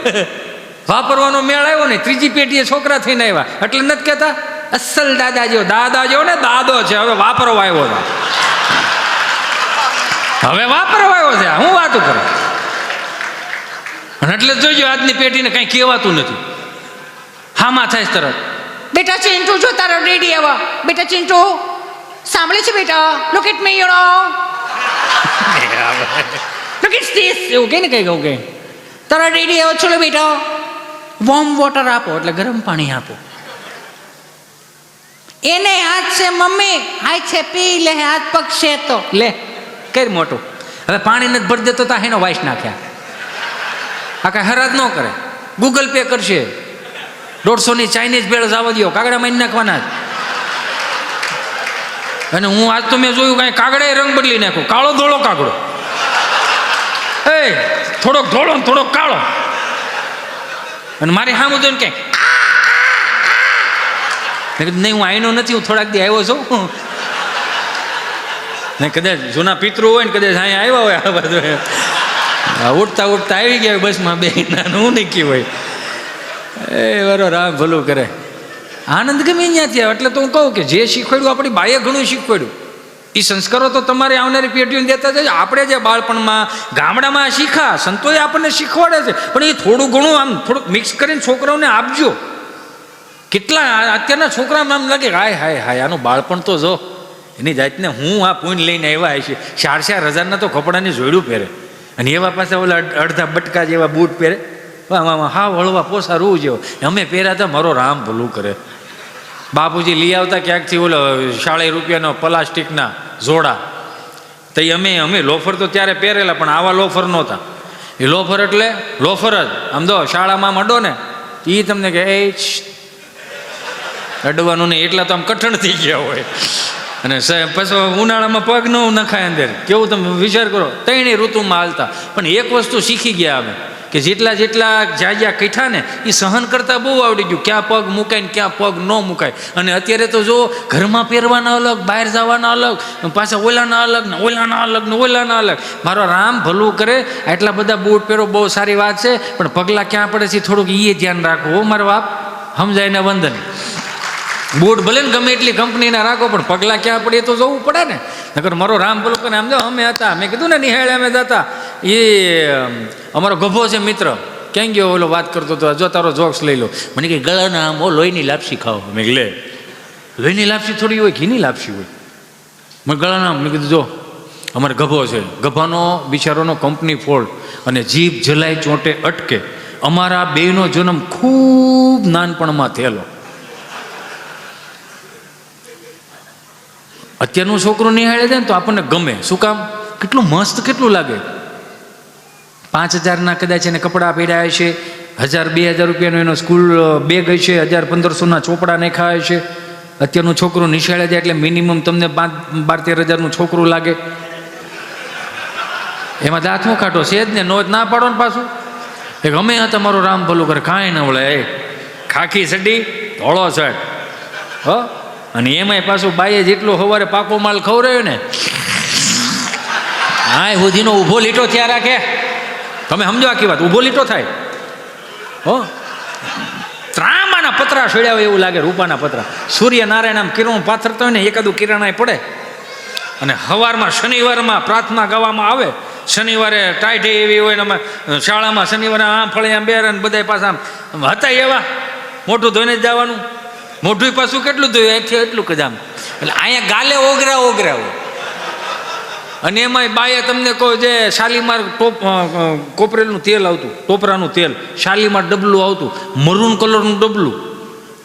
વાપરવાનો મેળ આવ્યો ને ત્રીજી પેઢીએ છોકરા થઈને આવ્યા એટલે નથી કહેતા અસલ દાદા જેવો ને દાદો છે, હવે વાપરવા આવ્યો છે, હવે વાપરવા આવ્યો છે. હું વાતું કરું અને એટલે જોઈજો આજની પેઢીને કઈ કહેવાતું નથી. હામાં થાય તરત. બેટા ચિંટુ, જો તારો ડેડી આવા. બેટા ચિંટુ, સાંભળે છે બેટા? Look at me, you know, look at this. એવું કે ને કઈ કહું કે તારા ડેડી આવો. ચલો બેટા, વોર્મ વોટર આપો, એટલે ગરમ પાણી આપો. એને હાથ છે મમ્મી, હાથ છે પી લે, હાથ પગ છે તો લે કઈ મોટું. હવે પાણી નથી ભરી દેતો તો એનો વાઇસ નાખ્યા. આ કઈ હરાજ ન કરે. ગૂગલ પે કરશે. 150ની ચાઇનીઝ ભેળ જવા દો, કાગડા મારી નાખવાના જ. અને હું આજ તો મેં જોયું કાંઈ કાગડાએ રંગ બદલી નાખ્યો, કાળો ધોળો કાગડો. એ થોડોક ધોળો ને થોડોક કાળો. અને મારી સામું જોઈને કે મેં કીધું નહીં, હું આઈનો નથી, હું થોડાક દી આવ્યો છું. ને કદાચ જૂના પિતૃ હોય ને કદાચ અહીંયા આવ્યા હોય આ બધું ઉઠતા ઉઠતા આવી ગયા બસમાં બે નાનું નીકળી હોય. એ બરો રામ ભલું કરે. આનંદ ગમે અહીંયાથી આવે. એટલે તો હું કહું કે જે શીખવાડ્યું આપણી બાએ ઘણું શીખવાડ્યું. એ સંસ્કારો તો તમારી આવનારી પેઢીઓને દેતા જાય. આપણે જે બાળપણમાં ગામડામાં શીખા, સંતોએ આપણને શીખવાડે છે, પણ એ થોડું ઘણું આમ થોડુંક મિક્સ કરીને છોકરાઓને આપજો. કેટલા અત્યારના છોકરામાં આમ લાગે હાય હાય હાય આનું બાળપણ તો જો એની જાતને હું આ પૂન લઈને આવ્યા છે. 4,000 તો કપડાની જોડ્યું પહેરે અને એવા પાસે ઓલા અડધા બટકા જેવા બૂટ પહેરે. હા હળવા પોસા રૂ જેવો અમે પહેર્યા હતા. મારો રામ ભલું કરે. બાપુજી લઈ આવતા ક્યાંકથી ઓલો 40 રૂપિયાનો પ્લાસ્ટિકના જોડા. તો અમે લોફર તો ત્યારે પહેરેલા, પણ આવા લોફર નહોતા. એ લોફર એટલે લોફર જ. આમ દો શાળામાં અડો ને એ તમને કે એ અડવાનું નહીં, એટલા તો આમ કઠણ થઈ ગયા હોય. અને પછી ઉનાળામાં પગ ન નખાય અંદર. કેવું તમે વિચાર કરો, 3 ઋતુમાં હાલતા. પણ એક વસ્તુ શીખી ગયા અમે કે જેટલા જ્યાં કઠા ને એ સહન કરતા બહુ આવડી ગયું. ક્યાં પગ મુકાય ને ક્યાં પગ ન મુકાય. અને અત્યારે તો જો ઘરમાં પહેરવાના અલગ, બહાર જવાના અલગ, પાછા ઓલાના અલગ ને ઓલાના અલગ ને ઓલાના અલગ. મારો રામ ભલું કરે. આટલા બધા બૂટ પહેરો બહુ સારી વાત છે, પણ પગલાં ક્યાં પડે છે થોડુંક એ ધ્યાન રાખવું. હો મારો બાપ, સમજાય ને વંદન. બૂટ ભલે ને ગમે એટલી કંપનીના રાખો, પણ પગલાં ક્યાં પડે તો જોવું પડે ને. નકર મારો રામ ભલું કરે. આમ જો અમે હતા, મેં કીધું ને નિહાળે અમે જતા. એ અમારો ગભો છે મિત્ર, ક્યાં ગયો ઓલો વાત કરતો હતો, જો તારો જોક્સ લઈ લો. મને કે ગળાના આમ લોહીની લાપસી ખાઓ. મેં લે લોહીની લાપસી થોડી હોય, ઘીની લાપસી હોય. મેં ગળાના, મેં કીધું જો અમારે ગભો છે, ગભાનો બિચારોનો કંપની ફોલ્ટ અને જીભ જલાઈ ચોંટે અટકે. અમારા બેનો જન્મ ખૂબ નાનપણમાં થયેલો. અત્યારનું છોકરું નિહાળે છે ને તો આપણને ગમે. શું કામ? કેટલું મસ્ત, કેટલું લાગે. 5,000ના કદાચ એને કપડાં પહેર્યા છે, 1,000-2,000 રૂપિયાનો એનો સ્કૂલ બેગ હશે, 1,000-1,500ના ચોપડા નાખ્યા છે. અત્યારનું છોકરું નિશાળે જાય એટલે મિનિમમ તમને 12,000-13,000નું છોકરું લાગે. એમાં દાંત હું કાઢો છે જ ને, નો જ ના પાડો ને પાછું. એક અમે હતા, મારો રામ ભલું કરે, કાંઈ ન વળે. એ ખાખી સડી ધોળો શર્ટ, હો, અને એમાંય પાછું બાઈએ જેટલો સવારે પાકો માલ ખવડાવ્યો ને, હા સુધીનો ઊભો લીટો થયા રાખે. તમે સમજો આખી વાત, ઊભો લીટો થાય. હો, ત્રાંબાના પતરા છોડ્યા હોય એવું લાગે, રૂપાના પતરા. સૂર્યનારાયણ આમ કિરણ પાથરતા હોય ને, એકાદું કિરણ પડે. અને સવારમાં શનિવારમાં પ્રાર્થના ગાવામાં આવે. શનિવારે ટાઈટ એવી હોય ને, અમે શાળામાં શનિવારે આમ ફળે આમ બેર ને બધા પાછા આમ હતા એવા. મોઢું ધોઈને જ જવાનું. મોઢું પાછું કેટલું ધોયું, અહીંથી એટલું જ આમ. એટલે અહીંયા ગાલે ઓગરા હોય. અને એમાંય બાએ તમને કહો જે શાલીમાર કોપરેલનું તેલ આવતું, ટોપરાનું તેલ, શાલીમાર ડબલું આવતું, મરૂન કલરનું ડબલું.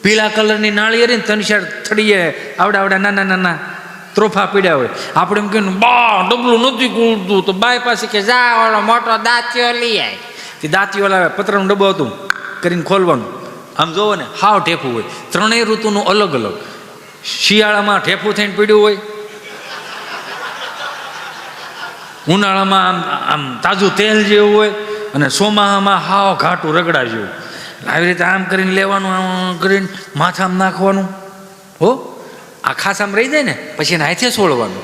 પીળા કલરની નાળિયેરી ને 3-4 થડીએ આવડા નાના નાના ત્રોફા પીડ્યા હોય. આપણે એમ કે બા ડબલું નથી કૂદતું, તો બાય પાસે કે જા ઓલો મોટો દાંતીઓ લઈ આય. તે દાંતીઓ લાવે, પતરાનું ડબ્બો હતું કરીને ખોલવાનું. આમ જોવો ને હાવ ઠેફું હોય. ત્રણેય ઋતુનું અલગ અલગ. શિયાળામાં ઠેફું થઈને પીડ્યું હોય, ઉનાળામાં આમ આમ તાજું તેલ જેવું હોય, અને ચોમાસામાં હાવ ઘાટું રગડા જેવું. આવી રીતે આમ કરીને લેવાનું, આમ કરીને માથામાં નાખવાનું. હો આ ખાસામાં રહી જાય ને પછી એને હાથે છોડવાનું.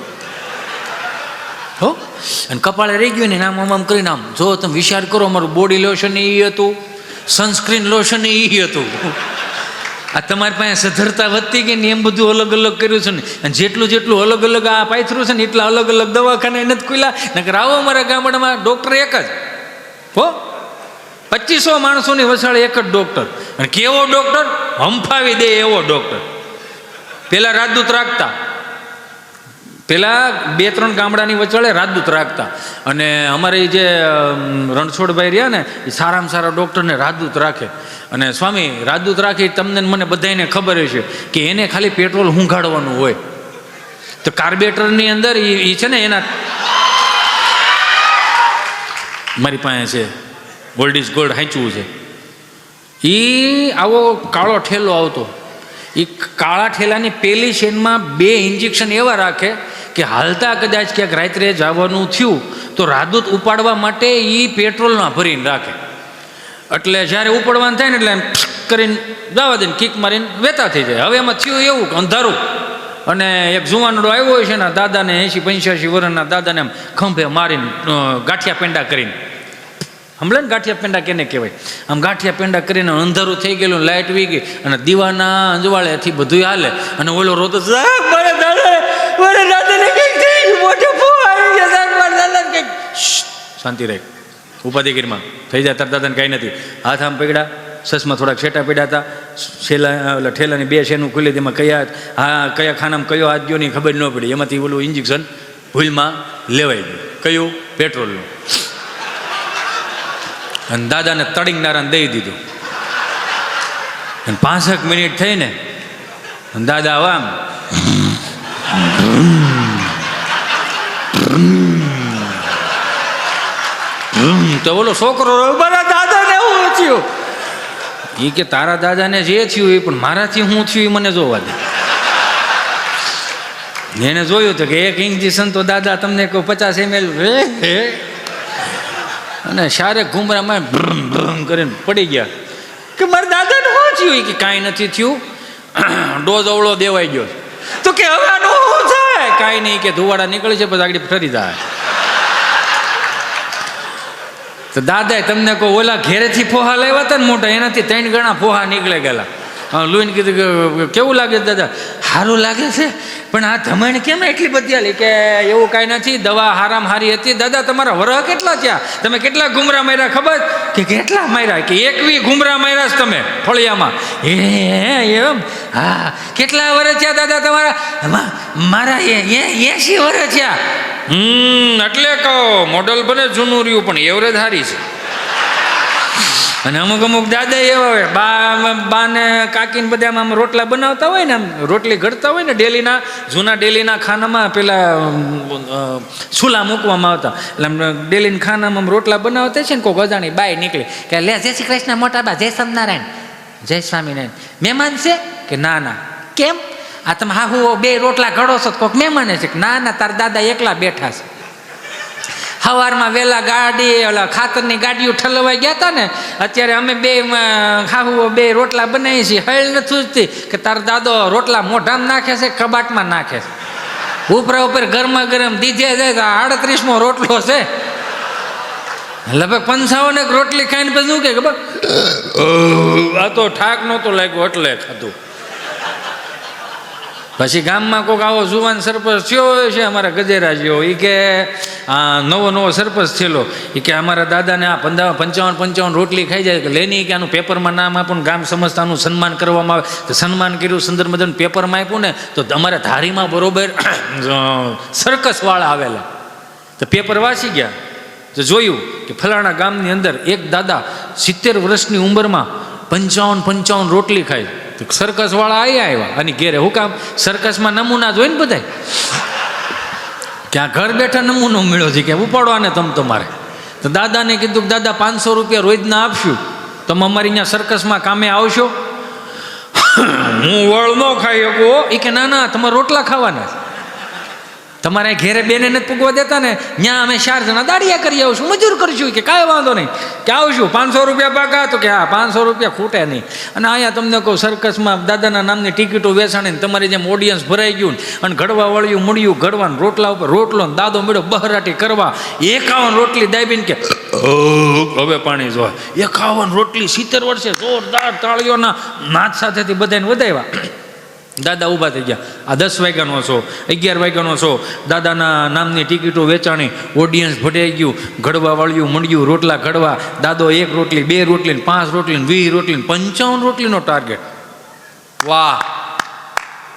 હો અને કપાળે રહી ગયું ને આમ આમ કરીને આમ જો તમે વિચાર કરો, અમારું બોડી લોશન એ હતું, સનસ્ક્રીન લોશન એ હતું. આ તમારી પાસે સધરતા વધતી ગઈ ને એમ બધું અલગ અલગ કર્યું છે ને. અને જેટલું અલગ અલગ આ પાથર્યું છે ને એટલા અલગ અલગ દવાખાના નથી ખુલ્યા. નકર આવો અમારા ગામડામાં ડૉક્ટર એક જ. હો 2500 માણસોની વસાળે એક જ ડૉક્ટર. અને કેવો ડૉક્ટર? હંફાવી દે એવો ડૉક્ટર. પેલા રાજદૂત રાખતા, પેલા 2-3 ગામડાની વચાળે રાજદૂત રાખતા. અને અમારે જે રણછોડભાઈ રહ્યા ને એ સારામાં સારા ડૉક્ટરને રાજદૂત રાખે. અને સ્વામી રાજદૂત રાખી તમને મને બધાને ખબર છે કે એને ખાલી પેટ્રોલ હુંઘાડવાનું હોય. તો કાર્બેટરની અંદર એ છે ને એના, મારી પાસે છે ગોલ્ડ ઇઝ ગોલ્ડ હાંચવું છે. એ આવો કાળો ઠેલો આવતો. એ કાળા ઠેલાની પેલી શેનમાં 2 ઇન્જેક્શન એવા રાખે કે હાલતા કદાચ ક્યાંક રાત્રે જવાનું થયું તો રાજદૂત ઉપાડવા માટે એ પેટ્રોલમાં ભરીને રાખે. એટલે જ્યારે ઉપાડવાનું થાય ને એટલે એમ કરીને જવા દે, કિક મારીને વેતા થઈ જાય. હવે એમાં થયું એવું અંધારું, અને એક જુવાનડો આવ્યો હોય છે ને દાદાને 80-85 વર્ષના દાદાને આમ ખંભે મારીને ગાંઠિયા પેંડા કરીને, હમણાં ને ગાંઠિયા પેંડા કેને કહેવાય, આમ ગાંઠિયા પેંડા કરીને અંધારું થઈ ગયેલું, લાઇટ વી ગઈ અને દીવાના અંજવાળેથી બધું હાલે. અને ઓલો રોતો મારા દાદાને કંઈક થઈ ગયું, મોટો ફોન આવી ગયો સાહેબ, મારા દાદાને કંઈક. શાંતિ રહે, ઉપાધિગીરમાં થઈ જાય. તાર દાદાને કાંઈ નથી. હાથ આમ પકડ્યા, સસમાં થોડાક છેટા પડ્યા હતા, છેલ્લા ઠેલાની 2 શેનું ખુલ્લી, તેમાં કયા ખાનામાં કયો હાથ ગયો ની ખબર ન પડી. એમાંથી ઓલું ઇન્જેક્શન ભૂલમાં લેવાઈ ગયું. કયું? પેટ્રોલનું. અને દાદાને તડીંગનારાને દઈ દીધું. અને 5 મિનિટ થઈને દાદા આમ તો બોલો છોકરો મારા દાદાને એવું થયું. એ કે તારા દાદાને જે થયું એ પણ મારાથી શું થયું એ મને જોવા દે. એને જોયું તો કે 1 ઇન્જેક્શન તો દાદા તમને કહું 50 ml અને શારે ઘુમરામાં ભ્રમ ભ્રમ કરીને પડી ગયા. કે મારા દાદાને શું થયું? કે કાંઈ નથી થયું, ડોઝ અવળો દેવાઈ ગયો. તો કે હવે આનું શું થાય? કાંઈ નહીં, કે ધુવાડા નીકળી છે પછી આગળ ફરી જાય. તો દાદાએ તમને કહો ઓલા ઘેરેથી ફોહા લાવ્યા હતા ને મોટા, એનાથી 3 ગણા ફોહા નીકળી ગયેલા. લોહીને કીધું કે કેવું લાગે દાદા? સારું લાગે છે, પણ આ ધમણ કેમ એટલી બધી હાલી? કે એવું કાંઈ નથી, દવા હારામ હારી હતી. દાદા તમારા વરહ કેટલા થયા? તમે કેટલા ઘુમરા માર્યા ખબર? કે કેટલા માર્યા? કે 21 ઘુમરા માર્યા છે તમે ફળિયામાં. એમ? હા. કેટલા વર્ષ થયા દાદા તમારા? મારા 80 વર્ષ થયા. એટલે કહો મોડલ બને જૂનું રહ્યું પણ એવરેજ સારી છે. અને અમુક દાદા એવા હોય, બાને કાકીને બધા આમ રોટલા બનાવતા હોય ને, આમ રોટલી ઘડતા હોય ને ડેલીના, જૂના ડેલીના ખાનામાં પેલા ચૂલા મૂકવામાં આવતા. એટલે આમ ડેલીના ખાનામાં આમ રોટલા બનાવતા છે ને કોઈક અજાણી બાય નીકળે કે લે જય શ્રી કૃષ્ણ મોટા બા, જય સ્વામિનારાયણ, જય સ્વામિનારાયણ. મહેમાન છે? કે ના ના. કેમ? આ તમે હા હું 2 રોટલા ઘડો છો કોઈક મહેમાન છે? કે ના ના, તારા દાદા એકલા બેઠા છે. સવારમાં વહેલા ગાડી ઓલા ખાતરની ગાડીઓ ઠલવાઈ ગયા હતા ને, અત્યારે અમે 2 ખાવું 2 રોટલા બનાવીએ છીએ. હળ નથી ઉઠતી કે તારો દાદો રોટલા મોઢામાં નાખે છે, કબાટમાં નાખે છે. ઉપરા ઉપર ગરમા ગરમ દીધે જાય. 38મો રોટલો છે, લગભગ 55 રોટલી ખાઈને પછી શું કે ખબર? આ તો ઠાક નહોતો લાગ્યો એટલે ખાધું. પછી ગામમાં કોઈક આવો જુવાન સરપંચ થયો છે અમારા ગજેરા જેવો. એ કે નવો સરપંચ થયેલો. એ કે અમારા દાદાને આ 55 રોટલી ખાઈ જાય. કે લેની કે આનું પેપરમાં નામ આપું, ગામ સમજતાનું સન્માન કરવામાં આવે. તો સન્માન કર્યું, સુંદર મદન પેપરમાં આપ્યું ને, તો અમારા ધારીમાં બરોબર સર્કસવાળા આવેલા. તો પેપર વાંચી ગયા તો જોયું કે ફલાણા ગામની અંદર એક દાદા 70 વર્ષની ઉંમરમાં 55 રોટલી ખાય. તો સર્કસવાળા આવ્યા અને ઘેરે હું કામ સર્કસમાં નમૂના જોઈ ને બધાય ક્યાં ઘર બેઠા નમૂનો મળ્યો છે કે ઉપાડવાને તમારે તો દાદાને કીધું કે દાદા 500 રૂપિયા રોજના આપશું તમે અમારી અહીંયા સર્કસમાં કામે આવશો હું વળ ન ખાઈ શકું એ કે ના તમારે રોટલા ખાવાના તમારે ઘેરે બેને નથી પૂગવા દેતા ને ત્યાં અમે 4 જણા દાડિયા કરી આવશું મજૂર કરીશું કે કાંઈ વાંધો નહીં કે આવશું 500 રૂપિયા પાકા તો કે હા 500 રૂપિયા ખૂટે નહીં અને અહીંયા તમને કહું સર્કસમાં દાદાના નામની ટિકિટો વેચાણીને તમારી જેમ ઓડિયન્સ ભરાઈ ગયું અને ઘડવા વળ્યું મળ્યું ઘડવાનું રોટલા ઉપર રોટલો દાદો મેળો બહરાટી કરવા 51 રોટલી દાબીને કે હવે પાણી જોવા 51 રોટલી 70 વર્ષે જોરદાર તાળીઓના નાદ સાથેથી બધાને વધાવ્યા દાદા ઊભા થઈ ગયા આ 10 વાગ્યાનો શો 11 વાગ્યાનો શો દાદાના નામની ટિકિટો વેચાણી ઓડિયન્સ ભટાઈ ગયું ઘડવા વાળ્યું મંડ્યું રોટલા ઘડવા દાદો 1 રોટલી 2 રોટલી 5 રોટલી 20 રોટલી 55 રોટલીનો ટાર્ગેટ વાહ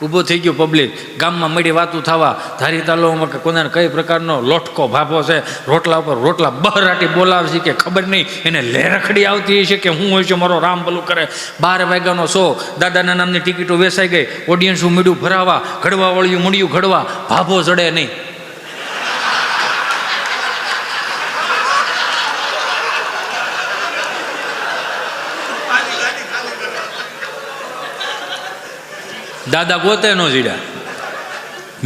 ઊભો થઈ ગયો પબ્લિક ગામમાં મળી વાતું થવા ધારી તાલુકામાં કે કોનાને કઈ પ્રકારનો લોટકો ભાભો છે રોટલા ઉપર રોટલા બહરાટી બોલાવશે કે ખબર નહીં એને લેરખડી આવતી છે કે હું હોય છે મારો રામ ભલું કરે 12 વાગ્યાનો શો દાદાના નામની ટિકિટો વેચાઈ ગઈ ઓડિયન્સું મીડું ભરાવા ઘડવા વળ્યું મૂડ્યું ઘડવા ભાભો ચડે નહીં દાદા ગોતે નો જીડ્યા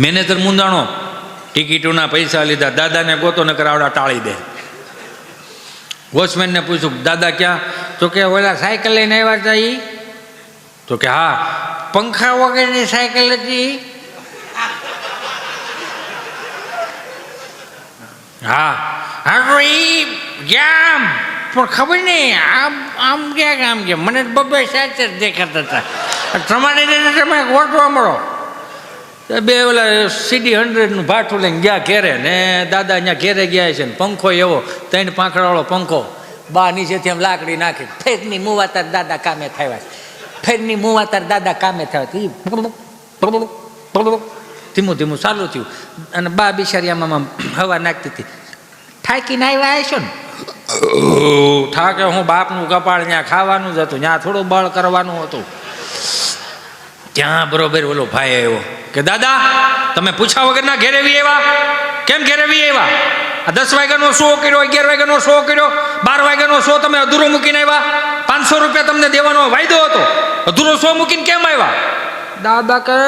મેનેજર મુંદાણો ટિકિટોના પૈસા લીધા દાદાને ગોતો ન કરાવડા ટાળી દે વોચમેનને પૂછ્યું દાદા ક્યાં તો કે ઓલા સાયકલ લઈને આવ્યા હતા ઈ તો કે હા પંખા વગરની સાયકલ હતી હા હા તો ઈ ગયા પણ ખબર નહીં આમ ક્યાં કામ કે મને બબ્બે સાચર દેખાતા હતા તમારે તમે ગોઠવા મળો બે ઓલા સીડી 100નું ભાઠું લઈને ગયા ઘેરે ને દાદા અહીંયા ઘેરે ગયા છે ને પંખો એવો 3 પાંખડાવાળો પંખો બા નીચેથી આમ લાકડી નાખી ફેરની મુવાતાર દાદા કામે થયા ફેરની મુવાતાર દાદા કામે થયા ધીમું ધીમું ચાલુ થયું અને બા બિચારી આમાં હવા નાખતી હતી થાકીને આવ્યા છો ને ઠાકે હું બાપનું કપાળ ત્યાં ખાવાનું જ હતું ત્યાં થોડું બળ કરવાનું હતું ત્યાં બરોબર ઓલો ભાઈ આવ્યો કે દાદા તમે પૂછા વગરના ઘેરેવી આવ્યા કેમ ઘેરેવી આવ્યા આ 10 વાગ્યાનો શો કર્યો 11 વાગ્યાનો શો કર્યો 12 વાગ્યાનો શો તમે અધૂરો મૂકીને આવ્યા 500 રૂપિયા તમને દેવાનો વાયદો હતો અધૂરો શો મૂકીને કેમ આવ્યા દાદા કહે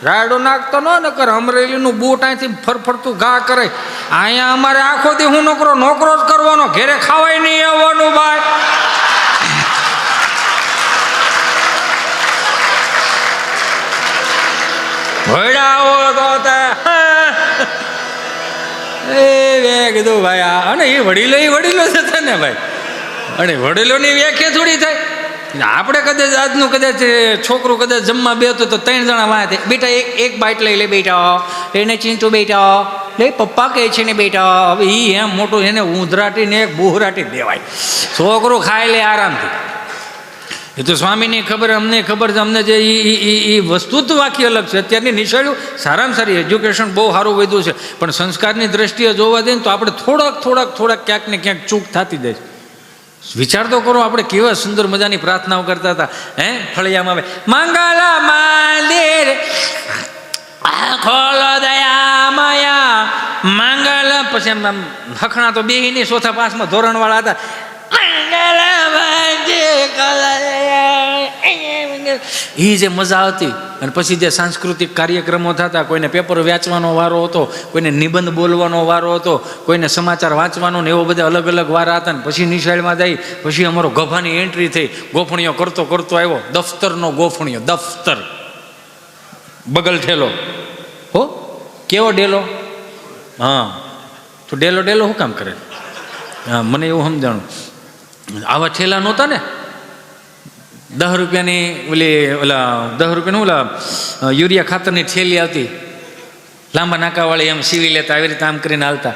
રાયડો નાખતો ન કર અમરેલીનું બૂટ અહીંથી ફરફરતું ઘા કરે અહીંયા અમારે આખો દી હું નોકરો જ કરવાનો ઘેરે ખાવાય નહીં આવવાનું ભાઈ ભડાવો તો કીધું ભાઈ અને એ વડીલો જ હતા ને ભાઈ અને વડીલોની વ્યાખ્યા થોડી થાય આપણે કદાચ આજનું કદાચ છોકરું કદાચ જમવા બેઠું તો 3 જણા વાંચે બેટા એક બાઈટ લઈ લે બેટા એને ચીંટુ બેટા લે પપ્પા કહે છે ને બેટા હવે એ એમ મોટું એને ઊંધરાટીને એક બુહરાટી દેવાય છોકરું ખાઈ લે આરામથી એ તો સ્વામીની ખબર અમને ખબર છે અમને જે એ વસ્તુ જ વાક્ય અલગ છે અત્યારની નિશાળીઓ સારામાં સારી એજ્યુકેશન બહુ સારું વધ્યું છે પણ સંસ્કારની દ્રષ્ટિએ જોવા દઈએ તો આપણે થોડાક ક્યાંક ને ક્યાંક ચૂક થતી જાય વિચાર તો કરો આપણે કેવા સુંદર મજાની પ્રાર્થનાઓ કરતા હતા ફળિયામાં આવે મંગલા મંદિર ખોલો દયા માયા મંગલ પછી એમ હખણા તો બેહીની 4થા 5મા ધોરણવાળા હતા એ જે મજા આવતી અને પછી જે સાંસ્કૃતિક કાર્યક્રમો થતા કોઈને પેપર વાંચવાનો વારો હતો કોઈને નિબંધ બોલવાનો વારો હતો કોઈને સમાચાર વાંચવાનો ને એવો બધા અલગ અલગ વારા હતા ને પછી નિશાળમાં જાય પછી અમારો ગભાની એન્ટ્રી થઈ ગોફણીઓ કરતો આવ્યો દફતરનો ગોફણીઓ દફતર બગલ ઠેલો હો કેવો ડેલો હા તો ડેલો શું કામ કરે હા મને એવું સમજાણું આવા ઠેલા નહોતા ને 10 રૂપિયાની ઓલા 10 રૂપિયાનું ઓલા યુરિયા ખાતરની થેલી આવતી લાંબા નાકાવાળી એમ સીવી લેતા આવી રીતે આમ કરીને હાલતા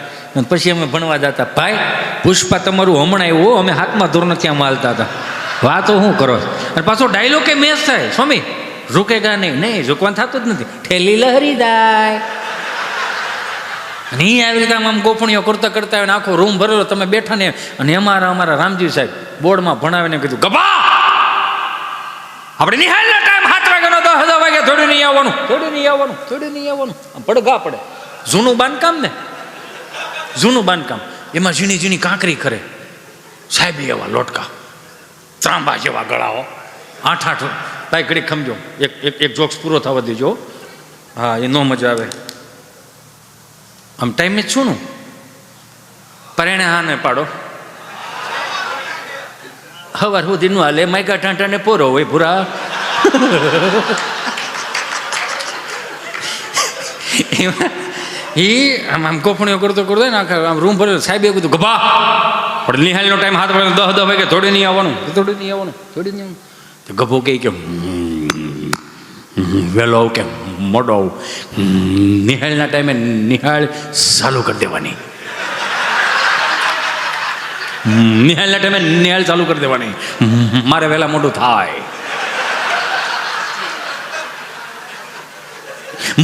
પછી અમે ભણવા જતા ભાઈ પુષ્પા તમારું હમણાં એવું અમે 7મા ધોરણથી આમ હાલતા હતા વાતો શું કરો અને પાછો ડાયલોગ કે મેચ થાય સ્વામી રૂકેગા નહીં ઝૂકવાનું થતું જ નથી ઠેલી લહેરી જાય અને આવી રીતે આમ ગોફણીઓ કરતા હોય ને આખો રૂમ ભરેલો તમે બેઠા ને અને અમારા રામજી સાહેબ બોર્ડમાં ભણાવીને કીધું ગભા આપણે નિહાળનો ટાઈમ 7 વાગ્યાનો 10 વાગે થોડું નહીં આવવાનું, થોડું નહીં આવવાનું, થોડું નહીં આવવાનું. આમ પડઘા પડે. જૂનું બાંધકામ ને, જૂનું બાંધકામ, એમાં ઝીણી ઝીણી કાંકરી કરે. સાહેબ એવા લોટકા, ત્રાંબા જેવા ગળાઓ, 8 ભાઈ ઘડી ખમજો. એક જોક્સ પૂરો થવા દેજો. હા, એ નો મજા આવે. આમ ટાઈમે જ છું નું પરેણે હા ને પાડો. હવાર સુધી નું હાલે, માયકા ટાંટાને પોરો હોય ભૂરા. એ આમ કોફણીઓ કરતો કરતો ને આખા આમ રૂમ ભરેલો. સાહેબ એવું કીધું ગભા પણ નિહાળનો ટાઈમ 7 વાગે 10 વાગે થોડી નહીં આવવાનું, થોડી નહીં આવવાનું, થોડી નહીં આવવાનું. તો ગભો કહે કે વહેલો આવું કે મોડો આવું. નિહાળના ટાઈમે નિહાળ ચાલુ કરી દેવાની, નિહાળના ટાઈમે નિહાળ ચાલુ કરી દેવાની. મારે વહેલા મોટું થાય,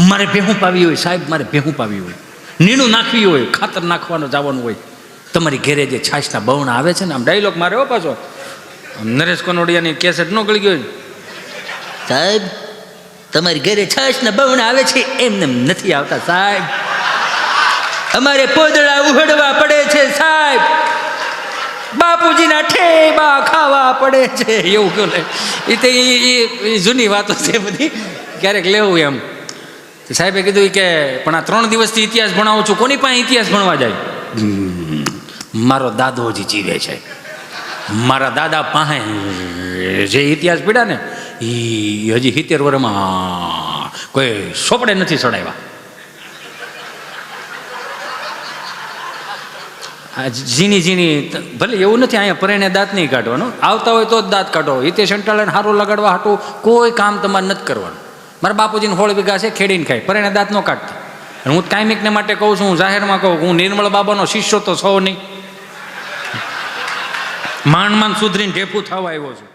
મારે ભેહું પાવી હોય સાહેબ, મારે ભેહું પાવી હોય, નીણું નાખવી હોય, ખાતર નાખવાનું જવાનું હોય. તમારી ઘેરે જે છાશના બવણા આવે છે ને, આમ ડાયલોગ મારે હો પાછો. નરેશ કનોડિયાની કેસેટ ન ગળી ગયો સાહેબ, તમારી ઘરે છાશના બવણા આવે છે, એમને નથી આવતા સાહેબ, અમારે પોદળા ઉહડવા પડે છે સાહેબ, બાપુજીના ઠેબા ખાવા પડે છે. એવું કહે એ તો એ જૂની વાતો છે બધી, ક્યારેક લેવું એમ. સાહેબે કીધું કે પણ આ 3 દિવસથી ઇતિહાસ ભણાવું છું. કોની પાસે ઇતિહાસ ભણવા જાય? મારો દાદો હજી જીવે છે, મારા દાદા પાસે જે ઇતિહાસ પીડા ને એ હજી 70 વર્ષમાં કોઈ સોપડે નથી ચડાવ્યા. ઝીણી ઝીણી ભલે એવું નથી, અહીંયા પરેણે દાંત નહીં કાઢવાનો, આવતા હોય તો જ દાંત કાઢો. હિતેશ અંટાળાને હારો લગાડવા હાટું કોઈ કામ તમારે નથી કરવાનું. મારા બાપુજીને 16 વીઘા છે, ખેડીને ખાય, પરેણે દાંત ન કાઢતા. હું કાયમિકને માટે કહું છું, હું જાહેરમાં કહું, હું નિર્મળ બાબાનો શિષ્યો તો છો નહીં, માંડ સુધરીને ઢેફું થવા આવ્યો છું.